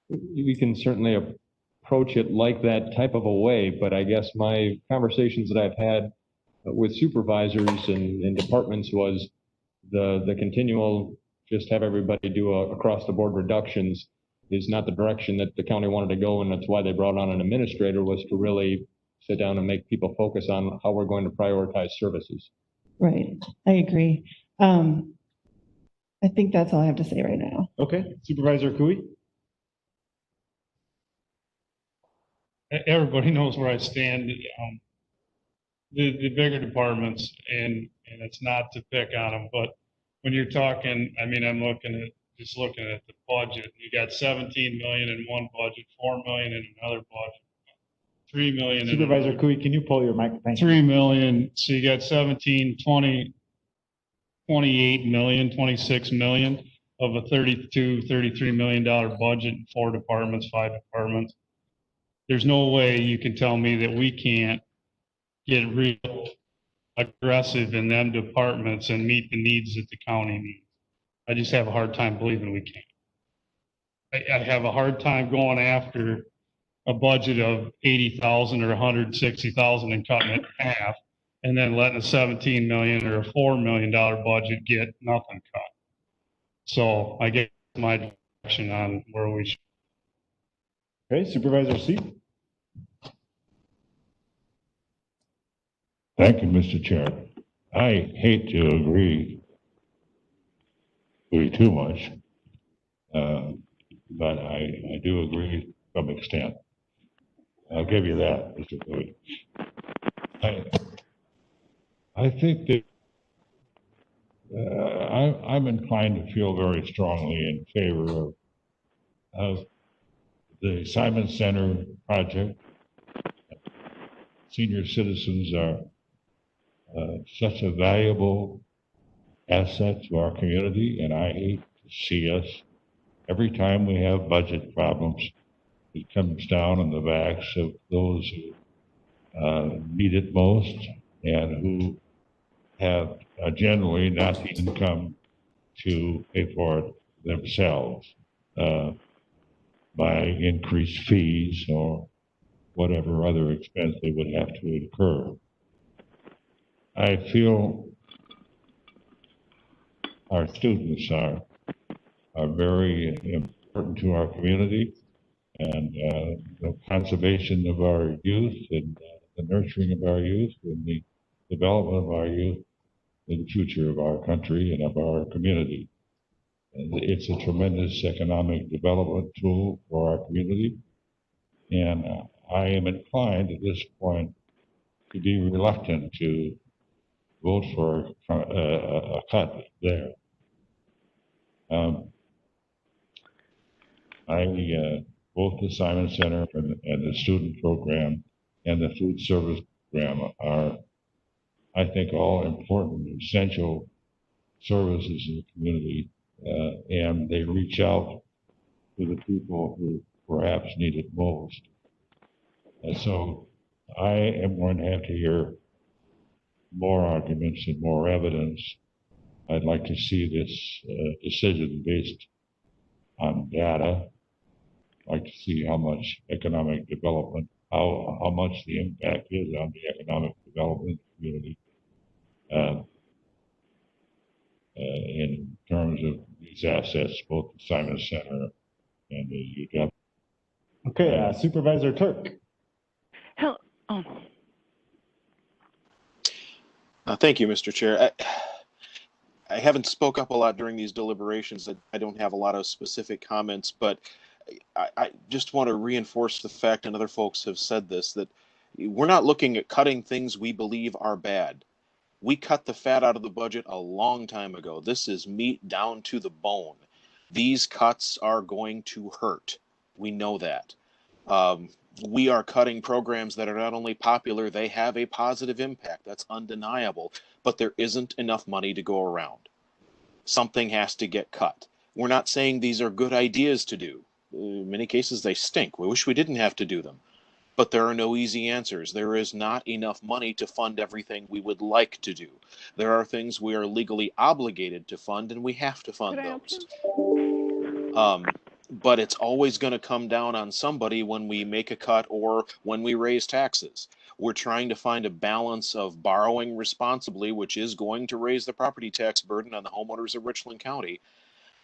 We can certainly approach it like that type of a way, but I guess my conversations that I've had with supervisors and departments was the continual just have everybody do across the board reductions is not the direction that the county wanted to go, and that's why they brought on an administrator, was to really sit down and make people focus on how we're going to prioritize services. Right, I agree. I think that's all I have to say right now. Okay, Supervisor Cooey. Everybody knows where I stand. The bigger departments, and it's not to pick on them, but when you're talking, I mean, I'm looking at the budget. You got 17 million in one budget, 4 million in another budget, 3 million. Supervisor Cooey, can you pull your microphone? 3 million. So you got 17, 20, 28 million, 26 million of a $33 million budget, 4 departments, 5 departments. There's no way you can tell me that we can't get real aggressive in them departments and meet the needs that the county needs. I just have a hard time believing we can. I have a hard time going after a budget of 80,000 or 160,000 and cutting it in half, and then letting a 17 million or a $4 million budget get nothing cut. So I get my direction on where we should. Okay, Supervisor C. Thank you, Mr. Chair. I hate to agree too much, but I do agree from extent. I'll give you that, Mr. Cooey. I think that I'm inclined to feel very strongly in favor of the Simon Center project. Senior citizens are such a valuable asset to our community, and I hate to see us, every time we have budget problems, it comes down on the backs of those who need it most and who have generally not the income to pay for it themselves by increased fees or whatever other expense they would have to incur. I feel our students are very important to our community, and the conservation of our youth and the nurturing of our youth and the development of our youth in the future of our country and of our community. And it's a tremendous economic development tool for our community, and I am inclined at this point to be reluctant to vote for a cut there. Both the Simon Center and the student program and the food service program are, I think, all important, essential services in the community, and they reach out to the people who perhaps need it most. And so I am going to have to hear more arguments and more evidence. I'd like to see this decision based on data. I'd like to see how much economic development, how much the impact is on the economic development of the community in terms of these assets, both the Simon Center and the UW. Okay, Supervisor Turk. Hello. Thank you, Mr. Chair. I haven't spoke up a lot during these deliberations. I don't have a lot of specific comments, but I just want to reinforce the fact, and other folks have said this, that we're not looking at cutting things we believe are bad. We cut the fat out of the budget a long time ago. This is meat down to the bone. These cuts are going to hurt. We know that. We are cutting programs that are not only popular, they have a positive impact. That's undeniable. But there isn't enough money to go around. Something has to get cut. We're not saying these are good ideas to do. In many cases, they stink. We wish we didn't have to do them. But there are no easy answers. There is not enough money to fund everything we would like to do. There are things we are legally obligated to fund, and we have to fund those. But it's always going to come down on somebody when we make a cut or when we raise taxes. We're trying to find a balance of borrowing responsibly, which is going to raise the property tax burden on the homeowners of Richland County,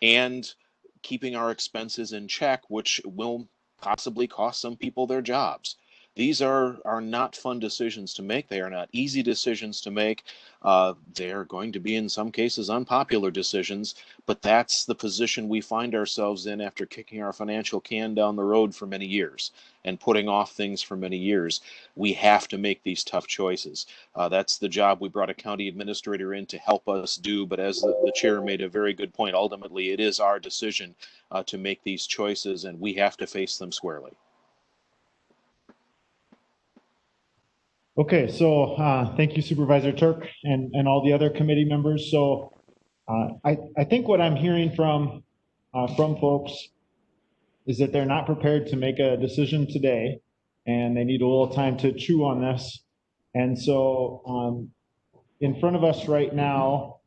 and keeping our expenses in check, which will possibly cost some people their jobs. These are not fun decisions to make. They are not easy decisions to make. They are going to be, in some cases, unpopular decisions, but that's the position we find ourselves in after kicking our financial can down the road for many years and putting off things for many years. We have to make these tough choices. That's the job we brought a county administrator in to help us do, but as the chair made a very good point, ultimately it is our decision to make these choices, and we have to face them squarely. Okay, so thank you, Supervisor Turk, and all the other committee members. So I think what I'm hearing from folks is that they're not prepared to make a decision today, and they need a little time to chew on this. And so in front of us right now,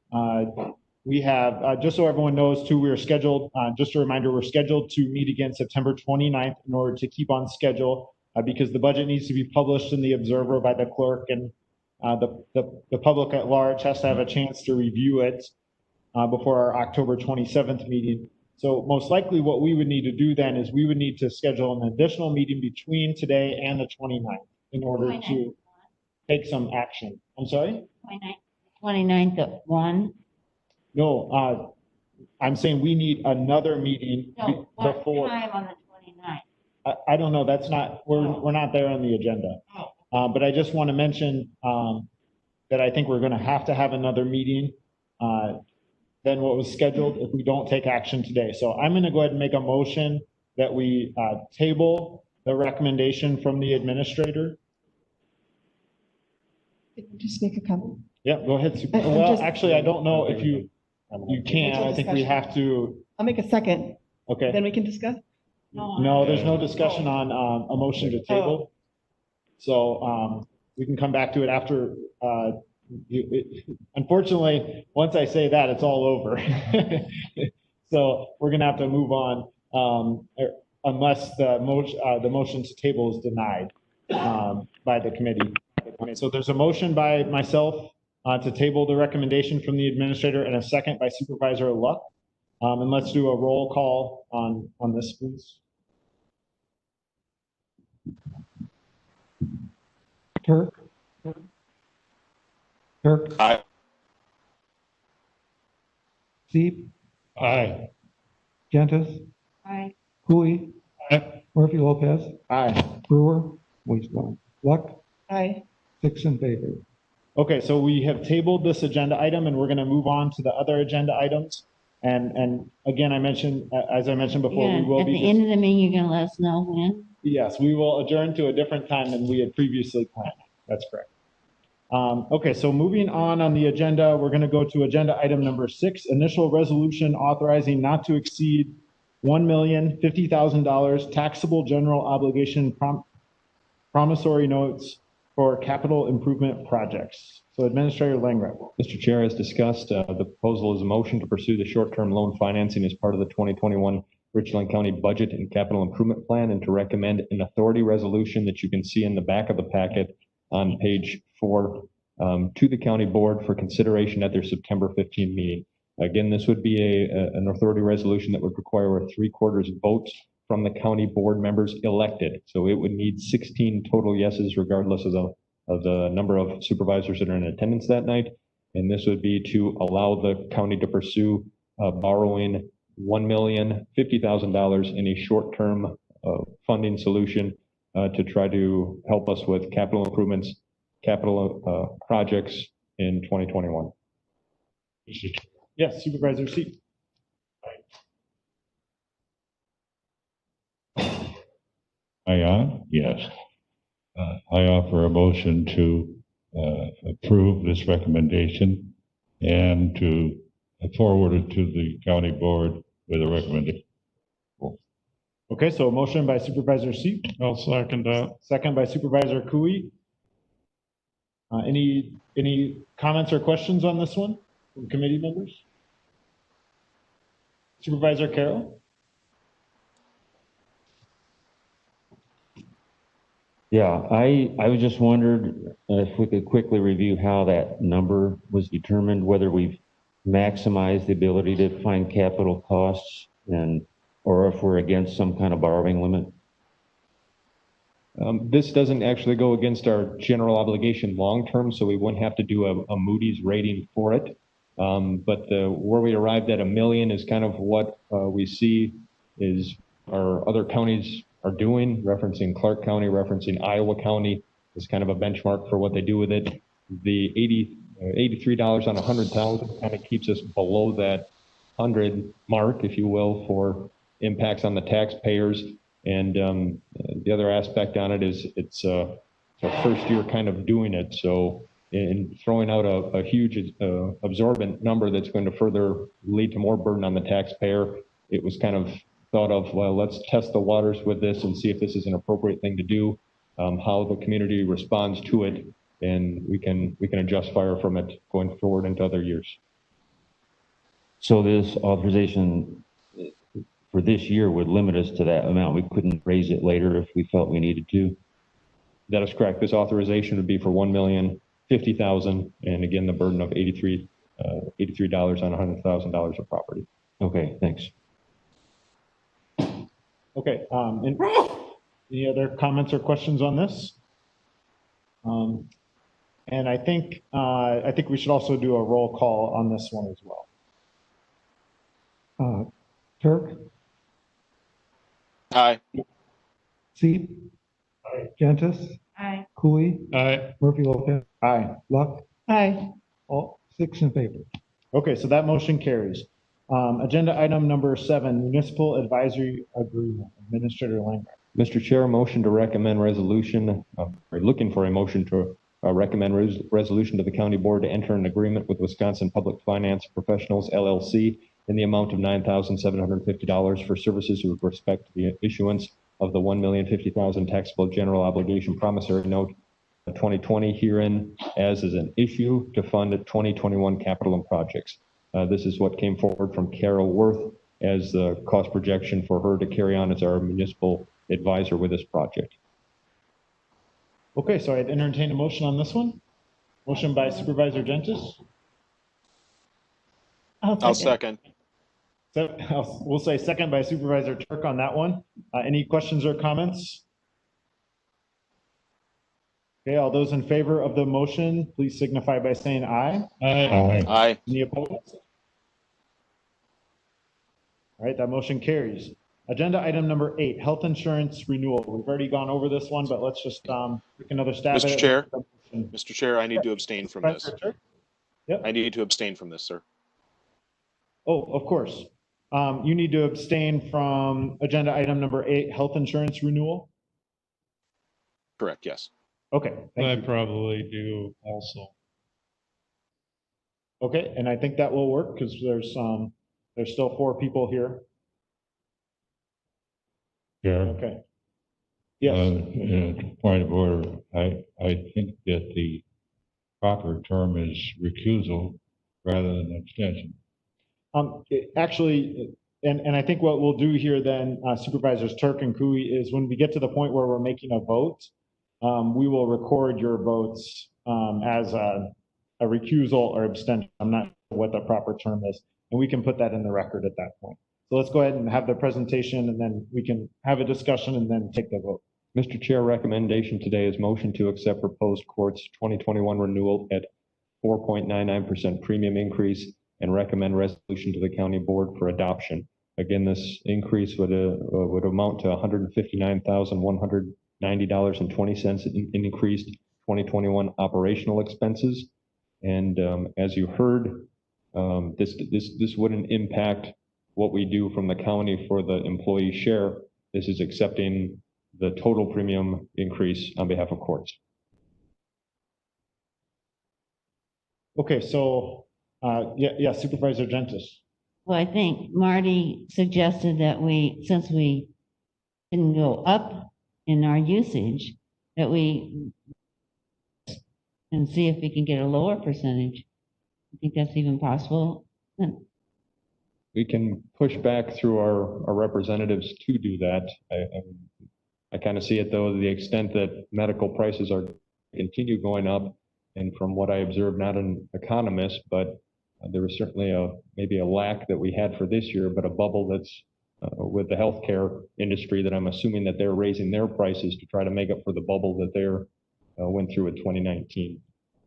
we have, just so everyone knows too, we are scheduled, just a reminder, we're scheduled to meet again September 29th in order to keep on schedule. Because the budget needs to be published in the Observer by the clerk, and the public at large has to have a chance to review it before our October 27th meeting. So most likely what we would need to do then is we would need to schedule an additional meeting between today and the 29th in order to take some action. I'm sorry? 29th at 1? No, I'm saying we need another meeting before. What time on the 29th? I don't know. That's not, we're not there on the agenda. But I just want to mention that I think we're going to have another meeting than what was scheduled if we don't take action today. So I'm going to go ahead and make a motion that we table the recommendation from the administrator. Just make a comment. Yeah, go ahead. Well, actually, I don't know if you can. I think we have to. I'll make a second. Okay. Then we can discuss. No, there's no discussion on a motion to table. So we can come back to it after. Unfortunately, once I say that, it's all over. So we're going to have to move on unless the motion to table is denied by the committee. So there's a motion by myself to table the recommendation from the administrator and a second by Supervisor Luck. And let's do a roll call on this, please. Turk? Turk? Aye. Seep? Aye. Gentis? Aye. Cooley? Aye. Murphy Lopez? Aye. Brewer? Weisbaum? Luck? Aye. 6 in favor. Okay, so we have tabled this agenda item and we're going to move on to the other agenda items. And again, as I mentioned before, we will at the end of the meeting, you're going to let us know when? Yes, we will adjourn to a different time than we had previously planned. That's correct. Okay, so moving on the agenda, we're going to go to agenda item number 6, initial resolution authorizing not to exceed $1,050,000 taxable general obligation promissory notes for capital improvement projects. So Administrator Langreck. Mr. Chair, as discussed, the proposal is a motion to pursue the short-term loan financing as part of the 2021 Richland County Budget and Capital Improvement Plan, and to recommend an authority resolution that you can see in the back of the packet on page 4 to the county board for consideration at their September 15 meeting. Again, this would be an authority resolution that would require a 3/4 vote from the county board members elected. So it would need 16 total yeses regardless of the number of supervisors that are in attendance that night. And this would be to allow the county to pursue borrowing $1,050,000 in a short-term funding solution to try to help us with capital improvements, capital projects in 2021. Yes, Supervisor Seat. Yes. I offer a motion to approve this recommendation and to forward it to the county board with a recommendation. Okay, so a motion by Supervisor Seat. I'll second that. Second by Supervisor Cooey. Any comments or questions on this one from committee members? Supervisor Carroll? Yeah, I was just wondered if we could quickly review how that number was determined, whether we've maximized the ability to find capital costs or if we're against some kind of borrowing limit. This doesn't actually go against our general obligation long-term, so we wouldn't have to do a Moody's rating for it. But where we arrived at $1 million is kind of what we see is our other counties are doing, referencing Clark County, referencing Iowa County is kind of a benchmark for what they do with it. The $83 on 100,000 kind of keeps us below that 100 mark, if you will, for impacts on the taxpayers. And the other aspect on it is it's our first year kind of doing it. So in throwing out a huge absorbent number that's going to further lead to more burden on the taxpayer, it was kind of thought of, well, let's test the waters with this and see if this is an appropriate thing to do, how the community responds to it, and we can adjust fire from it going forward into other years. So this authorization for this year would limit us to that amount. We couldn't raise it later if we felt we needed to. That is correct. This authorization would be for $1,050,000, and again, the burden of $83 on $100,000 of property. Okay, thanks. Okay. Any other comments or questions on this? And I think we should also do a roll call on this one as well. Turk? Aye. Seep? Gentis? Aye. Cooley, Aye. Murphy Lopez, Aye. Luck, Aye. all 6 in favor. Okay, so that motion carries. Agenda item number 7, municipal advisory agreement, Administrator Langreich. Mr. Chair, a motion to recommend resolution, or looking for a motion to recommend resolution to the county board to enter an agreement with Wisconsin Public Finance Professionals LLC in the amount of $9,750 for services with respect to the issuance of the $1,050,000 taxable general obligation promissory note 2020 herein as is an issue to fund 2021 capital and projects. This is what came forward from Carol Worth as the cost projection for her to carry on as our municipal advisor with this project. Okay, so I'd entertain a motion on this one. Motion by Supervisor Gentis. I'll second. We'll say second by Supervisor Turk on that one. Any questions or comments? Okay, all those in favor of the motion, please signify by saying aye. Aye. Aye. Any opposed? All right, that motion carries. Agenda item number 8, health insurance renewal. We've already gone over this one, but let's just take another stab at it. Mr. Chair, I need to abstain from this. Yep. I need to abstain from this, sir. Oh, of course. You need to abstain from agenda item number 8, health insurance renewal. Correct, yes. Okay. I probably do also. Okay, and I think that will work because there's still 4 people here. Chair. Okay. Yes. Point of order, I think that the proper term is recusal rather than abstention. Actually, and I think what we'll do here then, Supervisors Turk and Cooey, is when we get to the point where we're making a vote, we will record your votes as a recusal or abstention. I'm not sure what the proper term is, and we can put that in the record at that point. So let's go ahead and have the presentation, and then we can have a discussion and then take the vote. Mr. Chair, recommendation today is motion to accept proposed courts 2021 renewal at 4.99% premium increase and recommend resolution to the county board for adoption. Again, this increase would amount to $159,190.20 in increased 2021 operational expenses. And as you heard, this wouldn't impact what we do from the county for the employee share. This is accepting the total premium increase on behalf of courts. Okay, so yeah, Supervisor Gentis. Well, I think Marty suggested that since we didn't go up in our usage, that we and see if we can get a lower percentage. I think that's even possible. We can push back through our representatives to do that. I kind of see it though, to the extent that medical prices are continue going up. And from what I observed, not an economist, but there was certainly maybe a lack that we had for this year, but a bubble that's with the healthcare industry that I'm assuming that they're raising their prices to try to make up for the bubble that they went through in 2019.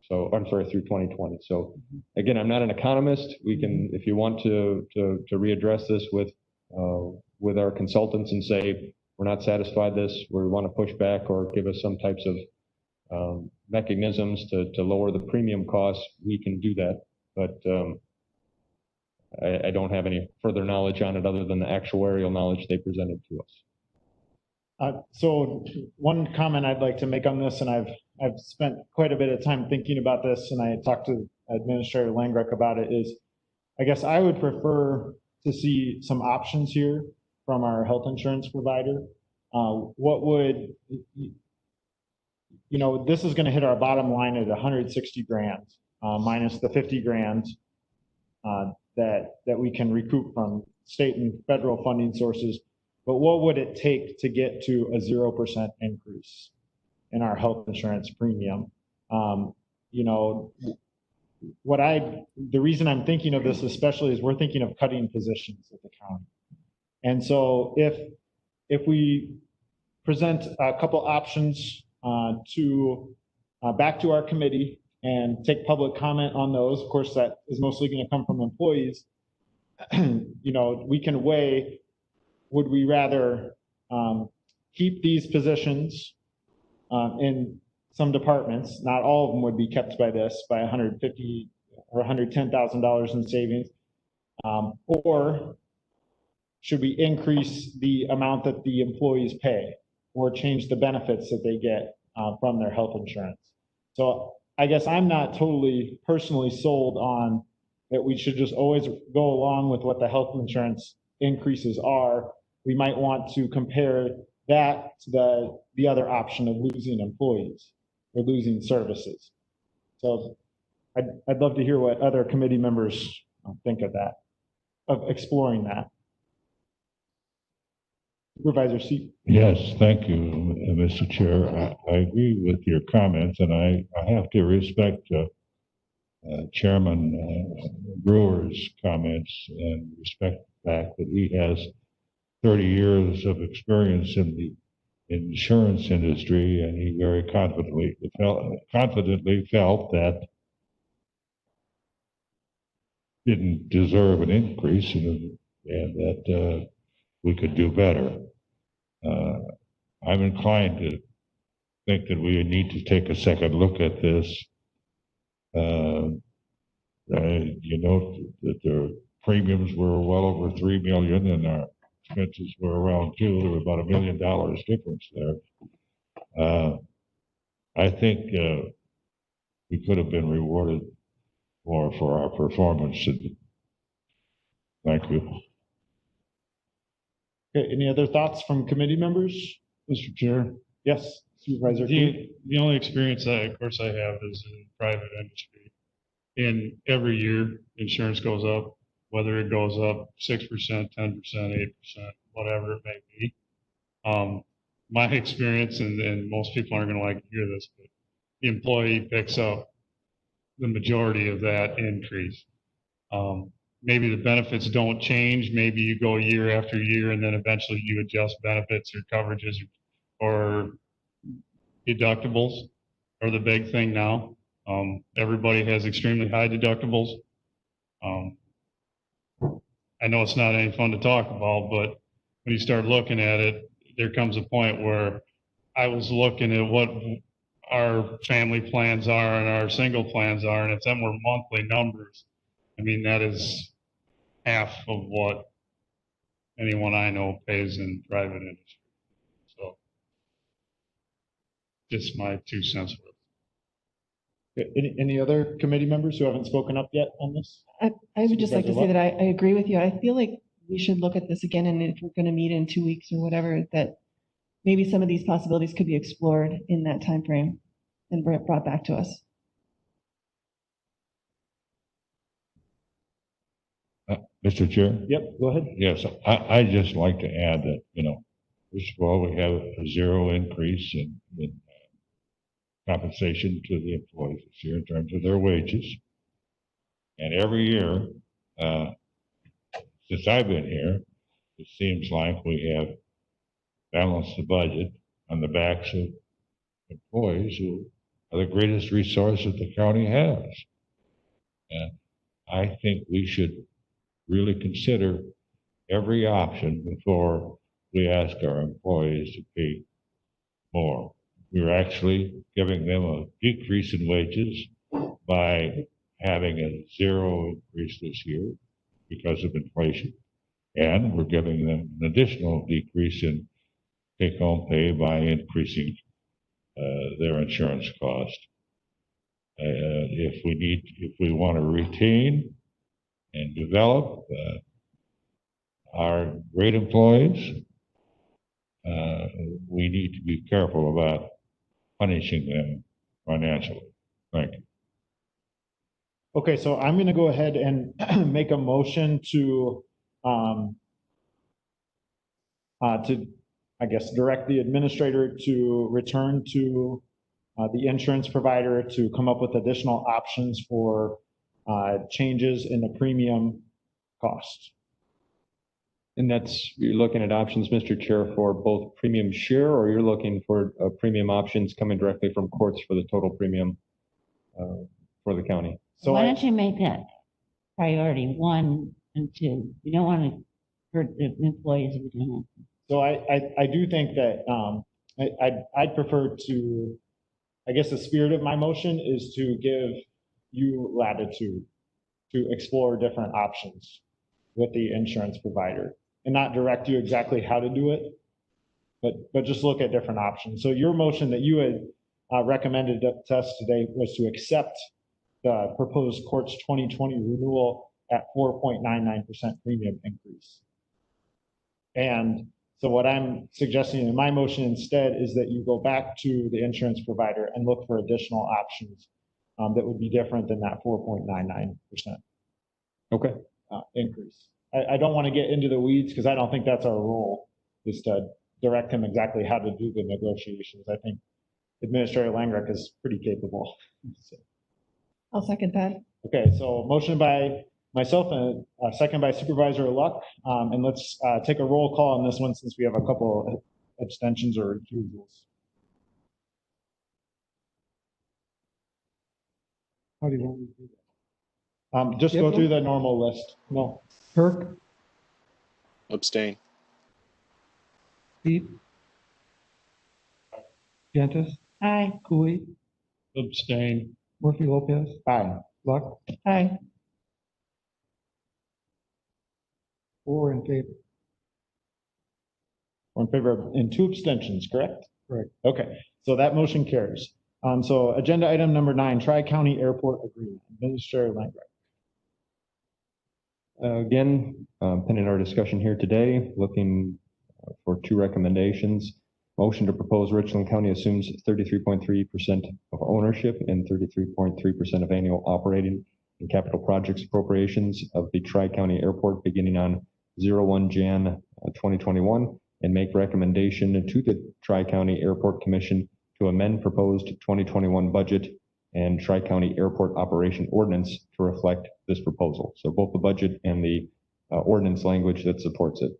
So I'm sorry, through 2020. So again, I'm not an economist. We can, if you want to readdress this with our consultants and say, we're not satisfied this, we want to push back or give us some types of mechanisms to lower the premium costs, we can do that. But I don't have any further knowledge on it other than the actuarial knowledge they presented to us. So one comment I'd like to make on this, and I've spent quite a bit of time thinking about this, and I talked to Administrator Langreich about it, is I guess I would prefer to see some options here from our health insurance provider. What would, this is going to hit our bottom line at 160 grand minus the 50 grand that we can recoup from state and federal funding sources. But what would it take to get to a 0% increase in our health insurance premium? The reason I'm thinking of this especially is we're thinking of cutting positions at the county. And so if we present a couple options back to our committee and take public comment on those, of course, that is mostly going to come from employees, we can weigh, would we rather keep these positions in some departments, not all of them would be kept by this, by $150 or $110,000 in savings. Or should we increase the amount that the employees pay or change the benefits that they get from their health insurance? So I guess I'm not totally personally sold on that we should just always go along with what the health insurance increases are. We might want to compare that to the other option of losing employees or losing services. So I'd love to hear what other committee members think of that, of exploring that. Supervisor Seat. Yes, thank you, Mr. Chair. I agree with your comments, and I have to respect Chairman Brewer's comments and respect the fact that he has 30 years of experience in the insurance industry, and he very confidently felt that didn't deserve an increase and that we could do better. I'm inclined to think that we need to take a second look at this. You know that their premiums were well over $3 million and our expenses were around $2 million. There was about $1 million difference there. I think we could have been rewarded more for our performance. Thank you. Okay, any other thoughts from committee members? Mr. Chair? Yes, Supervisor. The only experience of course I have is in private industry. And every year insurance goes up, whether it goes up 6%, 10%, 8%, whatever it may be. My experience, and most people aren't going to like to hear this, but the employee picks up the majority of that increase. Maybe the benefits don't change. Maybe you go year after year and then eventually you adjust benefits or coverages or deductibles are the big thing now. Everybody has extremely high deductibles. I know it's not any fun to talk about, but when you start looking at it, there comes a point where I was looking at what our family plans are and our single plans are, and if them were monthly numbers, I mean, that is half of what anyone I know pays in private industry. So just my 2 cents worth. Any other committee members who haven't spoken up yet on this? I would just like to say that I agree with you. I feel like we should look at this again, and if we're going to meet in 2 weeks or whatever, that maybe some of these possibilities could be explored in that time frame and brought back to us. Mr. Chair? Yep, go ahead. Yes, I'd just like to add that, you know, first of all, we have a zero increase in compensation to the employees this year in terms of their wages. And every year, since I've been here, it seems like we have balanced the budget on the backs of employees who are the greatest resource that the county has. And I think we should really consider every option before we ask our employees to pay more. We're actually giving them a decrease in wages by having a zero increase this year because of inflation. And we're giving them an additional decrease in take-home pay by increasing their insurance cost. If we want to retain and develop our great employees, we need to be careful about punishing them financially. Thank you. Okay, so I'm going to go ahead and make a motion to, I guess, direct the administrator to return to the insurance provider to come up with additional options for changes in the premium cost. And that's, you're looking at options, Mr. Chair, for both premium share, or you're looking for premium options coming directly from courts for the total premium for the county? So why don't you make that priority 1 and 2? You don't want to hurt the employees if you don't. So I do think that I'd prefer to, I guess the spirit of my motion is to give you latitude to explore different options with the insurance provider and not direct you exactly how to do it, but just look at different options. So your motion that you had recommended to us today was to accept the proposed court's 2020 renewal at 4.99% premium increase. And so what I'm suggesting in my motion instead is that you go back to the insurance provider and look for additional options that would be different than that 4.99% Okay. increase. I don't want to get into the weeds because I don't think that's our role, is to direct him exactly how to do the negotiations. I think Administrator Langreck is pretty capable. So. I'll second that. Okay, so motion by myself and second by Supervisor Luck. And let's take a roll call on this one since we have a couple of abstentions or recusals. How do you want me to do that? Just go through the normal list. No. Kirk, Abstain. Pete, Gentis, Aye. Cooley, Abstain. Murphy Lopez, Aye. Luck, Aye. 4 in favor. 4 in favor and 2 abstentions, correct? Correct. Okay, so that motion carries. So agenda item number 9, Tri-County Airport Agreement. Administrator Langreck. Again, pending our discussion here today, looking for 2 recommendations. Motion to propose Richland County assumes 33.3% of ownership and 33.3% of annual operating and capital projects appropriations of the Tri-County Airport beginning on 01 Jan 2021 and make recommendation to the Tri-County Airport Commission to amend proposed 2021 budget and Tri-County Airport Operation Ordinance to reflect this proposal. So both the budget and the ordinance language that supports it.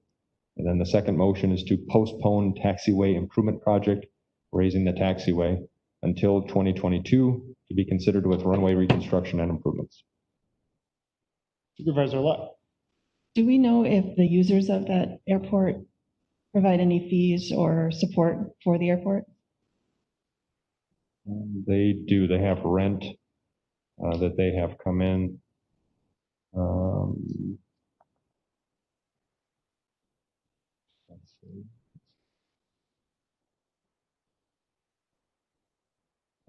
And then the second motion is to postpone taxiway improvement project, raising the taxiway until 2022 to be considered with runway reconstruction and improvements. Supervisor Luck. Do we know if the users of that airport provide any fees or support for the airport? They do. They have rent that they have come in. Let's see.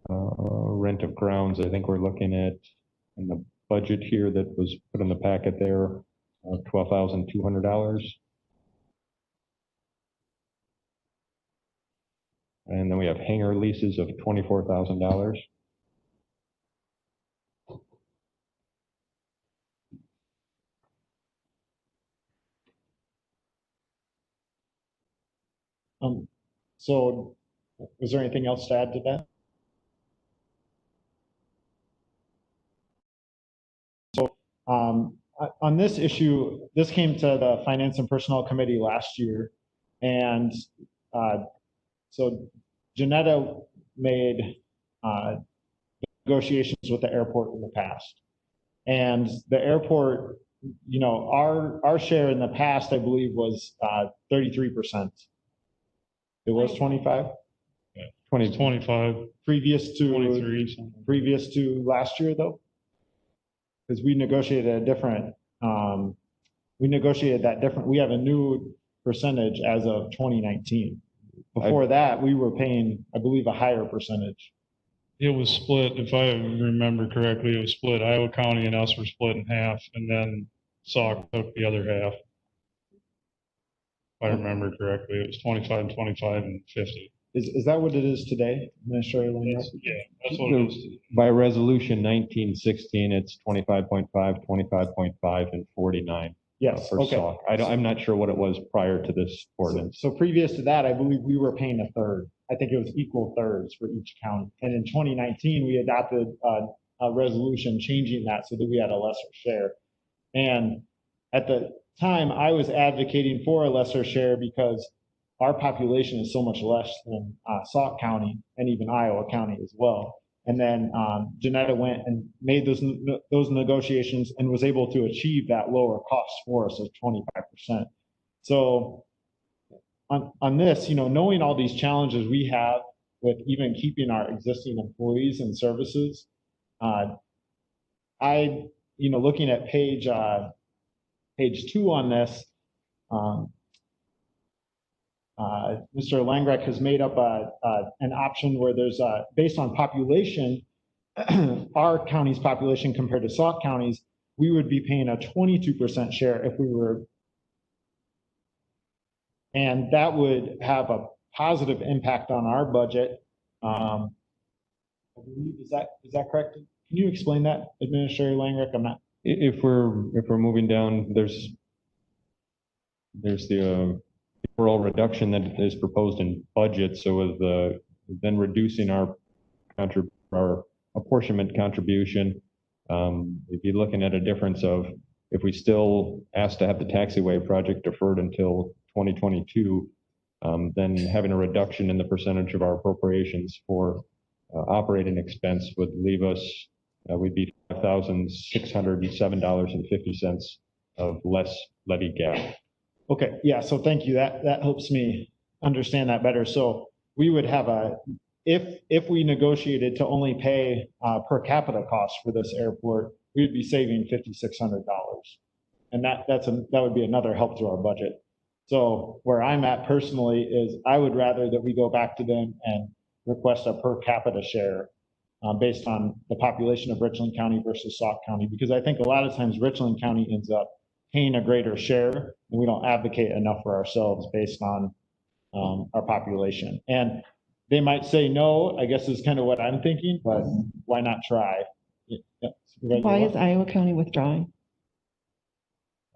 Rent of grounds, I think we're looking at in the budget here that was put in the packet there, $12,200. And then we have hangar leases of $24,000. So is there anything else to add to that? So on this issue, this came to the Finance and Personnel Committee last year. And so Janetta made negotiations with the airport in the past. And the airport, you know, our share in the past, I believe, was 33%. It was 25? Yeah, 25. Previous to 23. Previous to last year, though? Because we negotiated a different, we have a new percentage as of 2019. Before that, we were paying, I believe, a higher percentage. It was split, if I remember correctly, it was split. Iowa County and us were split in half, and then Sauk took the other half. If I remember correctly, it was 25 and 25 and 50. Is that what it is today, Administrator Langreck? Yeah, that's what it is. By resolution 1916, it's 25.5, 25.5, and 49. Yes, for okay. Sauk. I'm not sure what it was prior to this ordinance. So previous to that, I believe we were paying a third. I think it was equal thirds for each county. And in 2019, we adopted a resolution changing that so that we had a lesser share. And at the time, I was advocating for a lesser share because our population is so much less than Sauk County and even Iowa County as well. And then Janetta went and made those negotiations and was able to achieve that lower cost for us of 25%. So on this, knowing all these challenges we have with even keeping our existing employees and services, looking at page 2 on this, Mr. Langrek has made up an option where there's based on population, our county's population compared to Sauk counties, we would be paying a 22% share if we were, and that would have a positive impact on our budget. I believe, is that correct? Can you explain that, Administrator Langrek? I'm not. If we're moving down, there's the overall reduction that is proposed in budget. So with then reducing our apportionment contribution, if you're looking at a difference of if we still ask to have the taxiway project deferred until 2022, then having a reduction in the percentage of our appropriations for operating expense would leave us, we'd be $5,607.50 of less levy gap. Okay, yeah, so thank you. That helps me understand that better. So we would have if we negotiated to only pay per capita cost for this airport, we would be saving $5,600. And that would be another help to our budget. So where I'm at personally is I would rather that we go back to them and request a per capita share based on the population of Richland County versus Sauk County, because I think a lot of times Richland County ends up paying a greater share and we don't advocate enough for ourselves based on our population. And they might say no, I guess is kind of what I'm thinking, but why not try? Yeah. Why is Iowa County withdrawing?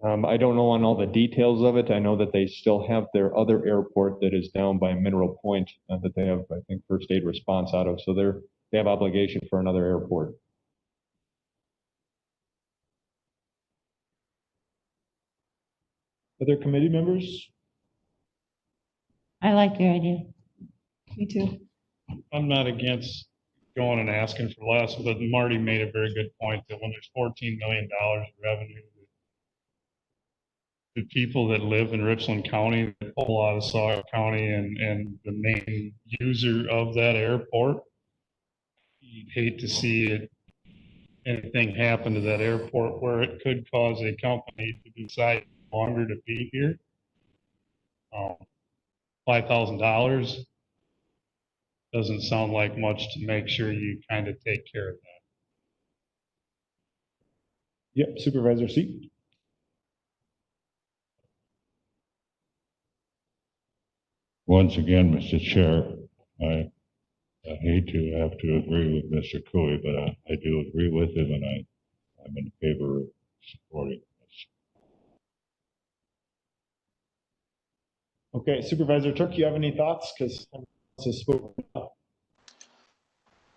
I don't know on all the details of it. I know that they still have their other airport that is down by Mineral Point that they have, I think, first aid response out of. So they have obligation for another airport. Other committee members? I like your idea. Me too. I'm not against going and asking for less, but Marty made a very good point that when there's $14 million in revenue, the people that live in Richland County, that pull out of Sauk County and the main user of that airport, you'd hate to see anything happen to that airport where it could cause a company to decide longer to be here. $5,000 doesn't sound like much to make sure you kind of take care of that. Yep, Supervisor Seat. Once again, Mr. Chair, I hate to have to agree with Mr. Cooey, but I do agree with him, and I'm in favor of supporting this. Okay, Supervisor Turk, you have any thoughts? Because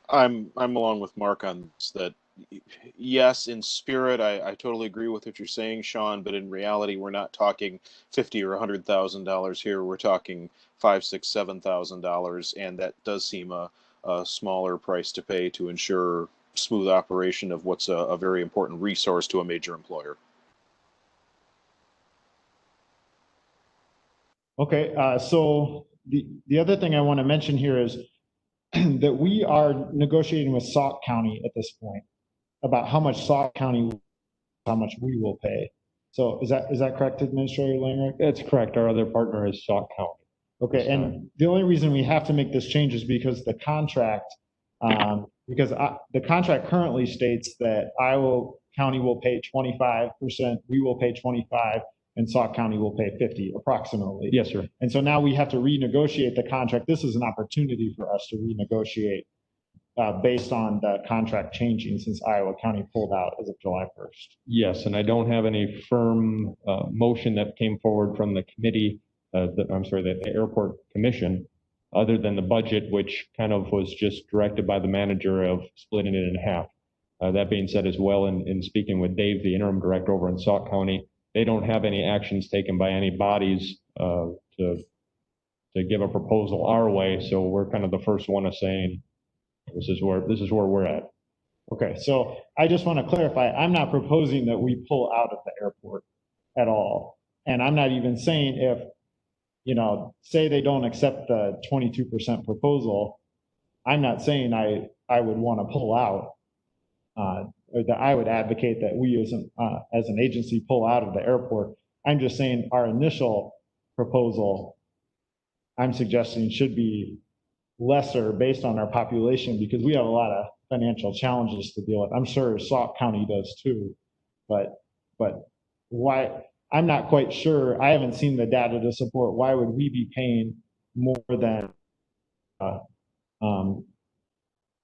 I'm along with Mark on this, that yes, in spirit, I totally agree with what you're saying, Sean, but in reality, we're not talking $50,000 or $100,000 here. We're talking $5,000, $6,000, $7,000, and that does seem a smaller price to pay to ensure smooth operation of what's a very important resource to a major employer. Okay, so the other thing I want to mention here is that we are negotiating with Sauk County at this point about how much Sauk County, how much we will pay. So is that correct, Administrator Langrek? That's correct. Our other partner is Sauk County. Okay, and the only reason we have to make this change is because the contract, the contract currently states that Iowa County will pay 25%, we will pay 25%, and Sauk County will pay 50% approximately. Yes, sir. And so now we have to renegotiate the contract. This is an opportunity for us to renegotiate based on the contract changing since Iowa County pulled out as of July 1st. Yes, and I don't have any firm motion that came forward from the committee, the airport commission, other than the budget, which kind of was just directed by the manager of splitting it in half. That being said as well, in speaking with Dave, the interim director over in Sauk County, they don't have any actions taken by any bodies to give a proposal our way. So we're kind of the first one of saying, this is where we're at. Okay, so I just want to clarify, I'm not proposing that we pull out of the airport at all. And I'm not even saying if, say they don't accept the 22% proposal, I'm not saying I would want to pull out, or that I would advocate that we as an agency pull out of the airport. I'm just saying our initial proposal, I'm suggesting, should be lesser based on our population, because we have a lot of financial challenges to deal with. I'm sure Sauk County does too, but why? I'm not quite sure. I haven't seen the data to support why would we be paying more than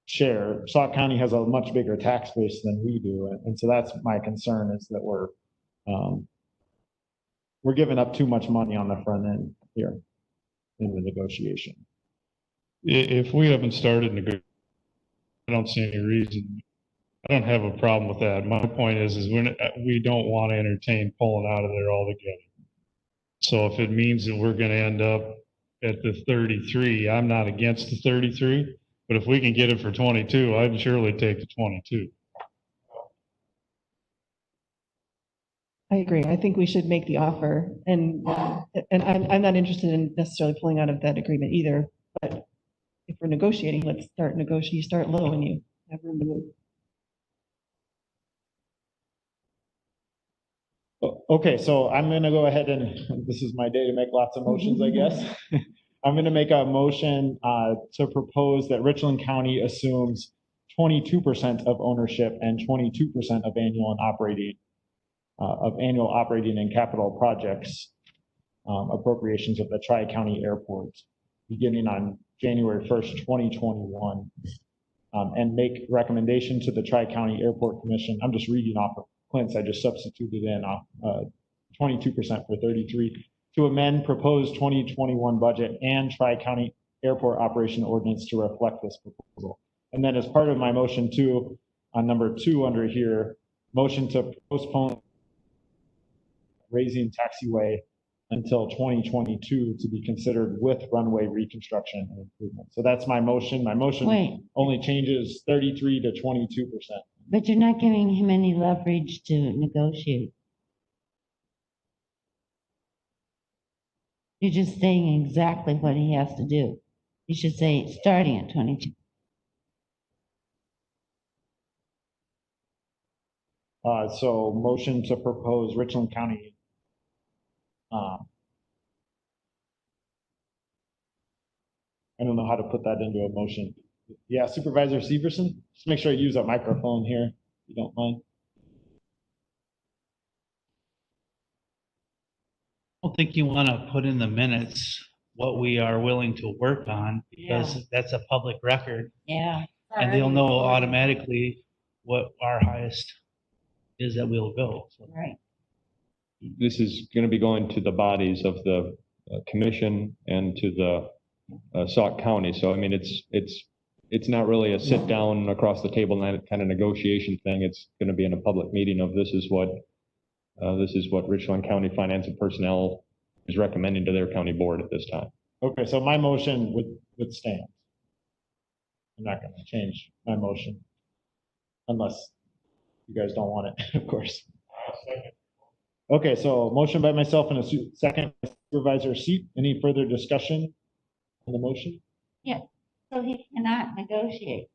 share. Sauk County has a much bigger tax base than we do, and so that's my concern, is that we're giving up too much money on the front end here in the negotiation. If we haven't started negotiating, I don't see any reason. I don't have a problem with that. My point is we don't want to entertain pulling out of there altogether. So if it means that we're going to end up at the 33, I'm not against the 33, but if we can get it for 22, I'd surely take the 22. I agree. I think we should make the offer, and I'm not interested in necessarily pulling out of that agreement either. But if we're negotiating, let's start negotiating. You start low and you have room to move. Okay, so I'm going to go ahead and this is my day to make lots of motions, I guess. I'm going to make a motion to propose that Richland County assumes 22% of ownership and 22% of annual operating and capital projects appropriations of the Tri-County Airport beginning on January 1st, 2021, and make recommendation to the Tri-County Airport Commission. I'm just reading off of Clint's. I just substituted in 22% for 33 to amend proposed 2021 budget and Tri-County Airport Operation Ordinance to reflect this proposal. And then as part of my motion too, on number 2 under here, motion to postpone raising taxiway until 2022 to be considered with runway reconstruction and improvement. So that's my motion. My motion only changes 33 to 22%. But you're not giving him any leverage to negotiate. You're just saying exactly what he has to do. You should say starting at 22. So motion to propose Richland County. I don't know how to put that into a motion. Yeah, Supervisor Severson, just make sure you use a microphone here, if you don't mind. I don't think you want to put in the minutes what we are willing to work on, because that's a public record. Yeah. And they'll know automatically what our highest is that we'll go. So. Right. This is going to be going to the bodies of the commission and to the Sauk County. So I mean, it's not really a sit down across the table kind of negotiation thing. It's going to be in a public meeting of this is what Richland County Finance and Personnel is recommending to their county board at this time. Okay, so my motion would stand. I'm not going to change my motion unless you guys don't want it, of course. Okay, so motion by myself and a second by Supervisor Seat. Any further discussion on the motion? Yeah, so he cannot negotiate.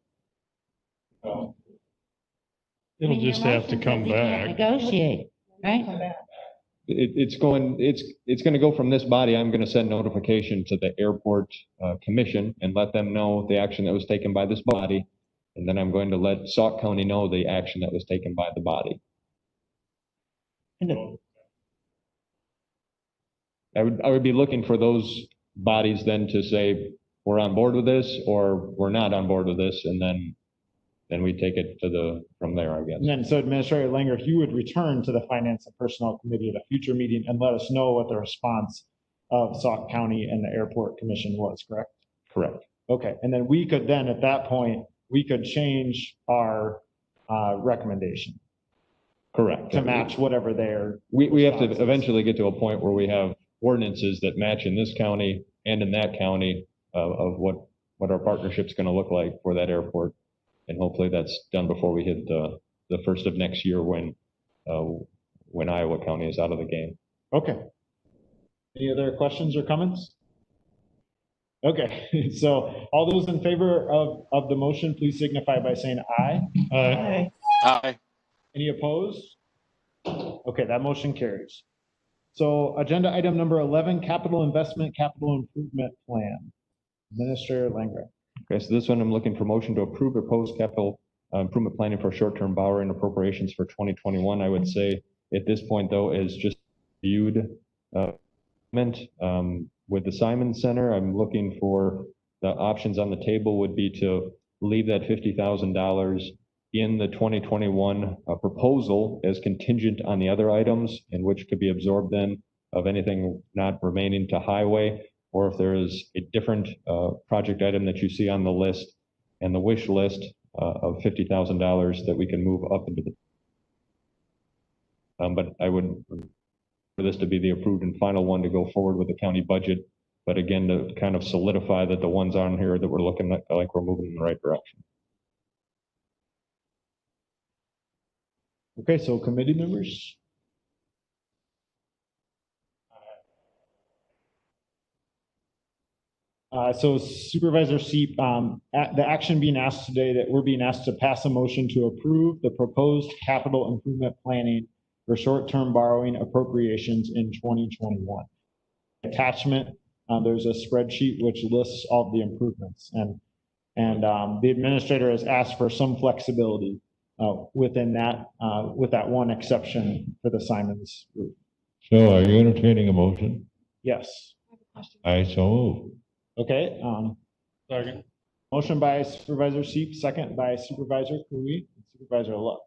It'll just have to come back. Negotiate, right? It's going to go from this body. I'm going to send notification to the airport commission and let them know the action that was taken by this body. And then I'm going to let Sauk County know the action that was taken by the body. I would be looking for those bodies then to say, we're on board with this or we're not on board with this. And then we take it from there, I guess. And then, so Administrator Langer, if you would return to the Finance and Personnel Committee at a future meeting and let us know what the response of Sauk County and the Airport Commission was, correct? Correct. Okay, and then we could then, at that point, we could change our recommendation. Correct. To match whatever their. We have to eventually get to a point where we have ordinances that match in this county and in that county of what our partnership's going to look like for that airport. And hopefully that's done before we hit the first of next year when Iowa County is out of the game. Okay. Any other questions or comments? Okay, so all those in favor of the motion, please signify by saying aye. Aye. Aye. Any opposed? Okay, that motion carries. So agenda item number 11, capital investment, capital improvement plan. Administrator Langren. Okay, so this one I'm looking for motion to approve proposed capital improvement planning for short-term borrowing appropriations for 2021. I would say at this point though is just viewed with the Simon Center. I'm looking for the options on the table would be to leave that $50,000 in the 2021 proposal as contingent on the other items, and which could be absorbed then of anything not remaining to highway, or if there is a different project item that you see on the list and the wish list of $50,000 that we can move up into the. But I would for this to be the approved and final one to go forward with the county budget. But again, to kind of solidify that the ones on here that we're looking at, like we're moving in the right direction. Okay, so committee members. So Supervisor Seep, the action being asked today that we're being asked to pass a motion to approve the proposed capital improvement planning for short-term borrowing appropriations in 2021. Attachment, there's a spreadsheet which lists all the improvements, and the administrator has asked for some flexibility within that, with that one exception for the Simons group. So are you entertaining a motion? Yes. I so move. Okay. Second. Motion by Supervisor Seep, second by Supervisor Kui, and Supervisor Luck.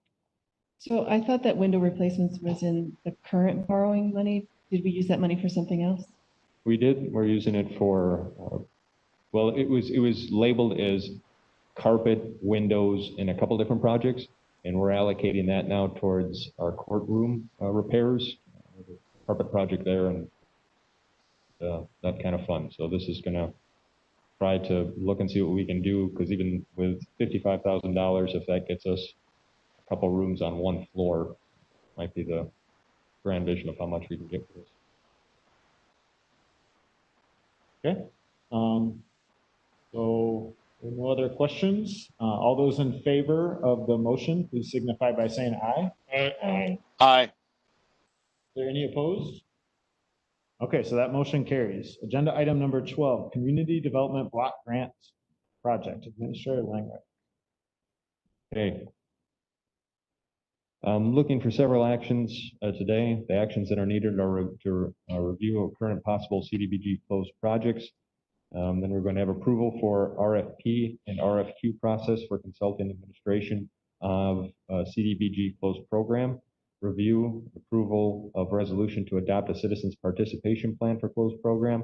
So I thought that window replacements was in the current borrowing money. Did we use that money for something else? We did. We're using it for, well, it was labeled as carpet, windows, and a couple different projects, and we're allocating that now towards our courtroom repairs, carpet project there, and that kind of fun. So this is going to try to look and see what we can do, because even with $55,000, if that gets us a couple rooms on one floor, might be the grand vision of how much we can get for this. Okay. So no other questions. All those in favor of the motion, please signify by saying aye. Aye. Aye. Is there any opposed? Okay, so that motion carries. Agenda item number 12, Community Development Block Grant Project, Administrator Langren. Okay. I'm looking for several actions today. The actions that are needed are to review of current possible Cdbg closed projects. Then we're going to have approval for RFP and RFQ process for consulting administration of Cdbg closed program. Review, approval of resolution to adopt a citizens participation plan for closed program,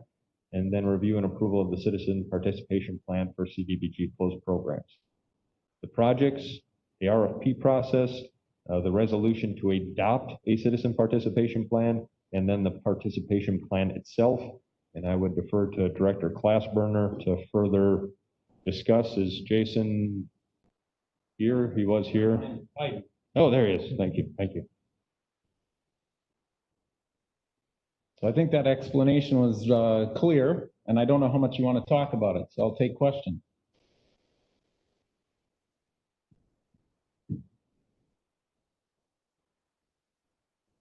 and then review and approval of the citizen participation plan for Cdbg closed programs. The projects, the RFP process, the resolution to adopt a citizen participation plan, and then the participation plan itself. And I would defer to Director Glassburner to further discuss. Is Jason here? He was here. Hi. Oh, there he is. Thank you. Thank you. So I think that explanation was clear, and I don't know how much you want to talk about it, so I'll take questions.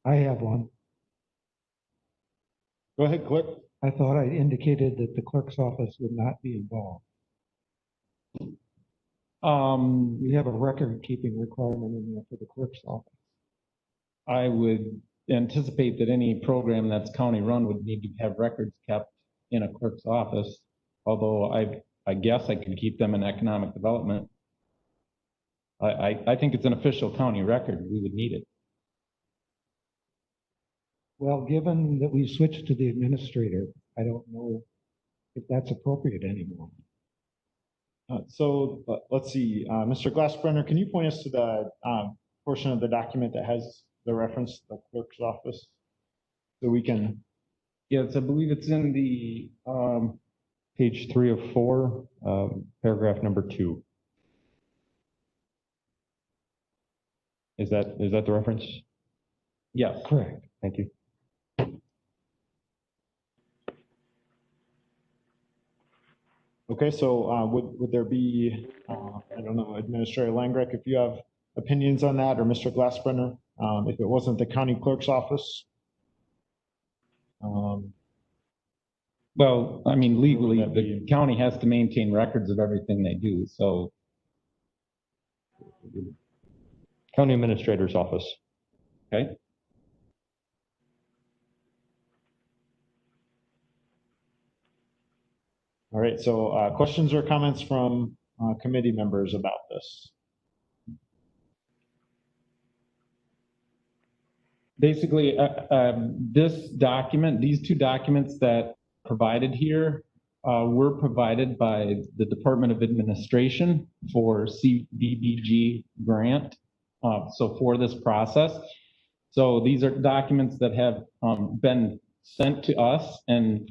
I have one. Go ahead, clerk. I thought I indicated that the clerk's office would not be involved. We have a record-keeping requirement in there for the clerk's office. I would anticipate that any program that's county-run would need to have records kept in a clerk's office, although I guess I could keep them in economic development. I think it's an official county record. We would need it. Well, given that we switched to the administrator, I don't know if that's appropriate anymore. So let's see, Mr. Glassbrenner, can you point us to the portion of the document that has the reference to the clerk's office so we can? Yes, I believe it's in the page 3 of 4, paragraph number 2. Is that the reference? Yes. Correct. Thank you. Okay, so would there be, I don't know, Administrator Langreck, if you have opinions on that, or Mr. Glassbrenner, if it wasn't the county clerk's office? Well, I mean, legally, the county has to maintain records of everything they do, so. County Administrator's Office. Okay. All right, so questions or comments from committee members about this? Basically, this document, these two documents that provided here were provided by the Department of Administration for Cdbg grant. So for this process. So these are documents that have been sent to us and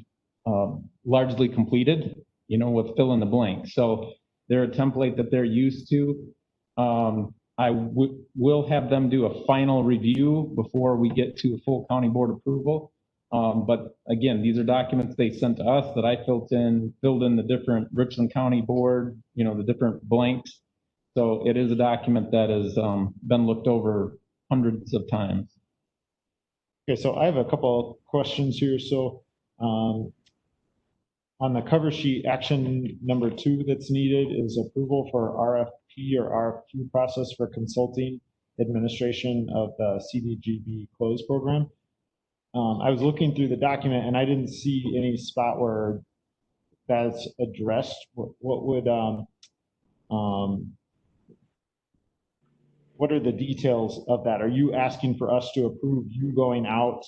largely completed, you know, with fill in the blank. So they're a template that they're used to. I will have them do a final review before we get to a full county board approval. But again, these are documents they sent to us that I filled in the different Richland County board, you know, the different blanks. So it is a document that has been looked over hundreds of times. Okay, so I have a couple of questions here. So on the cover sheet, action number 2 that's needed is approval for RFP or RFQ process for consulting administration of the Cdbg close program. I was looking through the document and I didn't see any spot where that's addressed. What are the details of that? Are you asking for us to approve you going out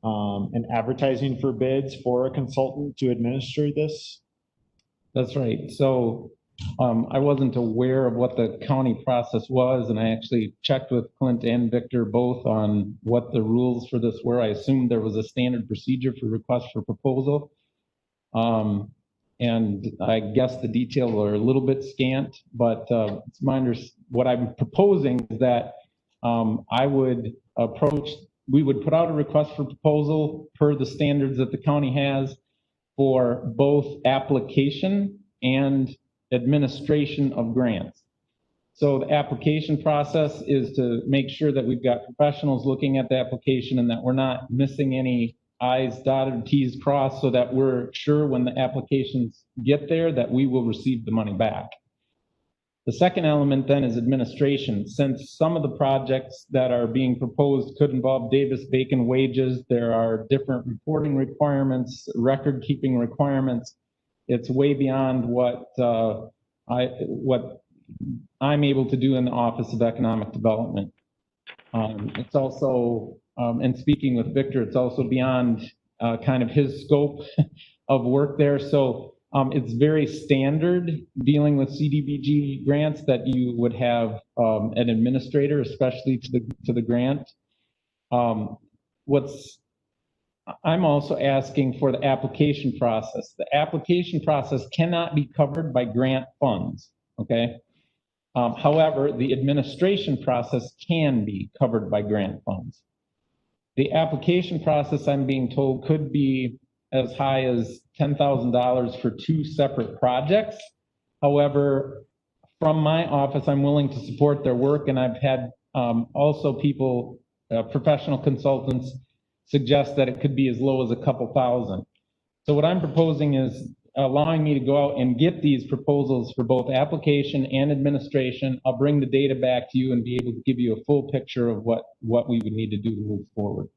and advertising for bids for a consultant to administer this? That's right. So I wasn't aware of what the county process was, and I actually checked with Clint and Victor both on what the rules for this were. I assumed there was a standard procedure for request for proposal. And I guess the details are a little bit scant, but it's what I'm proposing is that we would put out a request for proposal per the standards that the county has for both application and administration of grants. So the application process is to make sure that we've got professionals looking at the application and that we're not missing any I's dotted, T's crossed, so that we're sure when the applications get there that we will receive the money back. The second element then is administration. Since some of the projects that are being proposed could involve Davis-Bacon wages, there are different reporting requirements, record-keeping requirements. It's way beyond what I'm able to do in the Office of Economic Development. It's also, and speaking with Victor, it's also beyond kind of his scope of work there. So it's very standard dealing with Cdbg grants that you would have an administrator, especially to the grant. I'm also asking for the application process. The application process cannot be covered by grant funds, okay? However, the administration process can be covered by grant funds. The application process, I'm being told, could be as high as $10,000 for 2 separate projects. However, from my office, I'm willing to support their work, and I've had also people, professional consultants, suggest that it could be as low as a couple thousand. So what I'm proposing is allowing me to go out and get these proposals for both application and administration. I'll bring the data back to you and be able to give you a full picture of what we would need to do to move forward.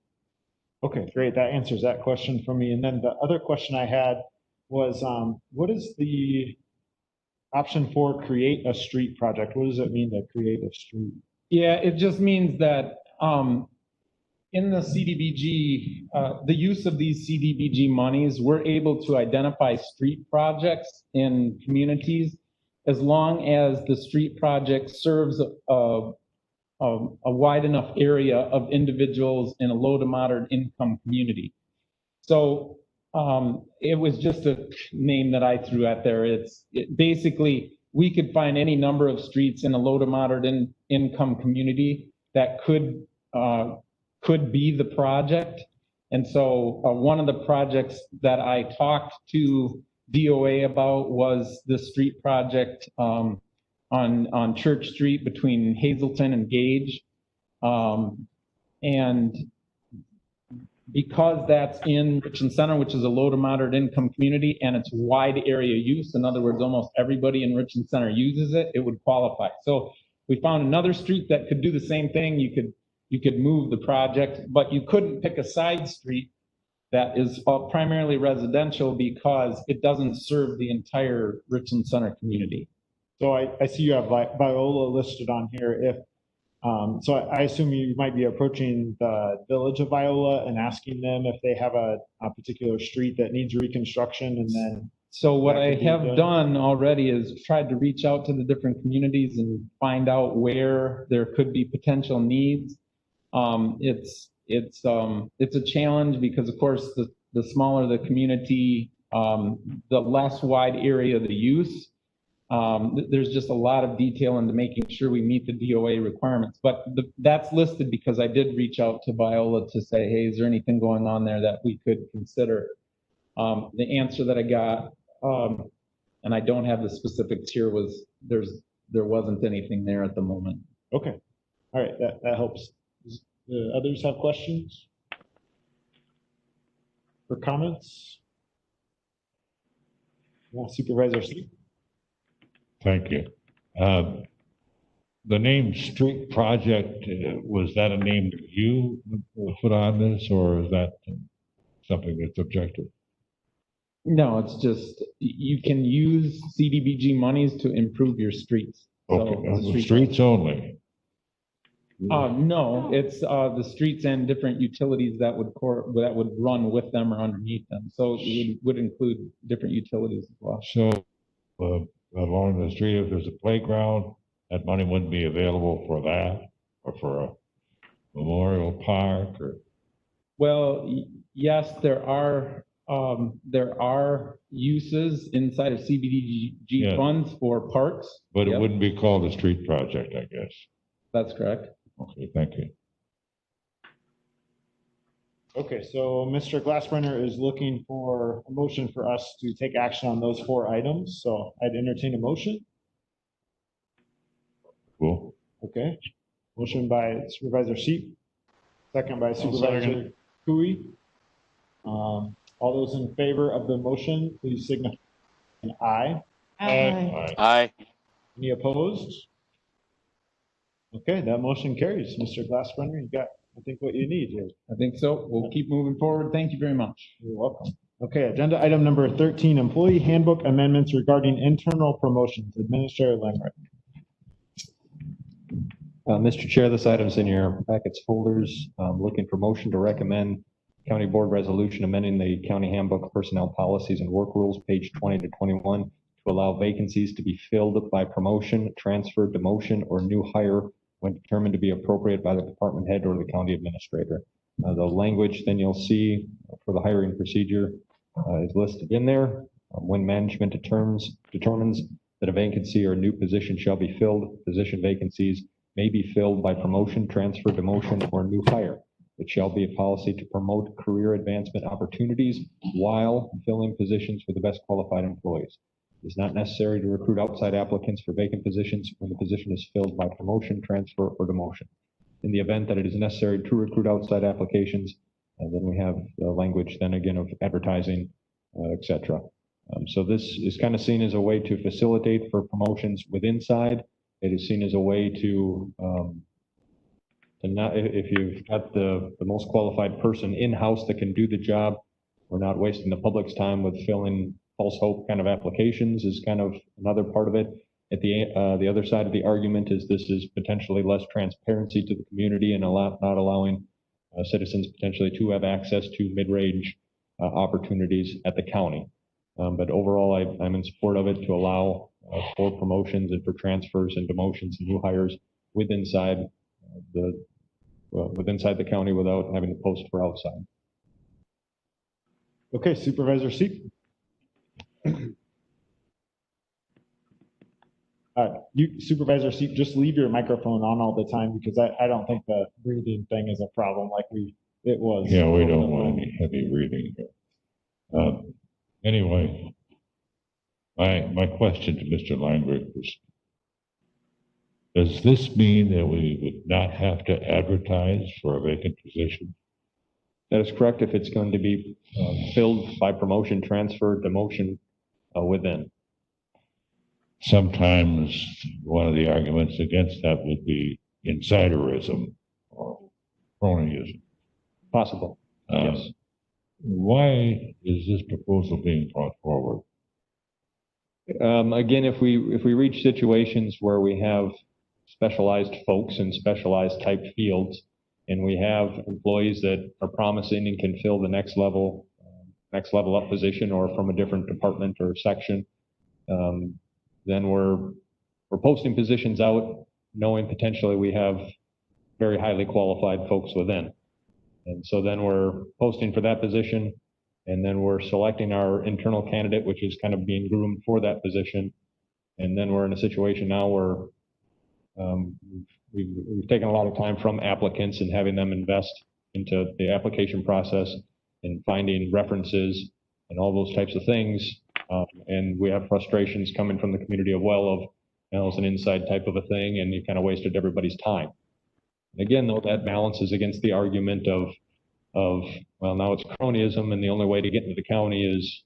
Okay, great. That answers that question for me. And then the other question I had was, what is the option for create a street project? What does it mean to create a street? Yeah, it just means that in the Cdbg, the use of these Cdbg monies, we're able to identify street projects in communities as long as the street project serves a wide enough area of individuals in a low to moderate income community. So it was just a name that I threw out there. Basically, we could find any number of streets in a low to moderate income community that could be the project. And so one of the projects that I talked to DOA about was the street project on Church Street between Hazelton and Gage. And because that's in Richland Center, which is a low to moderate income community, and it's wide area use, in other words, almost everybody in Richland Center uses it, it would qualify. So we found another street that could do the same thing. You could move the project, but you couldn't pick a side street that is primarily residential because it doesn't serve the entire Richland Center community. So I see you have Viola listed on here. If so I assume you might be approaching the village of Viola and asking them if they have a particular street that needs reconstruction, and then. So what I have done already is tried to reach out to the different communities and find out where there could be potential needs. It's a challenge because, of course, the smaller the community, the less wide area the use. There's just a lot of detail into making sure we meet the DOA requirements. But that's listed because I did reach out to Viola to say, hey, is there anything going on there that we could consider? The answer that I got, and I don't have the specifics here, was there wasn't anything there at the moment. Okay. All right, that helps. Do others have questions or comments? Yeah, Supervisor Sleep. Thank you. The name Street Project, was that a name that you put on this, or is that something that's objective? No, it's just, you can use CDBG monies to improve your streets. Okay, So streets only. No, it's the streets and different utilities that would run with them or underneath them. So it would include different utilities as well. So along the street, if there's a playground, that money wouldn't be available for that, or for a memorial park, or? Well, yes, there are uses inside of CDBG funds for parks. But it wouldn't be called a street project, I guess. That's correct. Okay, thank you. Okay, so Mr. Glassbrenner is looking for a motion for us to take action on those 4 items. So I'd entertain a motion. Cool. Okay. Motion by Supervisor Sheep, second by Supervisor Cooey. All those in favor of the motion, please signify an aye. Aye. Aye. Any opposed? Okay, that motion carries. Mr. Glassbrenner, you got, I think, what you need here. I think so. We'll keep moving forward. Thank you very much. You're welcome. Okay, agenda item number 13, employee handbook amendments regarding internal promotions. Administrator Langrick. Mr. Chair, this item's in your packets folders. Looking for motion to recommend County Board Resolution amending the County Handbook Personnel Policies and Work Rules, page 20 to 21, to allow vacancies to be filled by promotion, transfer, demotion, or new hire when determined to be appropriate by the department head or the county administrator. The language then you'll see for the hiring procedure is listed in there. When management determines that a vacancy or new position shall be filled, position vacancies may be filled by promotion, transfer, demotion, or new hire. It shall be a policy to promote career advancement opportunities while filling positions for the best qualified employees. It is not necessary to recruit outside applicants for vacant positions when the position is filled by promotion, transfer, or demotion. In the event that it is necessary to recruit outside applications, then we have the language then again of advertising, etc. So this is kind of seen as a way to facilitate for promotions within inside. It is seen as a way to not, if you've got the most qualified person in-house that can do the job, we're not wasting the public's time with filling false hope kind of applications is kind of another part of it. At the other side of the argument is this is potentially less transparency to the community and not allowing citizens potentially to have access to mid-range opportunities at the county. But overall, I'm in support of it to allow for promotions and for transfers and demotions and new hires within inside the county without having to post for outside. Okay, Supervisor Seep. You, Supervisor Seep, just leave your microphone on all the time because I don't think the breathing thing is a problem like it was. Yeah, we don't want any heavy breathing here. Anyway, My question to Mr. Langberg is, does this mean that we would not have to advertise for a vacant position? That is correct if it's going to be filled by promotion, transfer, demotion within. Sometimes one of the arguments against that would be insiderism or cronyism. Possible, yes. Why is this proposal being brought forward? Again, if we reach situations where we have specialized folks in specialized type fields, and we have employees that are promising and can fill the next level up position or from a different department or section, then we're posting positions out knowing potentially we have very highly qualified folks within. And so then we're posting for that position, and then we're selecting our internal candidate, which is kind of being groomed for that position. And then we're in a situation now where we've taken a lot of time from applicants and having them invest into the application process and finding references and all those types of things. And we have frustrations coming from the community of, it's an inside type of a thing, and you kind of wasted everybody's time. Again, though, that balances against the argument of now it's cronyism, and the only way to get into the county is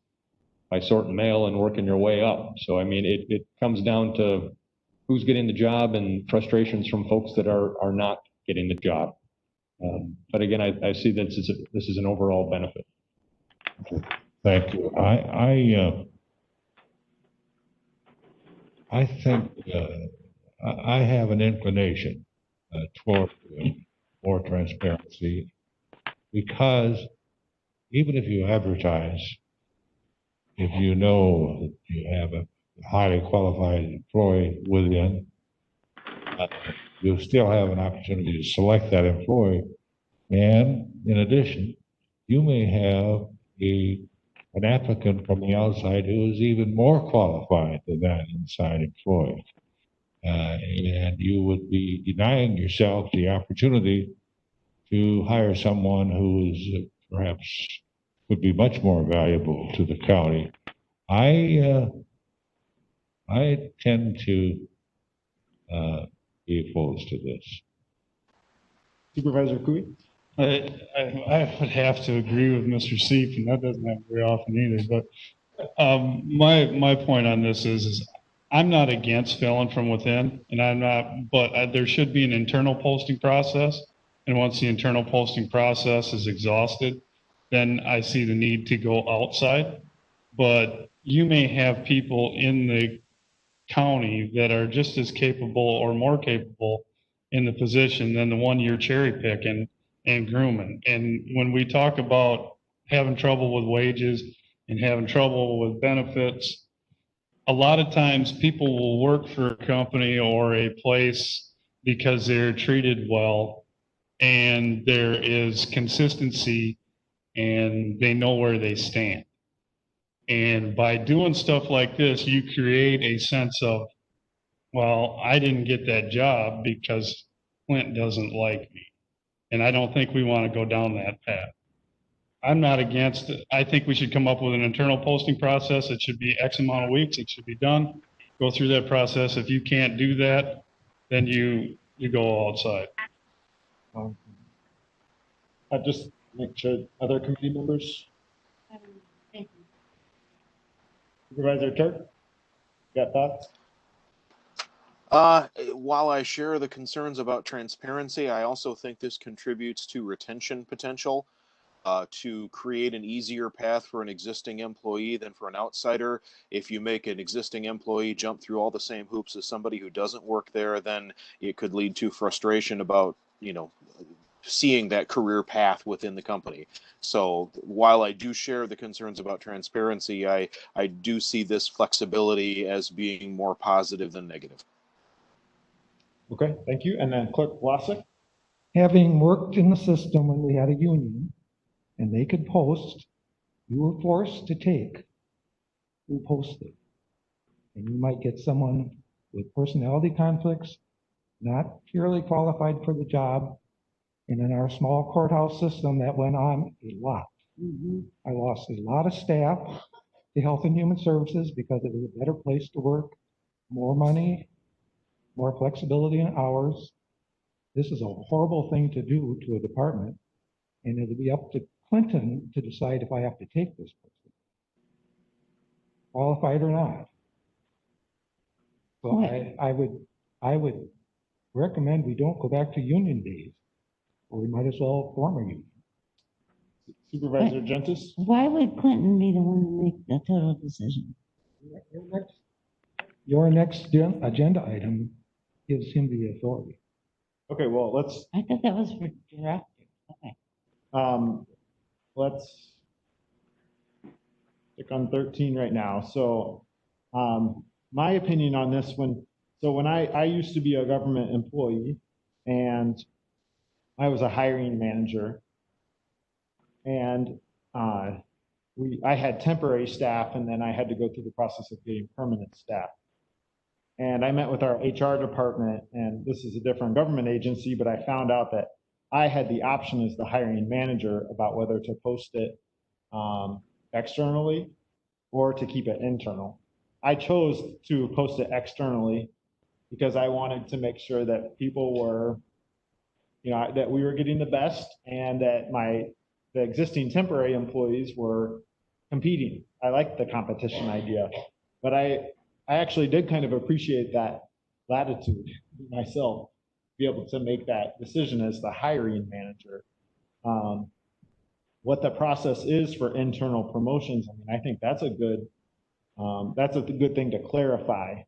by sorting mail and working your way up. So, I mean, it comes down to who's getting the job and frustrations from folks that are not getting the job. But again, I see that this is an overall benefit. Thank you. I think I have an inclination toward more transparency, because even if you advertise, if you know that you have a highly qualified employee within, you still have an opportunity to select that employee. And in addition, you may have an applicant from the outside who is even more qualified than that inside employee. And you would be denying yourself the opportunity to hire someone who is perhaps would be much more valuable to the county. I tend to be opposed to this. Supervisor Cooey? I would have to agree with Mr. Seif, and that doesn't happen very often either. But my point on this is I'm not against filling from within, and I'm not, but there should be an internal posting process. And once the internal posting process is exhausted, then I see the need to go outside. But you may have people in the county that are just as capable or more capable in the position than the one you're cherry picking and grooming. And when we talk about having trouble with wages and having trouble with benefits, a lot of times people will work for a company or a place because they're treated well and there is consistency and they know where they stand. And by doing stuff like this, you create a sense of, well, I didn't get that job because Clint doesn't like me. And I don't think we want to go down that path. I'm not against it. I think we should come up with an internal posting process. It should be X amount of weeks. It should be done. Go through that process. If you can't do that, then you go outside. I'll just make sure other committee members. Thank you. Supervisor Turk, got thoughts? While I share the concerns about transparency, I also think this contributes to retention potential, to create an easier path for an existing employee than for an outsider. If you make an existing employee jump through all the same hoops as somebody who doesn't work there, then it could lead to frustration about, seeing that career path within the company. So while I do share the concerns about transparency, I do see this flexibility as being more positive than negative. Okay, thank you. And then Clerk Vlasic? Having worked in the system when we had a union and they could post, you were forced to take who posted. And you might get someone with personality conflicts, not purely qualified for the job. And in our small courthouse system, that went on a lot. I lost a lot of staff to Health and Human Services because it is a better place to work, more money, more flexibility in hours. This is a horrible thing to do to a department, and it'll be up to Clinton to decide if I have to take this person, qualified or not. So I would recommend we don't go back to union days, or we might as well form a union. Supervisor Gentis? Why would Clinton be the one to make the total decision? Your next agenda item gives him the authority. Okay, well, let's. I thought that was for director. Okay. Let's stick on 13 right now. So, my opinion on this one. So when I used to be a government employee, and I was a hiring manager, and I had temporary staff, and then I had to go through the process of getting permanent staff. And I met with our HR department, and this is a different government agency, but I found out that I had the option as the hiring manager about whether to post it externally or to keep it internal. I chose to post it externally because I wanted to make sure that people were, that we were getting the best, and that the existing temporary employees were competing. I liked the competition idea, but I actually did kind of appreciate that latitude myself, be able to make that decision as the hiring manager. What the process is for internal promotions, I mean, I think that's a good thing to clarify,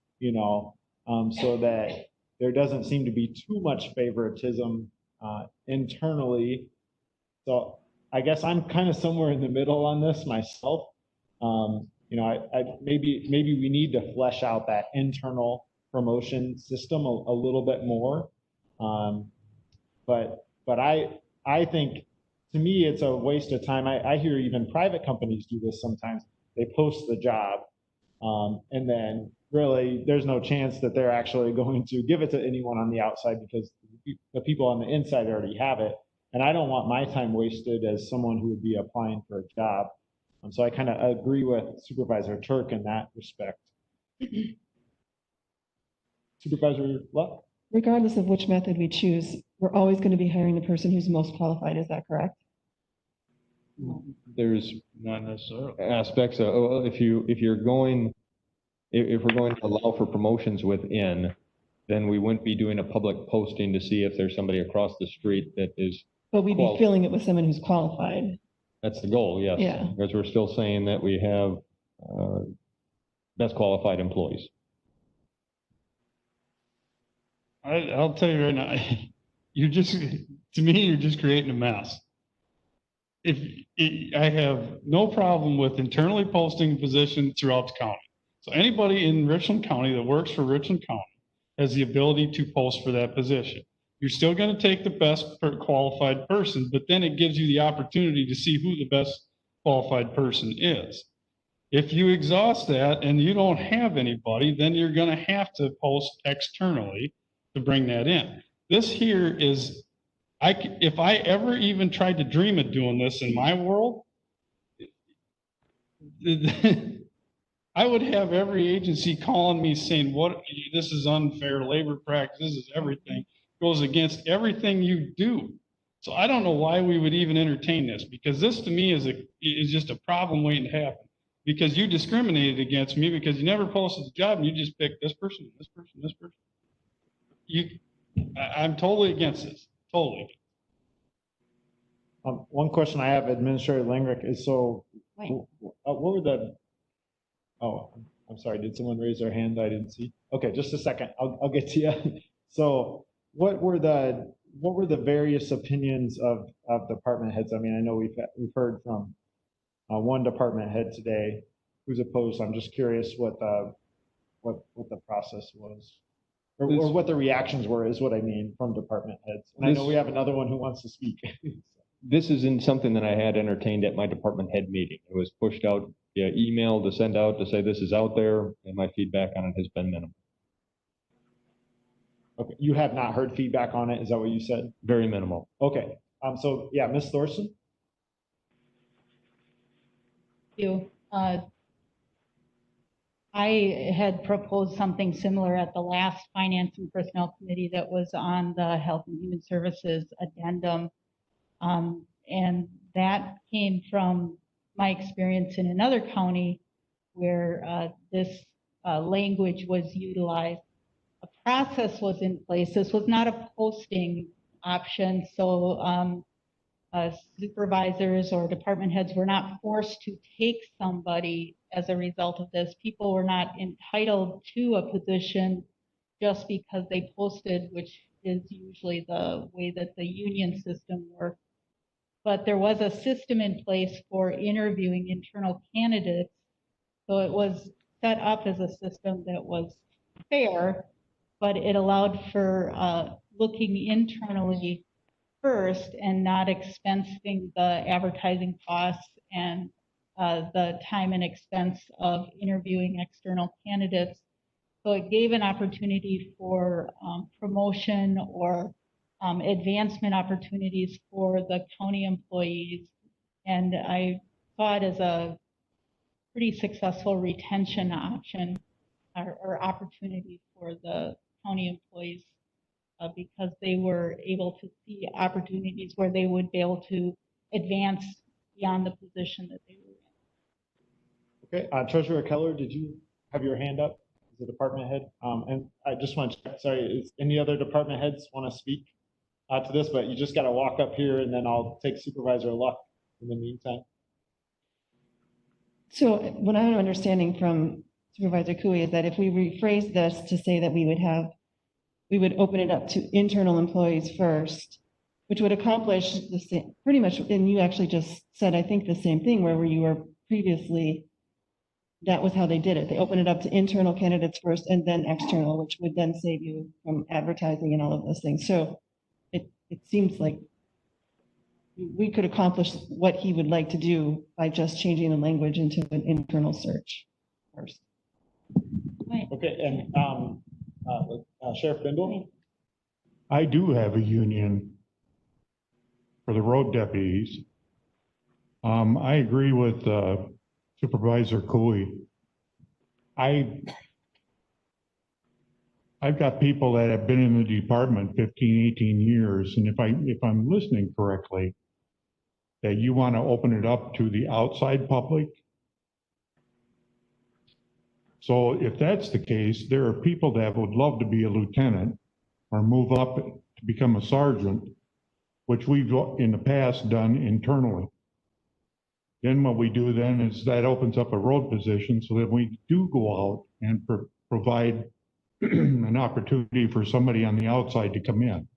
so that there doesn't seem to be too much favoritism internally. So I guess I'm kind of somewhere in the middle on this myself. Maybe we need to flesh out that internal promotion system a little bit more. But I think, to me, it's a waste of time. I hear even private companies do this sometimes. They post the job, and then really there's no chance that they're actually going to give it to anyone on the outside, because the people on the inside already have it. And I don't want my time wasted as someone who would be applying for a job. So I kind of agree with Supervisor Turk in that respect. Supervisor Luck? Regardless of which method we choose, we're always going to be hiring the person who's most qualified. Is that correct? There's Not necessarily. aspects of, if we're going to allow for promotions within, then we wouldn't be doing a public posting to see if there's somebody across the street that is. But we'd be filling it with someone who's qualified. That's the goal, yes. Yeah. Because we're still saying that we have best qualified employees. I'll tell you right now, to me, you're just creating a mess. I have no problem with internally posting positions throughout the county. So anybody in Richland County that works for Richland County has the ability to post for that position. You're still going to take the best qualified person, but then it gives you the opportunity to see who the best qualified person is. If you exhaust that and you don't have anybody, then you're going to have to post externally to bring that in. This here is, if I ever even tried to dream of doing this in my world, I would have every agency calling me saying, this is unfair labor practice, this is everything, goes against everything you do. So I don't know why we would even entertain this, because this to me is just a problem waiting to happen. Because you discriminated against me because you never posted the job and you just picked this person, this person, this person. I'm totally against this, totally. One question I have, Administrator Langrick, is what were the, I'm sorry, did someone raise their hand I didn't see? Okay, just a second, I'll get to you. So what were the various opinions of department heads? I mean, I know we've heard from one department head today who's opposed. I'm just curious what the process was. Or what the reactions were, is what I mean, from department heads. And I know we have another one who wants to speak. This isn't something that I had entertained at my department head meeting. It was pushed out via email to send out to say this is out there, and my feedback on it has been minimal. Okay, you have not heard feedback on it, is that what you said? Very minimal. Okay, so yeah, Ms. Thorson? Thank you. I had proposed something similar at the last Finance and Personnel Committee that was on the Health and Human Services addendum. And that came from my experience in another county where this language was utilized. A process was in place. This was not a posting option, so supervisors or department heads were not forced to take somebody as a result of this. People were not entitled to a position just because they posted, which is usually the way that the union system works. But there was a system in place for interviewing internal candidates. So it was set up as a system that was fair, but it allowed for looking internally first and not expensing the advertising costs and the time and expense of interviewing external candidates. So it gave an opportunity for promotion or advancement opportunities for the county employees. And I saw it as a pretty successful retention option or opportunity for the county employees because they were able to see opportunities where they would be able to advance beyond the position that they were in. Okay, Treasurer Keller, did you have your hand up as a department head? And I just want to check, sorry, is any other department heads want to speak to this? But you just got to walk up here and then I'll take Supervisor Luck in the meantime. So what I'm understanding from Supervisor Cooey is that if we rephrase this to say that we would open it up to internal employees first, which would accomplish the same, pretty much, and you actually just said, I think, the same thing where you were previously, that was how they did it. They opened it up to internal candidates first and then external, which would then save you from advertising and all of those things. So it seems like we could accomplish what he would like to do by just changing the language into an internal search first. Okay, and Sheriff Bindle? I do have a union for the road deputies. I agree with Supervisor Cooley. I've got people that have been in the department 15, 18 years, and if I'm listening correctly, that you want to open it up to the outside public. So if that's the case, there are people that would love to be a lieutenant or move up to become a sergeant, which we've in the past done internally. Then what we do then is that opens up a road position so that we do go out and provide an opportunity for somebody on the outside to come in.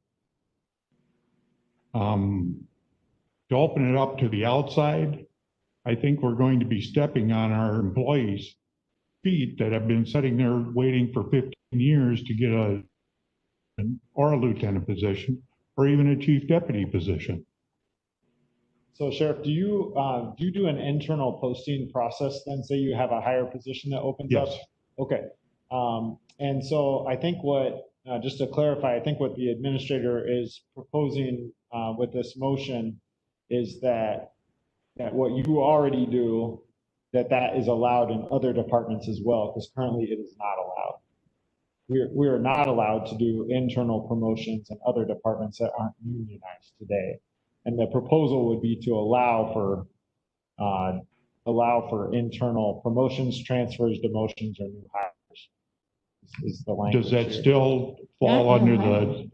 To open it up to the outside, I think we're going to be stepping on our employees' feet that have been sitting there waiting for 15 years to get a lieutenant position or even a chief deputy position. So Sheriff, do you do an internal posting process then? Say you have a higher position that opens up? Yes. Okay. And so I think just to clarify, I think what the administrator is proposing with this motion is that what you already do, that is allowed in other departments as well, because currently it is not allowed. We are not allowed to do internal promotions in other departments that aren't unionized today. And the proposal would be to allow for internal promotions, transfers, demotions, or new hires. Is the language. Does that still fall under the?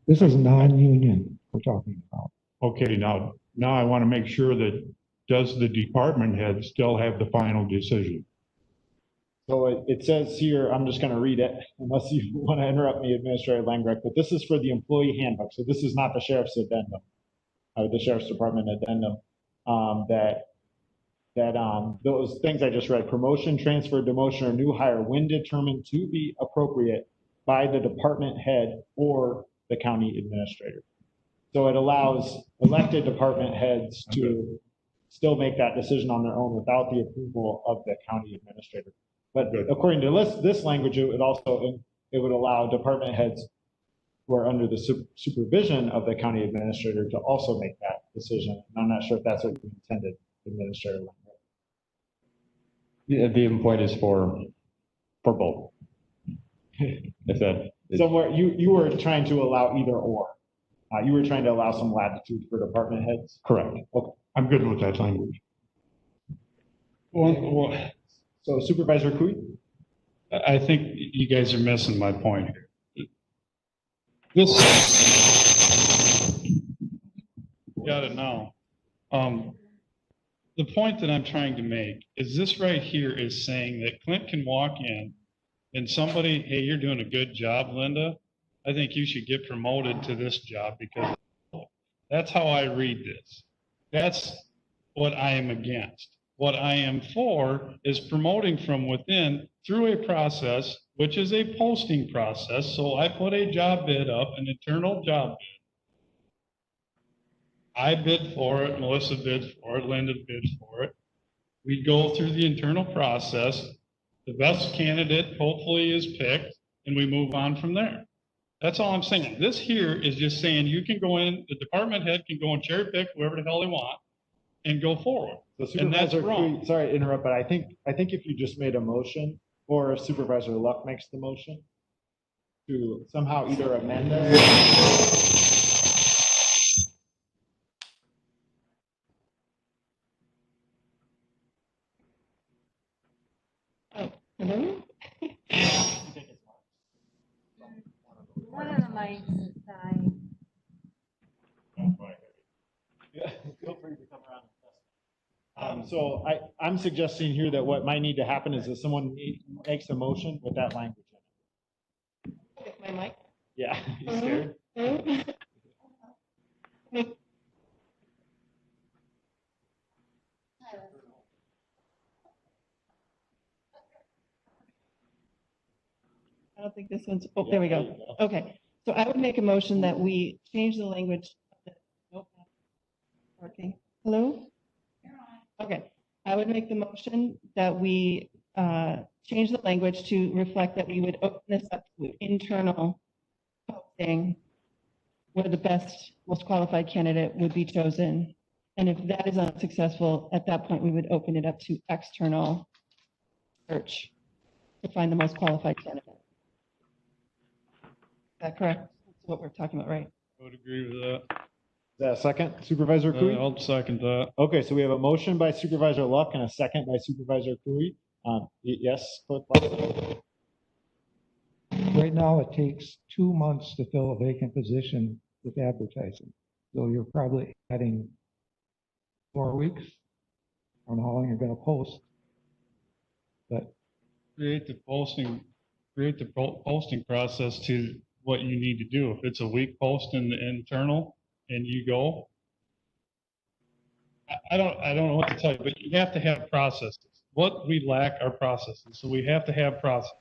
This is non-union we're talking about. Okay, now I want to make sure that does the department head still have the final decision? So it says here, I'm just going to read it, unless you want to interrupt me, Administrator Langrecht, but this is for the employee handbook. So this is not the sheriff's addendum, the sheriff's department addendum. Those things I just read: promotion, transfer, demotion, or new hire when determined to be appropriate by the department head or the county administrator. So it allows elected department heads to still make that decision on their own without the approval of the county administrator. But according to this language, it would allow department heads who are under the supervision of the county administrator to also make that decision. And I'm not sure if that's what you intended, Administrator Langrecht. The point is for both. If that is. Somewhere, you were trying to allow either or. You were trying to allow some latitude for department heads? Correct. Okay. I'm good with that language. Well, so Supervisor Kui? I think you guys are missing my point here. This, got it now. The point that I'm trying to make is this right here is saying that Clint can walk in and somebody, hey, you're doing a good job, Linda. I think you should get promoted to this job because that's how I read this. That's what I am against. What I am for is promoting from within through a process, which is a posting process. So I put a job bid up, an internal job bid. I bid for it, Melissa bids for it, Linda bids for it. We go through the internal process. The best candidate hopefully is picked, and we move on from there. That's all I'm saying. This here is just saying you can go in, the department head can go and cherry pick whoever the hell they want and go forward. So And that's wrong. Sorry to interrupt, but I think if you just made a motion, or if Supervisor Luck makes the motion to somehow either amend this. Hello? One of the mics is dying. Yeah, feel free to come around. So I'm suggesting here that what might need to happen is that someone makes a motion with that language in it. With my mic? Yeah, you scared? I don't think this one's, oh, there we go. Okay, so I would make a motion that we change the language. Nope. Working. Hello? Okay, I would make the motion that we change the language to reflect that we would open this up to internal posting where the best, most qualified candidate would be chosen. And if that is unsuccessful, at that point, we would open it up to external search to find the most qualified candidate. Is that correct? That's what we're talking about, right? I would agree with that. Is that a second, Supervisor Kui? I'll second that. Okay, so we have a motion by Supervisor Luck and a second by Supervisor Kui. Yes, Clerk? Right now, it takes 2 months to fill a vacant position with advertising. So you're probably adding 4 weeks. I don't know how long you're gonna post. But Create the posting process to what you need to do. If it's a week post in the internal and you go, I don't know what to tell you, but you have to have processes. What we lack are processes, so we have to have process.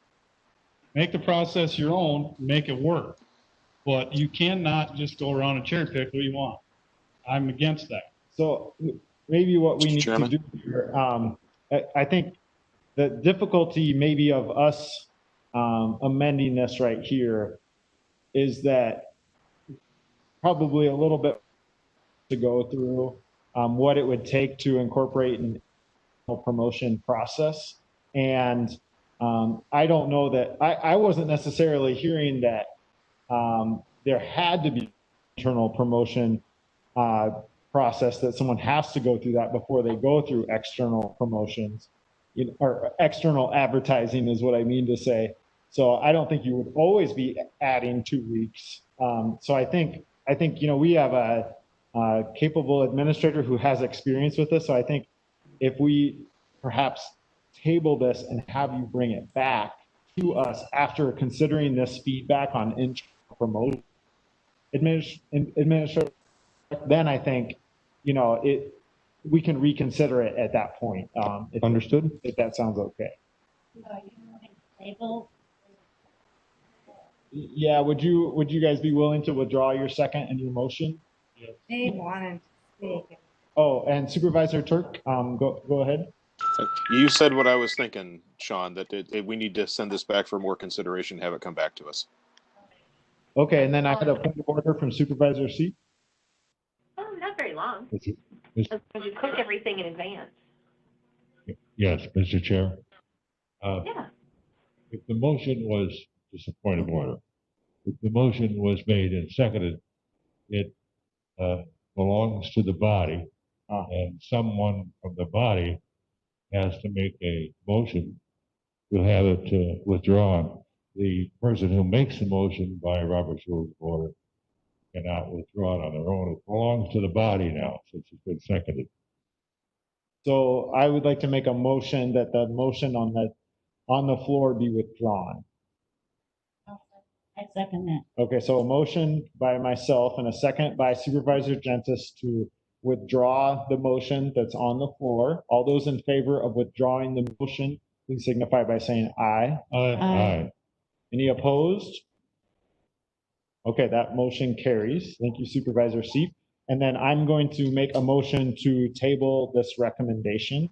Make the process your own, make it work. But you cannot just go around and cherry pick what you want. I'm against that. So maybe what we need to do here, I think the difficulty maybe of us amending this right here is that probably a little bit to go through what it would take to incorporate an promotion process. And I don't know that, I wasn't necessarily hearing that there had to be internal promotion process, that someone has to go through that before they go through external promotions, or external advertising is what I mean to say. So I don't think you would always be adding 2 weeks. So I think, we have a capable administrator who has experience with this. So I think if we perhaps table this and have you bring it back to us after considering this feedback on internal promotion administrator, then I think, we can reconsider it at that point. Understood. If that sounds okay. Yeah, would you guys be willing to withdraw your second and your motion? They wanted to speak. Oh, and Supervisor Turk, go ahead. You said what I was thinking, Sean, that we need to send this back for more consideration, have it come back to us. Okay, and then I had a point of order from Supervisor C. Not very long. Because you cook everything in advance. Yes, Mr. Chair. If the motion was, just a point of order, if the motion was made and seconded, it belongs to the body, and someone from the body has to make a motion to have it withdrawn. The person who makes the motion by Robert's Rules of Order cannot withdraw it on their own. It belongs to the body now, since it's been seconded. So I would like to make a motion that the motion on the floor be withdrawn. I second that. Okay, so a motion by myself and a second by Supervisor Gentis to withdraw the motion that's on the floor. All those in favor of withdrawing the motion, please signify by saying aye. Aye. Any opposed? Okay, that motion carries. Thank you, Supervisor Seep. And then I'm going to make a motion to table this recommendation.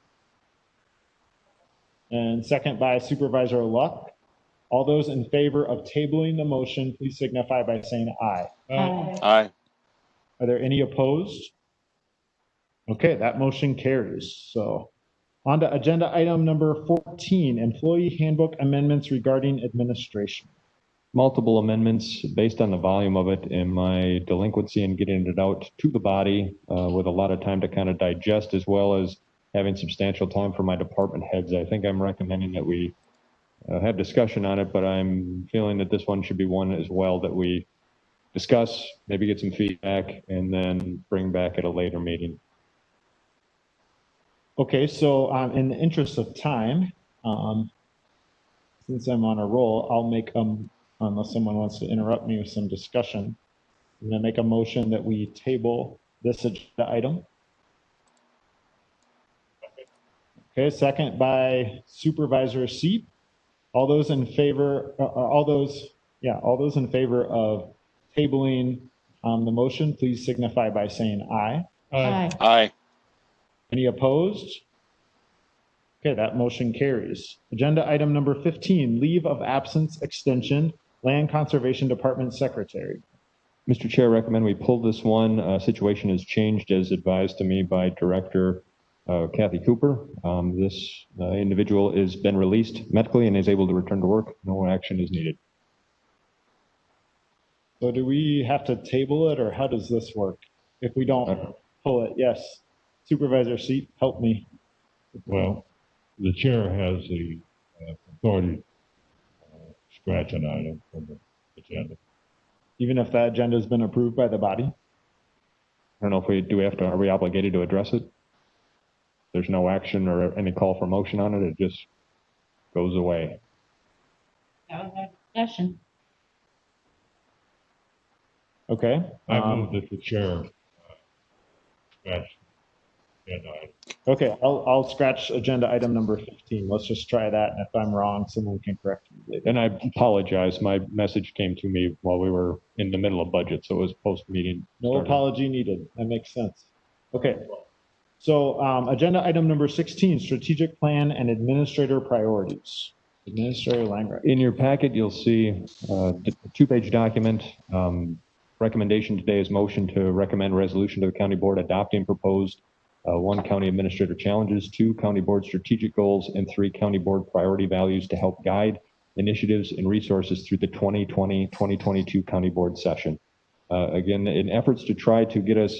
And second by Supervisor Luck. All those in favor of tabling the motion, please signify by saying aye. Aye. Aye. Are there any opposed? Okay, that motion carries. So on to agenda item number 14, employee handbook amendments regarding administration. Multiple amendments based on the volume of it and my delinquency in getting it out to the body with a lot of time to kind of digest, as well as having substantial time for my department heads. I think I'm recommending that we have discussion on it, but I'm feeling that this one should be one as well that we discuss, maybe get some feedback, and then bring back at a later meeting. Okay, so in the interest of time, since I'm on a roll, I'll make unless someone wants to interrupt me with some discussion, I'm going to make a motion that we table this agenda item. Okay, second by Supervisor Seep. All those in favor, all those in favor of tabling the motion, please signify by saying aye. Aye. Aye. Any opposed? Okay, that motion carries. Agenda item number 15, leave of absence extension, Land Conservation Department Secretary. Mr. Chair, I recommend we pull this one. Situation has changed as advised to me by Director Kathy Cooper. This individual has been released medically and is able to return to work. No action is needed. So do we have to table it, or how does this work? If we don't pull it, yes. Supervisor Seat, help me. Well, the chair has the authority to scratch an item from the agenda. Even if that agenda has been approved by the body? I don't know if are we obligated to address it? There's no action or any call for motion on it. It just goes away. That was our discussion. Okay. I move that the chair scratch agenda item. Okay, I'll scratch agenda item number 15. Let's just try that. And if I'm wrong, someone can correct me later. And I apologize. My message came to me while we were in the middle of budget, so it was post-meeting. No apology needed. That makes sense. Okay. So agenda item number 16, strategic plan and administrator priorities. Administrator Langreich. In your packet, you'll see a two-page document. Recommendation today is motion to recommend resolution to the county board adopting proposed 1, county administrator challenges, 2, county board strategic goals, and 3, county board priority values to help guide initiatives and resources through the 2020-2022 county board session. Again, in efforts to try to get us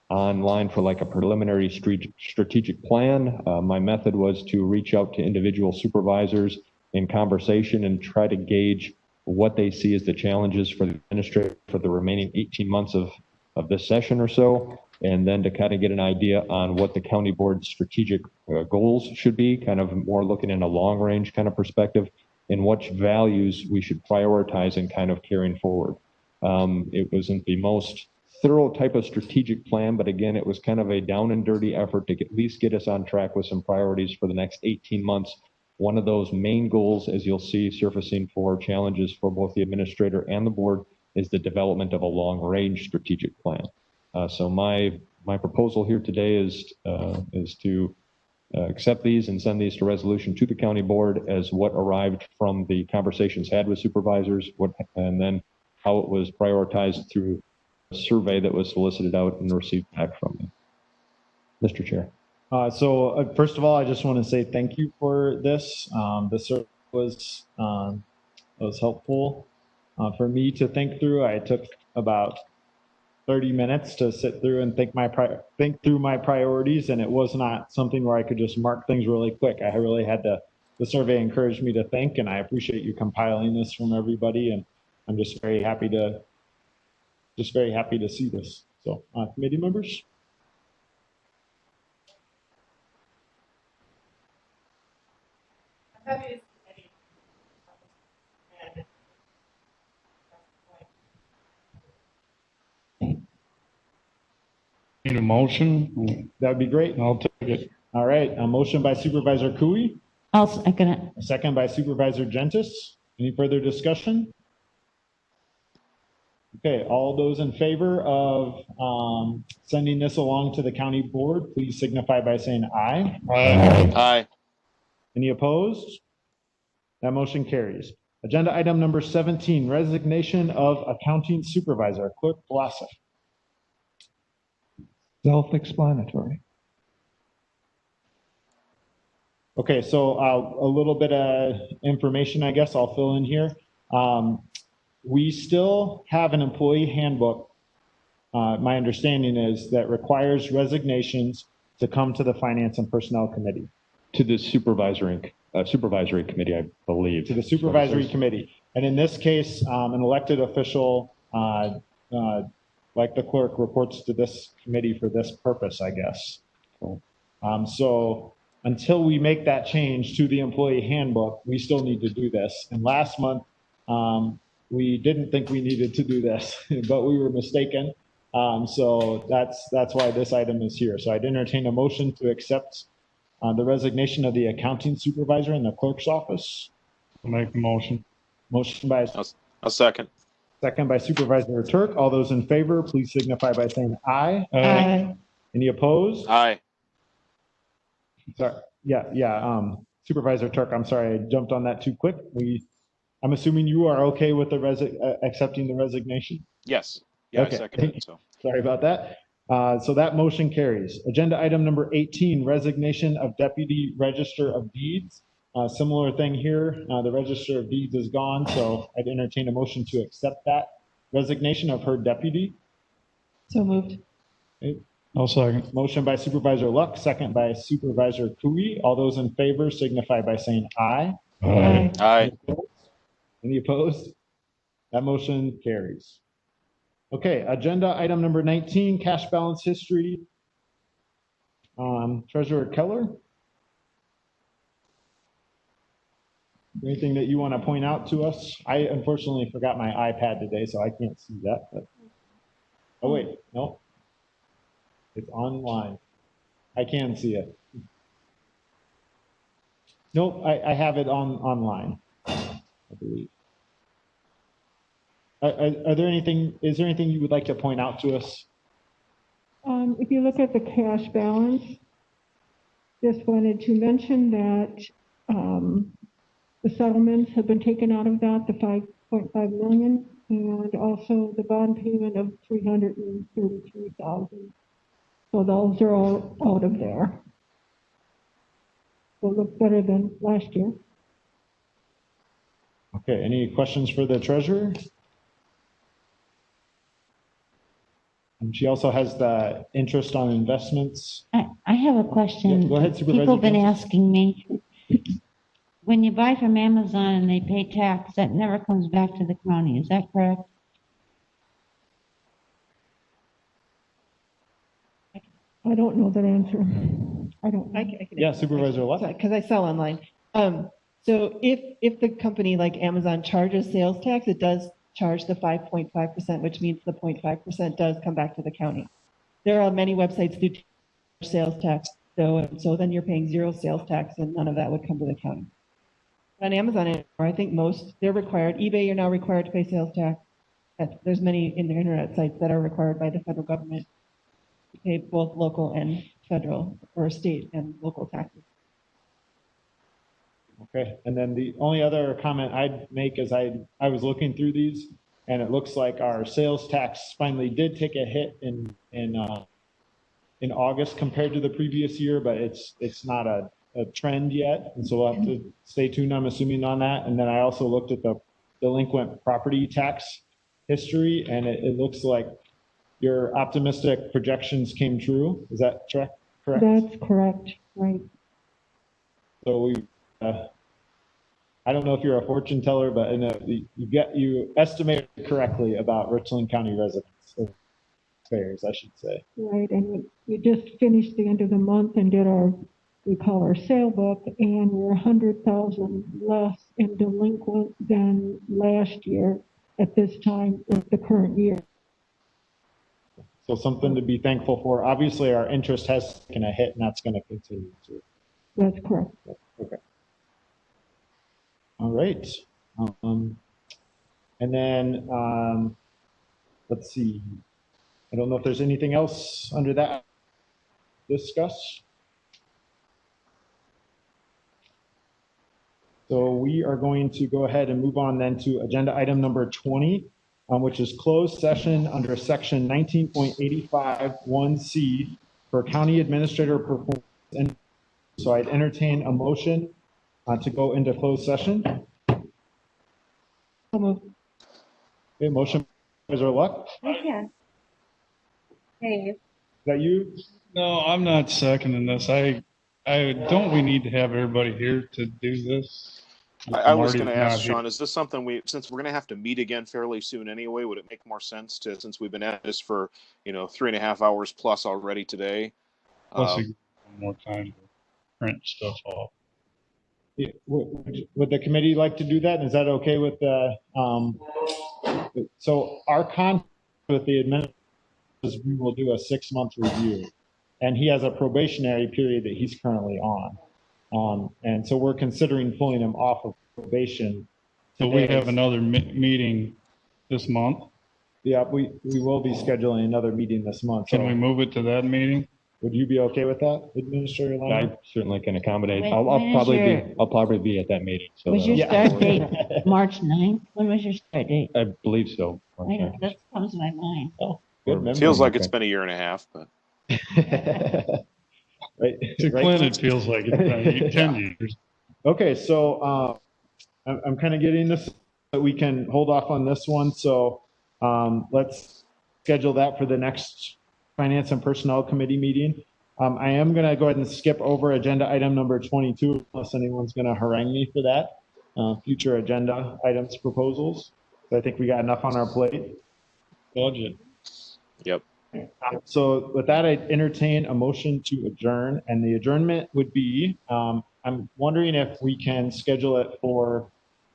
online for like a preliminary strategic plan, my method was to reach out to individual supervisors in conversation and try to gauge what they see as the challenges for the administrator for the remaining 18 months of this session or so, and then to kind of get an idea on what the county board's strategic goals should be, kind of more looking in a long range kind of perspective, and what values we should prioritize and kind of carrying forward. It wasn't the most thorough type of strategic plan, but again, it was kind of a down and dirty effort to at least get us on track with some priorities for the next 18 months. One of those main goals, as you'll see surfacing for challenges for both the administrator and the board, is the development of a long-range strategic plan. So my proposal here today is to accept these and send these to resolution to the county board as what arrived from the conversations had with supervisors, and then how it was prioritized through a survey that was solicited out and received back from me. Mr. Chair. First of all, I just want to say thank you for this. The survey was helpful for me to think through. I took about 30 minutes to sit through and think through my priorities, and it was not something where I could just mark things really quick. I really had to. The survey encouraged me to think, and I appreciate you compiling this from everybody. And I'm just very happy to see this. So, committee members. Need a motion? That would be great. I'll take it. All right, a motion by Supervisor Cooey. I'll second it. A second by Supervisor Gentis. Any further discussion? Okay, all those in favor of sending this along to the county board, please signify by saying aye. Aye. Aye. Any opposed? That motion carries. Agenda item number 17, resignation of accounting supervisor, Clerk Vlasic. Self-explanatory. Okay, so a little bit of information, I guess I'll fill in here. We still have an employee handbook, my understanding is, that requires resignations to come to the Finance and Personnel Committee. To the supervisory committee, I believe. To the supervisory committee. And in this case, an elected official, like the clerk, reports to this committee for this purpose, I guess. So until we make that change to the employee handbook, we still need to do this. And last month, we didn't think we needed to do this, but we were mistaken. So that's why this item is here. So I'd entertain a motion to accept the resignation of the accounting supervisor in the clerk's office. I'll make the motion. Motion by A second. Second by Supervisor Turk. All those in favor, please signify by saying aye. Aye. Any opposed? Aye. Sorry. Yeah. Supervisor Turk, I'm sorry, I jumped on that too quick. I'm assuming you are okay with the accepting the resignation? Yes. Yeah, Okay. I second it. So. Sorry about that. So that motion carries. Agenda item number 18, resignation of Deputy Register of Deeds. Similar thing here. The Register of Deeds is gone, so I'd entertain a motion to accept that resignation of her deputy. So moved. Okay. I'll second. Motion by Supervisor Luck, second by Supervisor Cooey. All those in favor signify by saying aye. Aye. Aye. Any opposed? That motion carries. Okay, agenda item number 19, cash balance history. Treasurer Keller? Anything that you want to point out to us? I unfortunately forgot my iPad today, so I can't see that. But... Oh, wait, no. It's online. I can see it. Nope, I have it online, I believe. Is there anything you would like to point out to us? If you look at the cash balance, just wanted to mention that the settlements have been taken out of that, the 5.5 million, and also the bond payment of 333,000. So those are all out of there. So it looks better than last year. Okay, any questions for the treasurer? And she also has the interest on investments. I have a question. Yeah, go ahead, Supervisor. People have been Jones. asking me, when you buy from Amazon and they pay tax, that never comes back to the county. Is that correct? I don't know that answer. I don't know. I can Yeah, Supervisor Luck. Because I sell online. So if the company like Amazon charges sales tax, it does charge the 5.5%, which means the 0.5% does come back to the county. There are many websites that do sales tax, so then you're paying zero sales tax and none of that would come to the county. On Amazon, I think most, they're required. eBay, you're now required to pay sales tax. There's many internet sites that are required by the federal government to pay both local and federal or state and local taxes. Okay, and then the only other comment I'd make is I was looking through these, and it looks like our sales tax finally did take a hit in in August compared to the previous year, but it's not a trend yet. And so we'll have to stay tuned, I'm assuming, on that. And then I also looked at the delinquent property tax history, and it looks like your optimistic projections came true. Is that correct? That's correct, right. So we, I don't know if you're a fortune teller, but you estimated correctly about Richland County residents, or taxpayers, I should say. Right, and we just finished the end of the month and did we call our sale book, and we're 100,000 less in delinquent than last year at this time of the current year. So something to be thankful for. Obviously, our interest has taken a hit, and that's going to continue to. That's correct. Okay. All right. And then let's see. I don't know if there's anything else under that to discuss. So we are going to go ahead and move on then to agenda item number 20, which is closed session under section 19.85(1)(c) for county administrator performance. And so I'd entertain a motion to go into closed session. Okay, motion, Supervisor Luck. Okay. Dave. Is that you? No, I'm not seconding this. Don't we need to have everybody here to do this? I was going to Marty's ask not Sean, is this something since we're going to have to meet again fairly soon anyway, would it make more sense since we've been at this for, 3.5 hours plus already today? Plus more time to print stuff off. Yeah, would the committee like to do that? Is that okay with the, so our contract with the administrator is we will do a 6-month review, and he has a probationary period that he's currently on. And so we're considering pulling him off of probation. So we have another meeting this month? Yeah, we will be scheduling another meeting this month. Can we move it to that meeting? Would you be okay with that, Administrator Lang? I certainly can accommodate. When- I'll when is probably be at that meeting. So Was your that'll- start date March 9th? When was your start date? I believe so. I know, that comes to my mind. Oh, good memory. Feels like it's been a year and a half, but. Right. To Clint, it feels like it's 10 years. Okay, so I'm kind of getting this, but we can hold off on this one. So let's schedule that for the next Finance and Personnel Committee meeting. I am going to go ahead and skip over agenda item number 22, unless anyone's going to harangue me for that. Future agenda items proposals. So I think we got enough on our plate. Budget. Yep. So with that, I'd entertain a motion to adjourn, and the adjournment would be, I'm wondering if we can schedule it for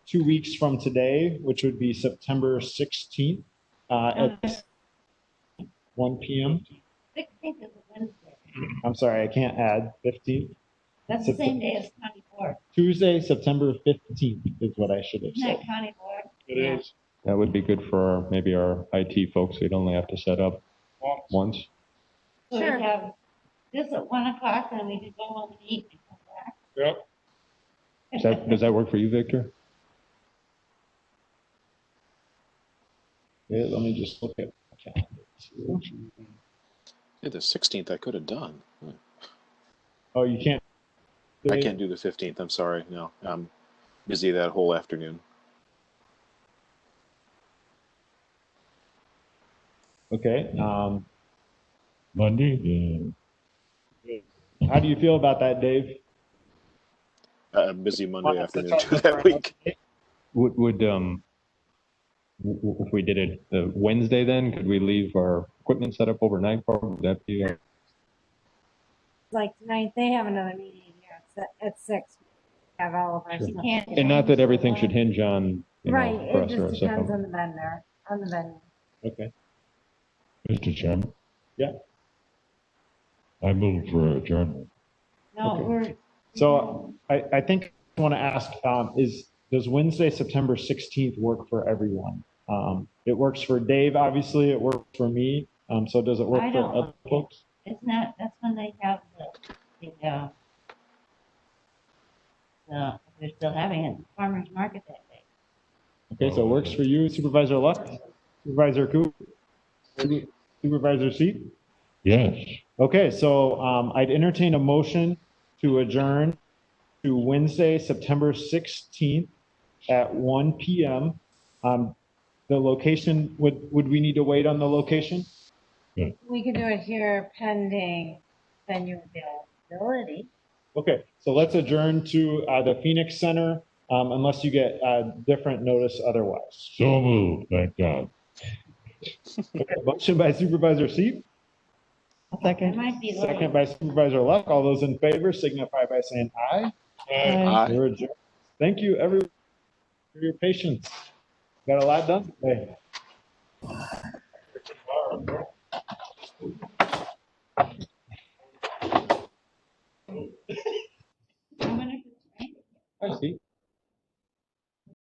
2 weeks from today, which would be September 16th at 1 p.m. 16th is a Wednesday. I'm sorry, I can't add 15th. That's the same day as County Board. Tuesday, September 15th is what I should have Isn't said. that County Board? It is. That would be good for maybe our IT folks. We'd only have to set up once. So we have this at 1 o'clock, and we could go home and eat and come back. Yep. Does that work for you, Victor? Okay, let me just look at my calendar. Yeah, the 16th I could have done. Oh, you can't? I can't do the 15th. I'm sorry. No, I'm busy that whole afternoon. Okay. Monday. How do you feel about that, Dave? I'm busy Monday afternoon too that week. Would if we did it Wednesday, then could we leave our equipment set up overnight? Would that be? Like tonight, they have another meeting here at 6. We have all of our stuff. And not that everything should hinge on Right, for it us or just depends stuff. on the vendor, Okay. Mr. Chairman, Yeah. I move for adjournment. No, Okay. we're, So I think I want to ask, does Wednesday, September 16th work for everyone? It works for Dave, obviously, it works for me. So does it work I for don't- other folks? it's not, that's when they have they're still having it, farmer's market that day. Okay, so it works for you, Supervisor Luck, Supervisor Coop, Supervisor Seat? Yes. Okay, so I'd entertain a motion to adjourn to Wednesday, September 16th at 1 p.m. The location, would we need to wait on the location? We can do it here pending venue availability. Okay, so let's adjourn to the Phoenix Center unless you get different notice otherwise. So moved, thank God. Okay, motion by Supervisor Seep, Second. Might be late. second by Supervisor Luck. All those in favor signify by saying aye. Aye. We're adjourned. Thank you, everyone, for your patience. Got a lot done today. I see.